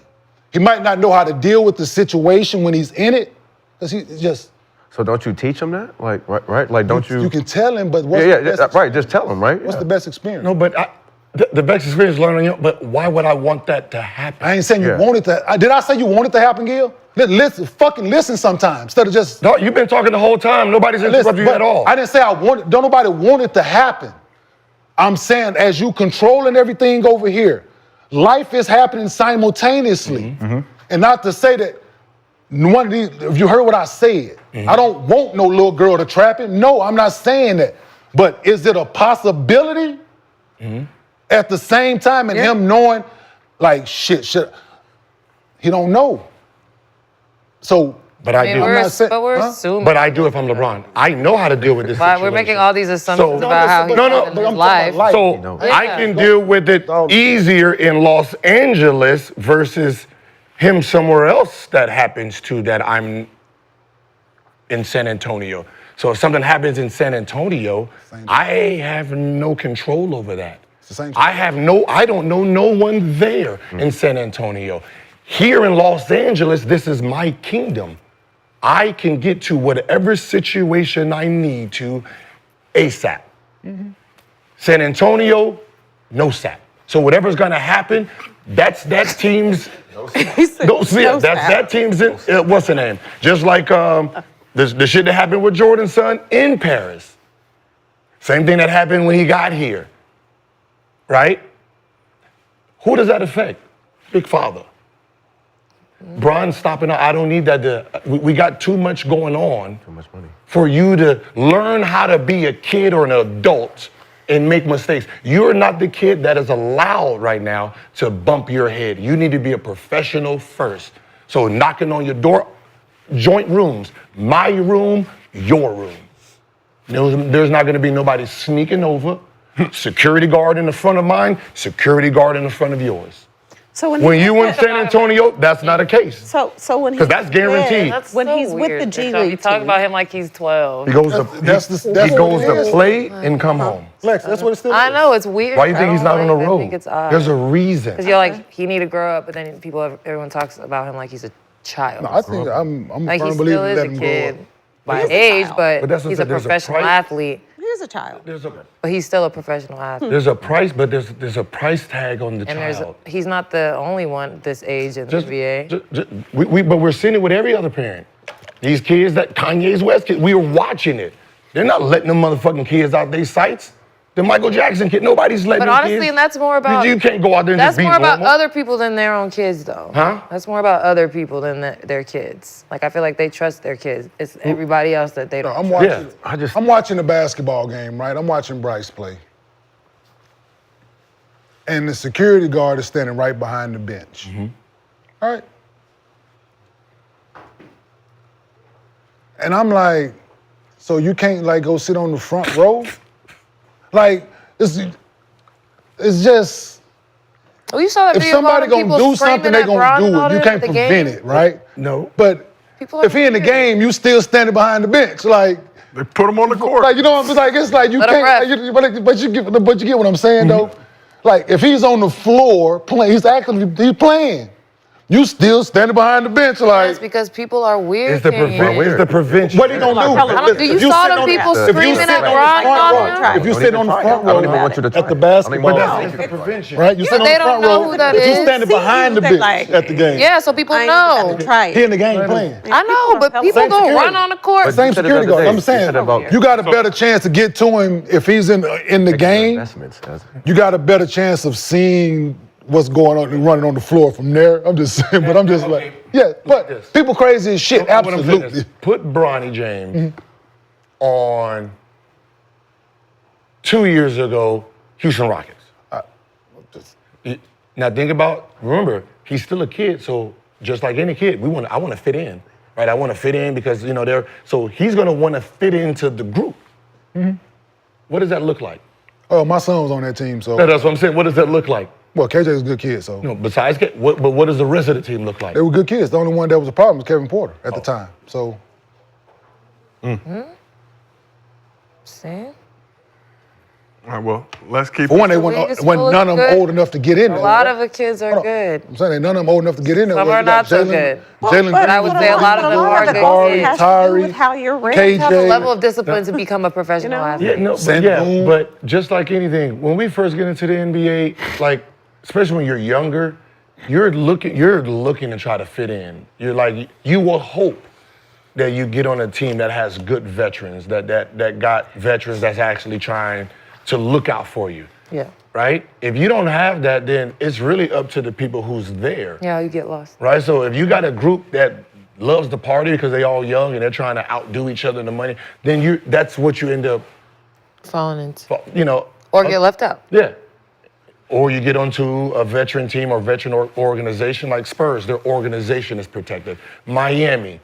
He might not know how to deal with the situation when he's in it, because he just. So don't you teach him that? Like, right? Like, don't you? You can tell him, but what's the best right, just tell him, right? What's the best experience? No, but the best experience is learning, but why would I want that to happen? I ain't saying you want it to. Did I say you want it to happen, Gil? Listen sometimes, instead of just. No, you've been talking the whole time. Nobody's interrupted you at all. I didn't say I want it. Don't nobody want it to happen. I'm saying as you controlling everything over here, life is happening simultaneously. Mm-hmm. And not to say that one of these, if you heard what I said, I don't want no little girl to trap him. No, I'm not saying that. But is it a possibility? At the same time, and him knowing, like, shit, he don't know. So, but I do. We're assuming. But I do if I'm LeBron. I know how to deal with this situation. We're making all these assumptions about how he's living his life. So I can deal with it easier in Los Angeles versus him somewhere else that happens to that I'm in San Antonio. So if something happens in San Antonio, I have no control over that. I don't know no one there in San Antonio. Here in Los Angeles, this is my kingdom. I can get to whatever situation I need to ASAP. San Antonio, no sap. So whatever's gonna happen, that's that team's. That team's. What's the name? Just like the shit that happened with Jordan's son in Paris. Same thing that happened when he got here. Right? Who does that affect? Big Father. Bron stopping. I don't need that. We got too much going on. Too much money. For you to learn how to be a kid or an adult and make mistakes. You're not the kid that is allowed right now to bump your head. You need to be a professional first. So knocking on your door, joint rooms, my room, your room. There's not going to be nobody sneaking over. Security guard in the front of mine, security guard in the front of yours. So when you in San Antonio, that's not a case. So when because that's guaranteed. When he's with the G League, you talk about him like he's 12. He goes to play and come home. Lex, that's what it still is. I know, it's weird. Why do you think he's not on the road? I think it's odd. There's a reason. Because you're like, he need to grow up, but then everyone talks about him like he's a child. No, I think I'm a like firm he believer still is let a him kid grow up. by age, but he's a there's professional athlete. He is a child. But he's still a professional athlete. There's a price, but there's a price tag on the child. He's not the only one this age in the NBA. But we're seeing it with every other parent. These kids, that Kanye's West kids, we are watching it. They're not letting them motherfucking kids out their sights. The Michael Jackson kid, nobody's letting them honestly, kids. and that's more about. You can't go out there and just be normal. That's more about other people than their own kids, though. Huh? That's more about other people than their kids. Like, I feel like they trust their kids. It's everybody else that they don't trust. I'm watching a basketball game, right? I'm watching Bryce play. And the security guard is standing right behind the bench. All right? And I'm like, so you can't, like, go sit on the front row? Like, it's just. Well, you saw that if video somebody of all the gonna people do something, screaming they at gonna Bronny do it. You can't at the prevent game. it, right? No. But if he in the game, you still standing behind the bench, like. They put him on the court. Like, you know, it's like you Let him can't. But you get what I'm saying, though. Like, if he's on the floor playing, he's playing. You still standing behind the bench like. It's because people are weird. It's the prevention. What he gonna do? Do you saw them people screaming at Bronny? If you sit on the front row, I don't even want you to at the basketball, That's the prevention. right? You sit on they the don't front know row. who that If you is. standing behind the bench at the game, Yeah, so people know. he in the game playing. I know, but people Same go security. run on the court. Same security guard. I'm saying about- you got a better chance to get to him if he's in the game. Investments, doesn't it? You got a better chance of seeing what's going on and running on the floor from there. I'm just saying, but I'm just like, yeah, but people crazy as shit, What I'm saying absolutely. is, put Bronny James on 2 years ago, Houston Rockets. Now think about, remember, he's still a kid, so just like any kid, I want to fit in, right? I want to fit in because, so he's going to want to fit into the group. What does that look like? Oh, my son was on that team, so. That's what I'm saying. What does that look like? Well, KJ's a good kid, so. Besides, but what does the rest of the team look like? They were good kids. The only one that was a problem was Kevin Porter at the time, so. See? All right, well, let's keep. For one, they league weren't is none of them good. old enough to get in A there. lot of the kids are Hold on. good. I'm saying none of them old enough to get in there. Some You are got not so Jalen- good. Jalen But I would say a lot of them are good Jabari, kids. Tyree, with how you're raised. KJ. Have a level of discipline to become a professional athlete. But just like anything, when we first get into the NBA, like especially when you're younger, you're looking to try to fit in. You're like, you will hope that you get on a team that has good veterans, that got veterans that's actually trying to look out for you. Yeah. Right? If you don't have that, then it's really up to the people who's there. Yeah, you get lost. Right? So if you got a group that loves the party because they all young and they're trying to outdo each other in the money, then that's what you end up falling into. Or get left out. Yeah. Or you get onto a veteran team or veteran organization like Spurs. Their organization is protected. Miami,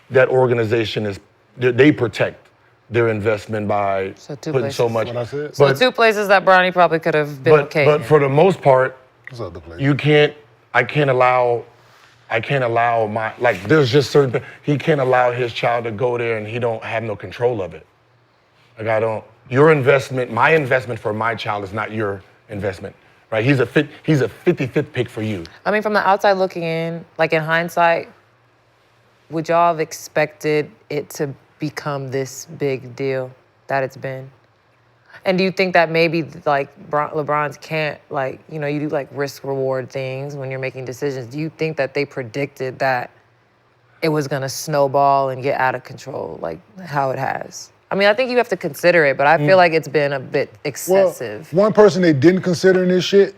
that organization they protect their investment by putting so much. So two places that Bronny probably could have been okay. But for the most part, you can't. I can't allow there's just certain. He can't allow his child to go there and he don't have no control of it. Like I don't. Your investment, my investment for my child is not your investment, right? He's a 55th pick for you. I mean, from the outside looking in, like in hindsight, would y'all have expected it to become this big deal that it's been? And do you think that maybe like LeBron's can't you do like risk reward things when you're making decisions? Do you think that they predicted that it was gonna snowball and get out of control like how it has? I mean, I think you have to consider it, but I feel like it's been a bit excessive. Well, one person they didn't consider in this shit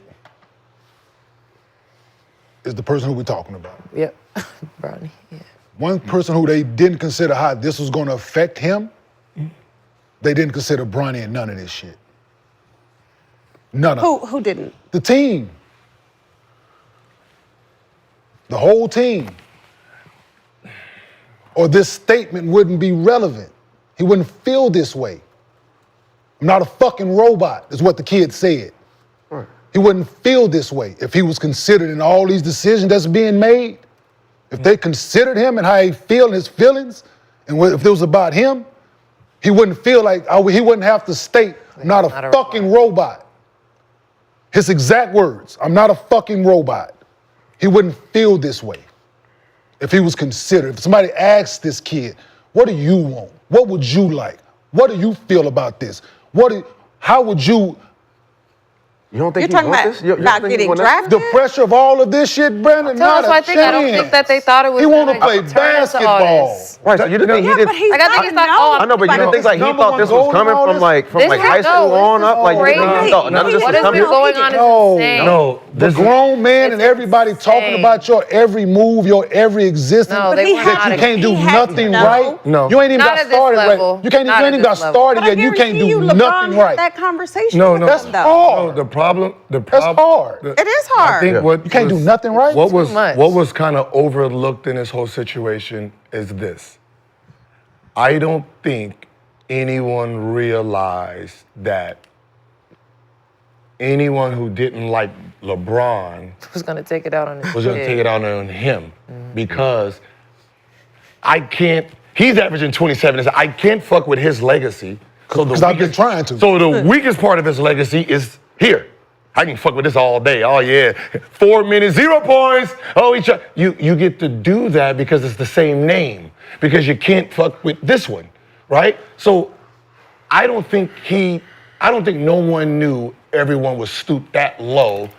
is the person who we're talking about. Yep, Bronny, yeah. One person who they didn't consider how this was gonna affect him, they didn't consider Bronny in none of this shit. None of it. Who didn't? The team. The whole team. Or this statement wouldn't be relevant. He wouldn't feel this way. I'm not a fucking robot, is what the kid said. Right. He wouldn't feel this way if he was considered in all these decisions that's being made. If they considered him and how he feel and his feelings, and if it was about him, he wouldn't feel like, he wouldn't have to state, I'm not a fucking robot. His exact words, I'm not a fucking robot. He wouldn't feel this way if he was considered. If somebody asked this kid, what do you want? What would you like? What do you feel about this? How would you? You don't think You're talking about getting drafted? The pressure of all of this shit, Brandon, not a I don't think that they thought it was He want to gonna play turn into all basketball. this. Right, so you didn't think he did. But he's Like, I think it's not. I know, but you didn't think like he thought this was coming from high school on up. Like you didn't thought none of this What was has been coming. going on is insane. No, The grown man and everybody talking about your every move, your every existence. No, they were that not you can't do he had to nothing know. right. No. You ain't even Not got at this started level. right. You ain't Not at even got this level. started But I yet. You can't guarantee do LeBron nothing had right. that conversation No, with no. That's him, though. hard. No, the problem. That's hard. It is hard. I think what You can't do was- nothing right. What was Too much. what was kind of overlooked in this whole situation is this. I don't think anyone realized that anyone who didn't like LeBron Was gonna take it out on his was going to kid. take it out on him because he's averaging 27. I can't fuck with his legacy. So Because I've been trying to. So the weakest part of his legacy is here. I can fuck with this all day. Oh yeah, 4 minutes, 0 points. Oh, you get to do that because it's the same name. Because you can't fuck with this one, right? So I don't think no one knew everyone was stooped that low.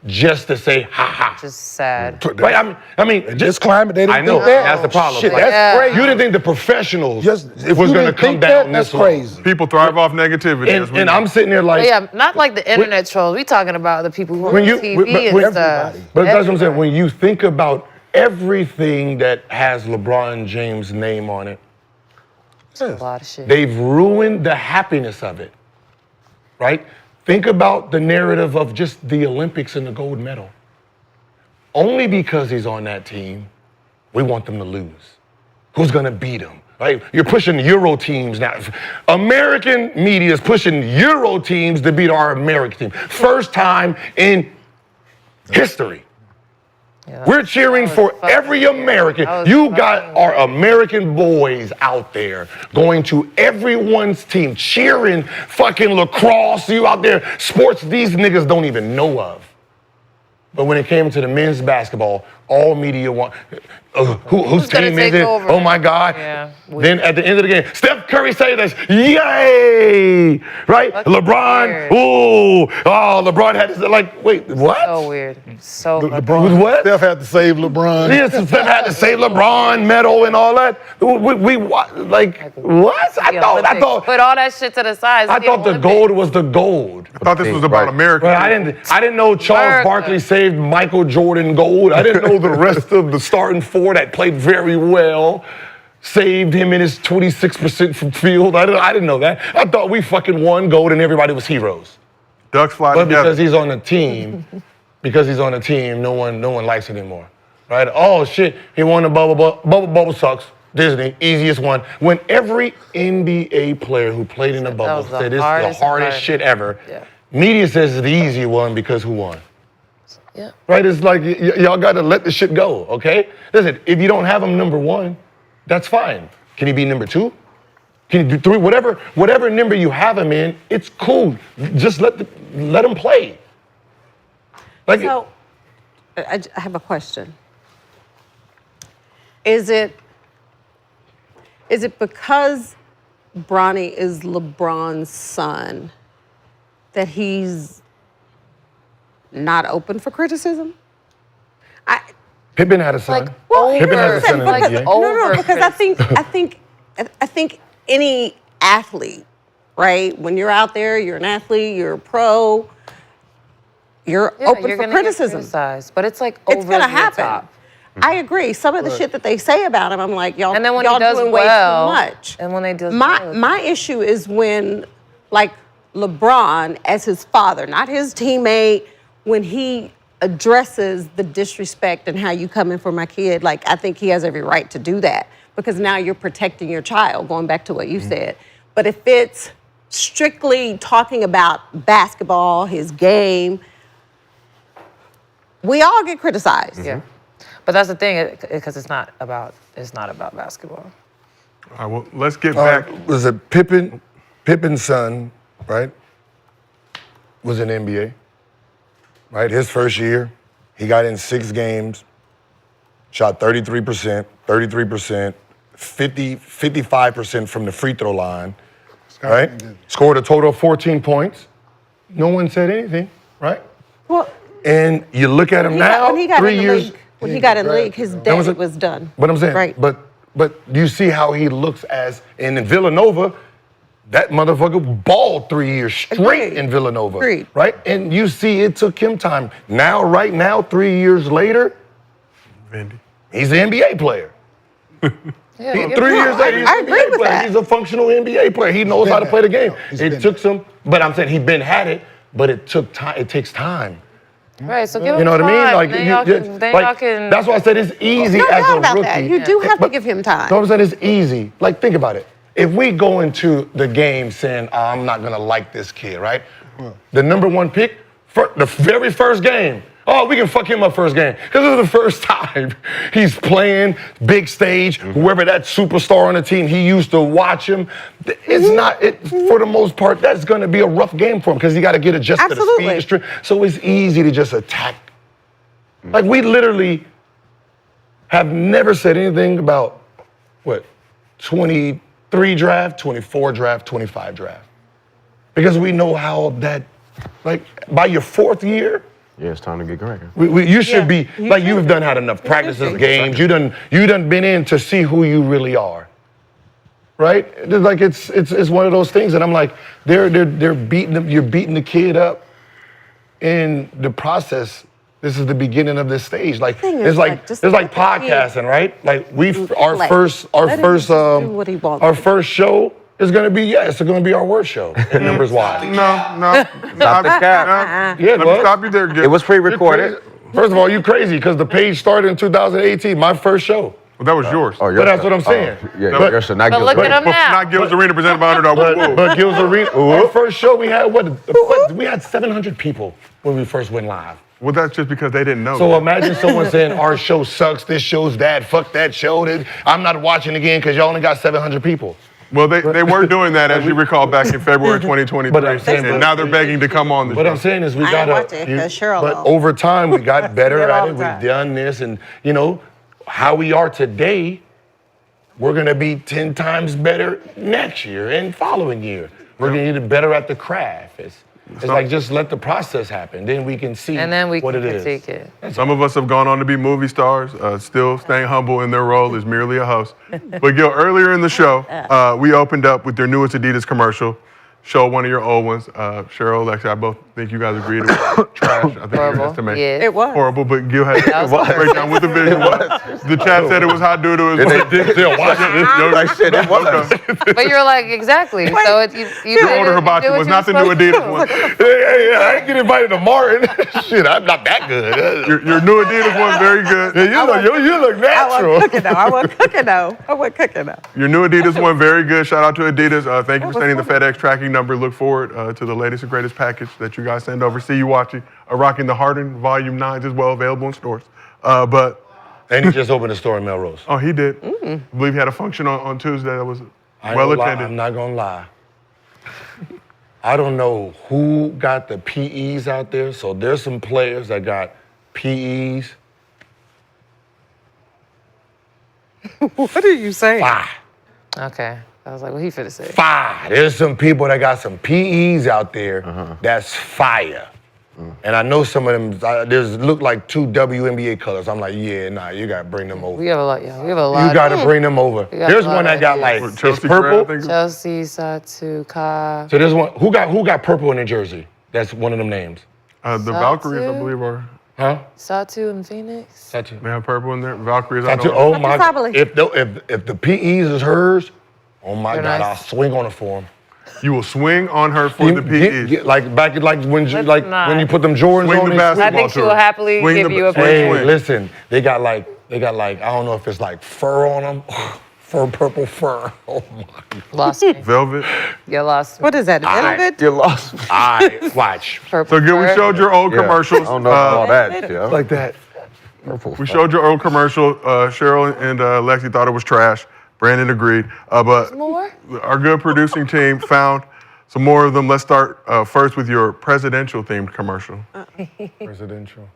Just to say ha ha. Just sad. Right? I mean, in this climate, they didn't I know think that. that's the problem. Shit, Like, that's crazy. You didn't think the professionals If was you going to didn't come think down that's this low. crazy. People thrive off negativity. And I'm sitting there like, Yeah, not like the internet trolls. We talking about the people who are when on you, TV and stuff. but that's what I'm saying. When you think about everything that has LeBron James' name on it, It's a lot of shit. they've ruined the happiness of it, right? Think about the narrative of just the Olympics and the gold medal. Only because he's on that team, we want them to lose. Who's gonna beat him? Right? You're pushing Euro teams now. American media is pushing Euro teams to beat our American team. First time in history. We're cheering for every American. You got our American boys out there going to everyone's team, cheering fucking lacrosse, you out there, sports these niggas don't even know of. But when it came to the men's basketball, all media want, whose team is it? over? Oh my God. Yeah. Then at the end of the game, Steph Curry say this, yay, right? That's LeBron, weird. LeBron had to, like, wait, what? So weird. So LeBron, What? Steph had to save LeBron. Yes, Steph had to say LeBron medal and all that. We what? I thought put all that shit to the side. I thought the gold was the gold. I thought this was about America. Well, I didn't know Charles America. Barkley saved Michael Jordan gold. I didn't know the rest of the starting four that played very well saved him in his 26% from field. I didn't know that. I thought we fucking won gold and everybody was heroes. Ducks fly But together. because he's on the team, no one likes it anymore, right? Oh shit, he won the bubble sucks. Disney, easiest one. When every NBA player who played in the bubble was the said this is the hardest shit ever, media says it's the easy one because who won? Yeah. Right? It's like y'all got to let the shit go, okay? Listen, if you don't have him number one, that's fine. Can he be number two? Can you do three? Whatever number you have him in, it's cool. Just let him play. Like, So, I have a question. Is it because Bronny is LeBron's son that he's not open for criticism? Pippen had a son. Pippen has a son in the NBA. No, because I think any athlete, right? When you're out there, you're an athlete, you're a pro, you're open you're for gonna criticism. Get criticized, but it's like It's over gonna the happen. top. I agree. Some of the shit that they say about him, I'm like, y'all, And then when y'all he does doing well, way too much. and when they do My issue is when, like, LeBron as his father, not his teammate, when he addresses the disrespect and how you come in for my kid, like, I think he has every right to do that because now you're protecting your child, going back to what you said. But if it's strictly talking about basketball, his game, we all get criticized. Yeah. But that's the thing, because it's not about basketball. All right, well, let's get back. Was it Pippen's son, right? Was in the NBA, right? His first year, he got in 6 games, shot 33%, 55% from the free throw line, right? Scored a total of 14 points. No one said anything, right? Well, and you look at him now, when he got 3 in the years. league, when he got in the league, his dad was done. But I'm saying, right. but you see how he looks as in Villanova. That motherfucker balled 3 years straight in Villanova, right? And you see it took him time. Now, right now, 3 years later, he's an NBA player. 3 years later, he's an NBA player. He's a functional NBA player. He knows how to play the game. It took some, but I'm saying he been had it, but it took time. It takes time. Right, so give him You know what I mean? time. Like, Then you- y'all you- can, then like, y'all can. that's why I said it's easy No as doubt a about rookie. that. You do have to give him time. So I'm saying it's easy. Like, think about it. If we go into the game saying, I'm not gonna like this kid, right? The number one pick, the very first game, Oh, we can fuck him up first game. Because this is the first time he's playing big stage. Whoever that superstar on the team, he used to watch him. It's not, for the most part, that's going to be a rough game for him because he got to get adjusted to the speed. So it's easy to just attack. Like, we literally have never said anything about, 23 draft, 24 draft, 25 draft. Because we know how that, like, by your 4th year, yeah, it's time to get cracking. You should be, like, you've done had enough practices, games. You done been in to see who you really are. Right? Like, it's one of those things that I'm like, they're beating them, you're beating the kid up in the process. This is the beginning of this stage. Like, it's like podcasting, right? Like, our first show is gonna be, it's gonna be our worst show, numbers wise. No. Stop the cap. Yeah, Let me stop you there, Gil. It was pre-recorded. First of all, you crazy, because the page started in 2018, my first show. Well, that was yours. But that's what I'm saying. Yeah, yours, not But look at him now. Not Gil's Arena presented by Underdog. But Gil's Arena, our first show, we had, we had 700 people when we first went live. Well, that's just because they didn't know. So imagine someone saying, our show sucks, this show's bad, fuck that show, I'm not watching again because y'all only got 700 people. Well, they were doing that, as you recall, back in February 2023, and now they're begging to come on the show. What I'm saying is we got Sheryl. But over time, we got better at it. We've done this, and, how we are today, we're going to be 10 times better next year and following year. We're going to get better at the craft. It's like, just let the process happen. Then we can see And then we what can it is. critique it. Some of us have gone on to be movie stars, still staying humble in their role as merely a host. But Gil, earlier in the show, we opened up with their newest Adidas commercial. Show one of your old ones. Sheryl, Lexie, I both think you guys agreed it was trash. I think Horrible. estimate. It was. Horrible, but Gil had a breakdown with the vision. The chat said it was hot doo doo. Like shit, it was. But you're like, exactly. So you Your older hibachi was not the new Adidas one. Hey, I didn't get invited to Martin. Shit, I'm not that good. Your new Adidas one, very good. You look natural. I wasn't cooking though. Your new Adidas one, very good. Shout out to Adidas. Thank you for sending the FedEx tracking number. Look forward to the latest and greatest package that you guys send over. See you watching, rocking the Harden Volume 9s as well, available in stores. And he just opened a store in Melrose. Oh, he did. I believe he had a function on Tuesday that was well attended. I'm not gonna lie. I don't know who got the PEs out there. So there's some players that got PEs. What are you saying? 5. Okay. I was like, what he finna say? 5. There's some people that got some PEs out there that's fire. And I know some of them, there's look like 2 WNBA colors. I'm like, yeah, nah, you gotta bring them over. We have a lot, yeah. We have a lot. You gotta bring them over. There's one that got like, it's purple. Chelsea, Satu, Ka. So there's one, who got purple in their jersey? That's one of them names. The Valkyries, I believe, are. Huh? Satu and Phoenix. Satu. They have purple in there. Valkyries, I Satu, know. oh my God. If the PEs is hers, oh my They're God, nice. I'll swing on it for him. You will swing on her for the PEs. Like when you put them Jordans Swing on. the basketball I think she will happily Swing give the- you a Hey, swing. listen, they got like I don't know if it's like fur on them, purple fur. Oh my. Lost me. Velvet. You lost me. What is that? Velvet? You lost. All right, watch. Purple So, Gil, we fur. showed your old Yeah. commercials. I don't know about all that. Yeah. Like that. We showed your old commercial. Sheryl and Lexie thought it was trash. Brandon agreed. But More? our good producing team found some more of them. Let's start first with your presidential-themed commercial. Presidential.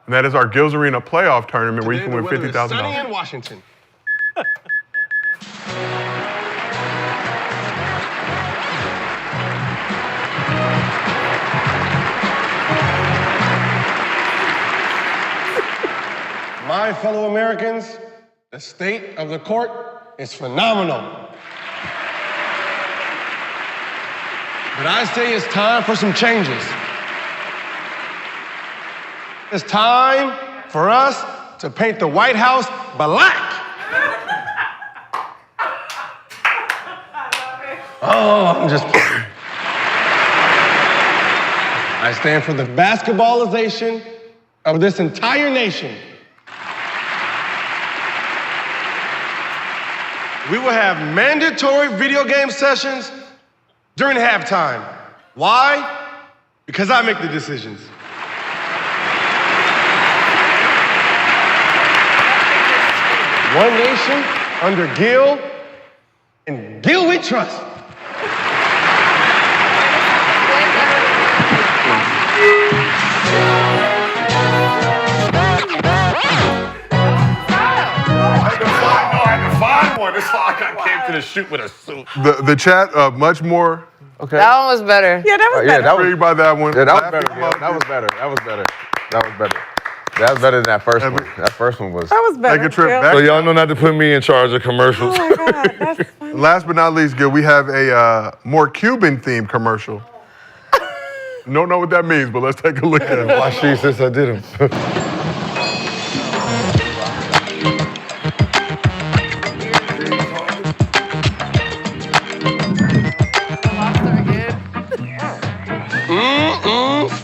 And that is our Gil's Arena playoff tournament where you can win Sunny $50,000. in Washington. My fellow Americans, the state of the court is phenomenal. But I say it's time for some changes. It's time for us to paint the White House black. Oh, I'm just kidding. I stand for the basketballization of this entire nation. We will have mandatory video game sessions during halftime. Why? Because I make the decisions. One nation under Gil, and Gil we trust. That's why I came to the shoot with a suit. The chat, much more. Okay. That one was better. Yeah, that was Yeah, that was Intrigued by that one. Yeah, that was Laughing better. Yeah, about that was it. better. That was better. That was better. That was better than that first one. That first one was. That was better. Take a trip Gil. back. So y'all know not to put me in charge of commercials. Oh my God, that's funny. Last but not least, Gil, we have a more Cuban-themed commercial. Don't know what that means, but let's take a look at it. Watch these since I did them.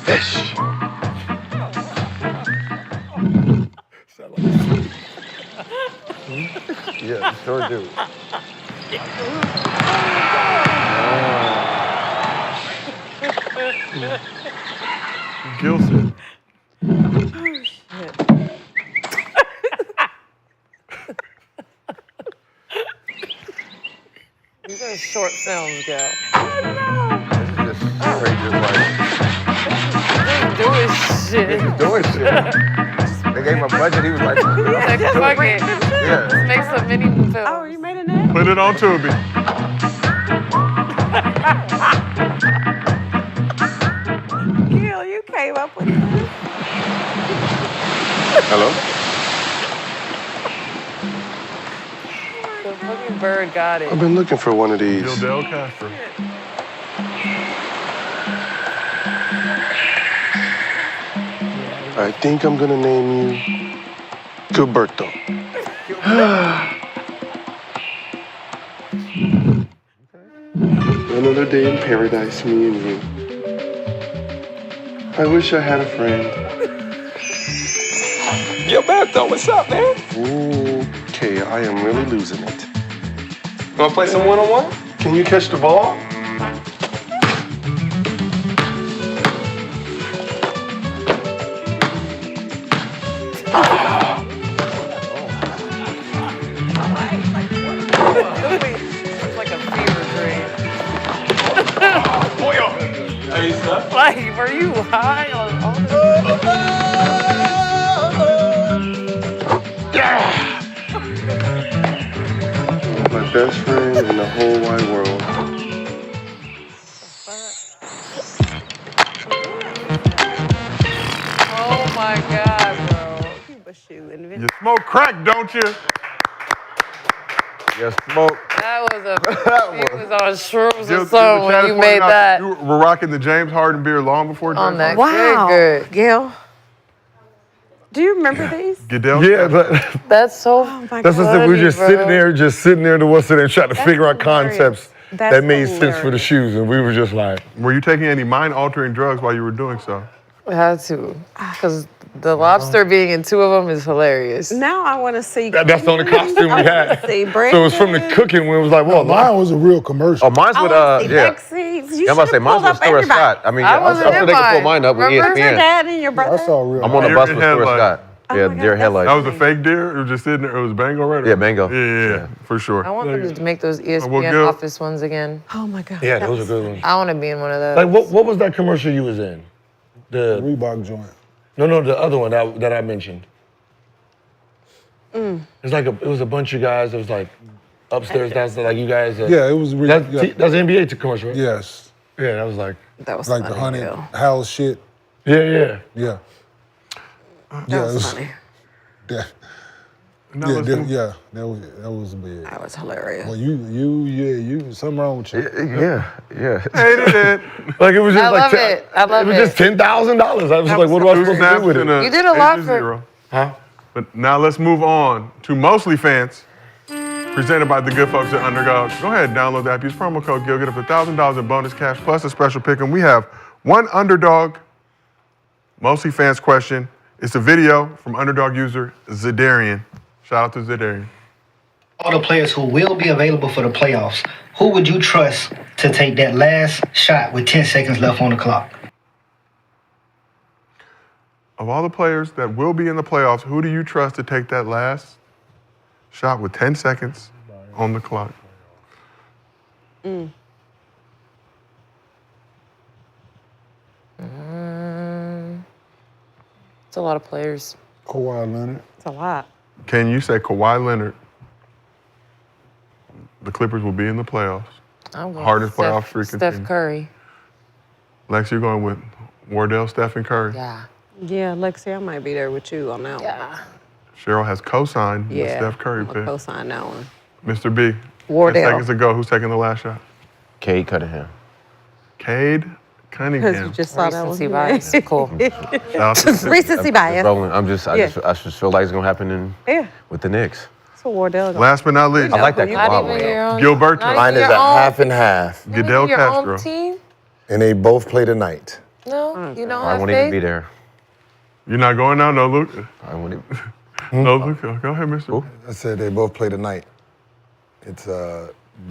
Fish. Yeah, sure do. Gilson. These are short films, Gil. This is just straight, just like Doing shit. just doing shit. They gave him a budget. He was like, Like, fuck it. yeah. Let's make some mini films. Oh, you made a net? Put it on Tubi. Gil, you came up with this. Hello? The fucking bird got it. I've been looking for one of these. Gildel Castro. I think I'm gonna name you Gilberto. Another day in paradise, me and you. I wish I had a friend. Gilberto, what's up, man? Okay, I am really losing it. Wanna play some one-on-one? Can you catch the ball? It's like a fever dream. Hey, stuff. Like, were you high on all this? My best friend in the whole wide world. Oh my God, bro. You smoke crack, don't you? Yes, smoke. That was a. He was on shrooms Gil- or something Gil, when you made that. You were rocking the James Harden beer long before On James that Harden. Wow. good. Gil. Do you remember these? Goodell? Yeah, but That's so. Oh my that's what I said. We were just Funny, bro. sitting there to what's it and trying to figure out hilarious. concepts That's that made sense for the hilarious. shoes, and we were just like, Were you taking any mind-altering drugs while you were doing so? I had to. Because the lobster being in two of them is hilarious. Now I want to see. that's the only costume we had. See, So it was from the Brandon. cooking when it was like, well, Mine was a real commercial. Oh, mine's I with want to see yeah. Lexie. You Yeah, I'm about to say should've mine's pulled with up Stuart everybody. Scott. I mean, I yeah, I'm wasn't sure in they can pull mine. mine up with Remember? Where's your ESPN. dad and your I brother? saw a real. I'm on the Deer bus in with Stuart headlights. Scott. Oh Yeah, my God, deer that's headlights. That was a fake deer? It was just sitting there. It was Bango, right? Yeah, Bango. Yeah, for sure. I want them to make those ESPN Gil- office ones again. Oh my God. yeah, that those are was- good ones. I want to be in one of those. Like, what was that commercial you was in? The Reebok joint. no, the other one that I mentioned. It's like it was a bunch of guys. It was like upstairs, downstairs, like you guys. Yeah, it was That's yeah. that's NBA commercial, right? Yes, Yeah, that was like, That was like funny. the honey Gil. house shit. yeah. Yeah. That it was funny. That, Now yeah, let's that, move- yeah, that was big. That was hilarious. Well, you, something wrong with you. Yeah. Hated it. Like it was just I like love it. I love was it. just $10,000. I was like, what am I supposed to do with it? You did a lot for- Zero. Huh? But now let's move on to MostlyFans, presented by the good folks at Underdog. Go ahead and download the app. Use promo code GIL. Get up to $1,000 in bonus cash plus a special pick. And we have one Underdog MostlyFans question. It's a video from Underdog user Zidarian. Shout out to Zidarian. All the players who will be available for the playoffs, who would you trust to take that last shot with 10 seconds left on the clock? Of all the players that will be in the playoffs, who do you trust to take that last shot with 10 seconds on the clock. It's a lot of players. Kawhi Leonard. It's a lot. Can you say Kawhi Leonard? The Clippers will be in the playoffs. I'm going Hardest Steph, playoff streak. Steph Curry. Lex, you're going with Wardell, Steph, and Curry. Yeah. Yeah, Lexie, I might be there with you on that one. Yeah. Sheryl has co-signed the Yeah, Steph Curry I'm pick. gonna co-sign that one. Mr. B. Wardell. 10 seconds to go. Who's taking the last shot? Cade Cunningham. Cade Cunningham. Because you just saw that one. Recency bias. Cool. Shout out to- Recency bias. Rolling. I just feel like it's gonna happen with the Knicks. That's what Wardell. Last but not least, I like that Not Kawhi even your one. own. Gilbert. Not Mine even is your a own- half and half, not even Goodell your Castro. own team? and they both play tonight. No, you don't I have won't even faith? be there. You're not going now? No, Luka. I won't even. No, Luka. Go ahead, Mr. I said they both play tonight. It's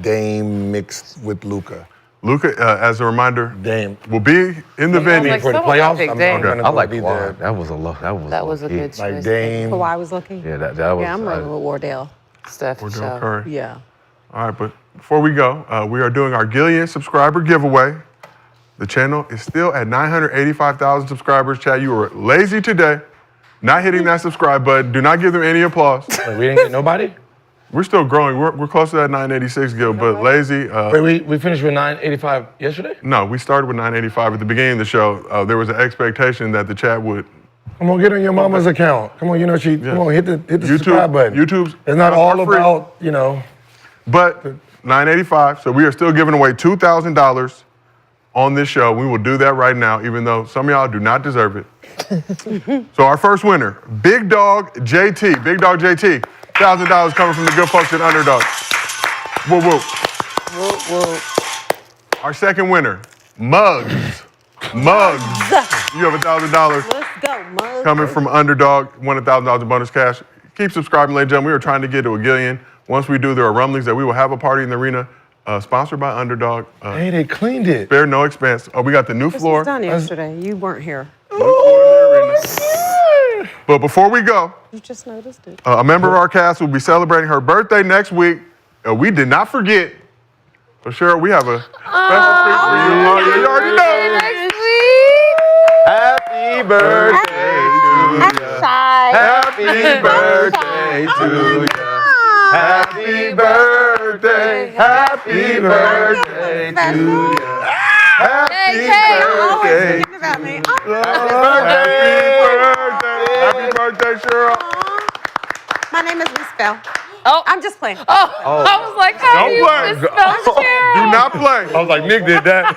Dame mixed with Luka. Luka, as a reminder, Dame will be in the venue. like for the someone playoffs. picked I'm Dame. gonna I like be Kawhi. there. That was a low. That was a low-key. good choice. Like Dame. Kawhi was looking. Yeah, that was. Yeah, I'm rolling with Wardell. Steph, Wardell show. Curry. Yeah. All right, but before we go, we are doing our Gillian subscriber giveaway. The channel is still at 985,000 subscribers. Chad, you were lazy today, not hitting that subscribe button. Do not give them any applause. Wait, we didn't get nobody? We're still growing. We're close to that 986, Gil, but lazy. Wait, we finished with 985 yesterday? No, we started with 985 at the beginning of the show. There was an expectation that the chat would. Come on, get on your mama's account. Come on, come on, hit the subscribe button. YouTube's It's not all free. about, But 985, so we are still giving away $2,000 on this show. We will do that right now, even though some of y'all do not deserve it. So our first winner, Big Dog JT. Big Dog JT, $1,000 coming from the good folks at Underdog. Whoop, whoop. Whoop, whoop. Our second winner, Muggs. Muggs. You have $1,000 Let's go, Muggs. coming from Underdog. Won $1,000 in bonus cash. Keep subscribing, ladies and gentlemen. We are trying to get to a Gillian. Once we do, there are rumblings that we will have a party in the arena, sponsored by Underdog. Hey, they cleaned it. Spare no expense. Oh, we got the new This floor. was done yesterday. You weren't here. But before we go, You just noticed it. a member of our cast will be celebrating her birthday next week. We did not forget. So Sheryl, we have a special treat for you. You already know. Next week. Happy birthday to you. Happy birthday to you. Happy birthday. Happy birthday to you. Happy birthday. About me. Happy birthday, Sheryl. My name is Miss Bell. Oh. I'm just playing. I was like, how do you Don't play. misspell Sheryl? Do not play. I was like, Nick did that.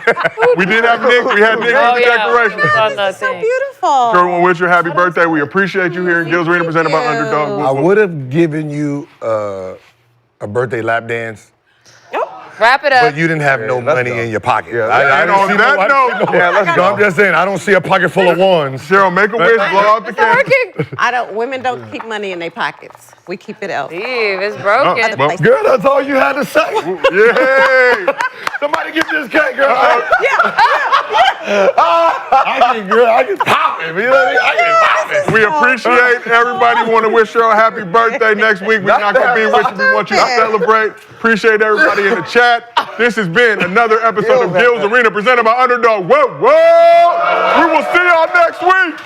We did have Nick. We had Nick Oh, in the yeah. decoration. On the So thing. beautiful. Sheryl, we wish you a happy birthday. We appreciate you here in Gil's Arena, presented by you. Underdog. I would have given you a birthday lap dance, Wrap it up. but you didn't have no money in your pocket. And on that note, let's go. I'm just saying, I don't see a pocket full of ones. Sheryl, make a wish, blow out the It's candle. working. Women don't keep money in their pockets. We keep it out. Steve, it's broken. well, Girl, that's all you had to say. Yay! Somebody get this cake, girl. Yeah. I can pop it. You know what I mean? I can pop it. We appreciate everybody. We want to wish Sheryl a happy birthday next week. We're not going to be with you. We want you to celebrate. Appreciate everybody in the chat. This has been another episode of Gil's Arena presented by Underdog. Whoa, whoa! We will see y'all next week.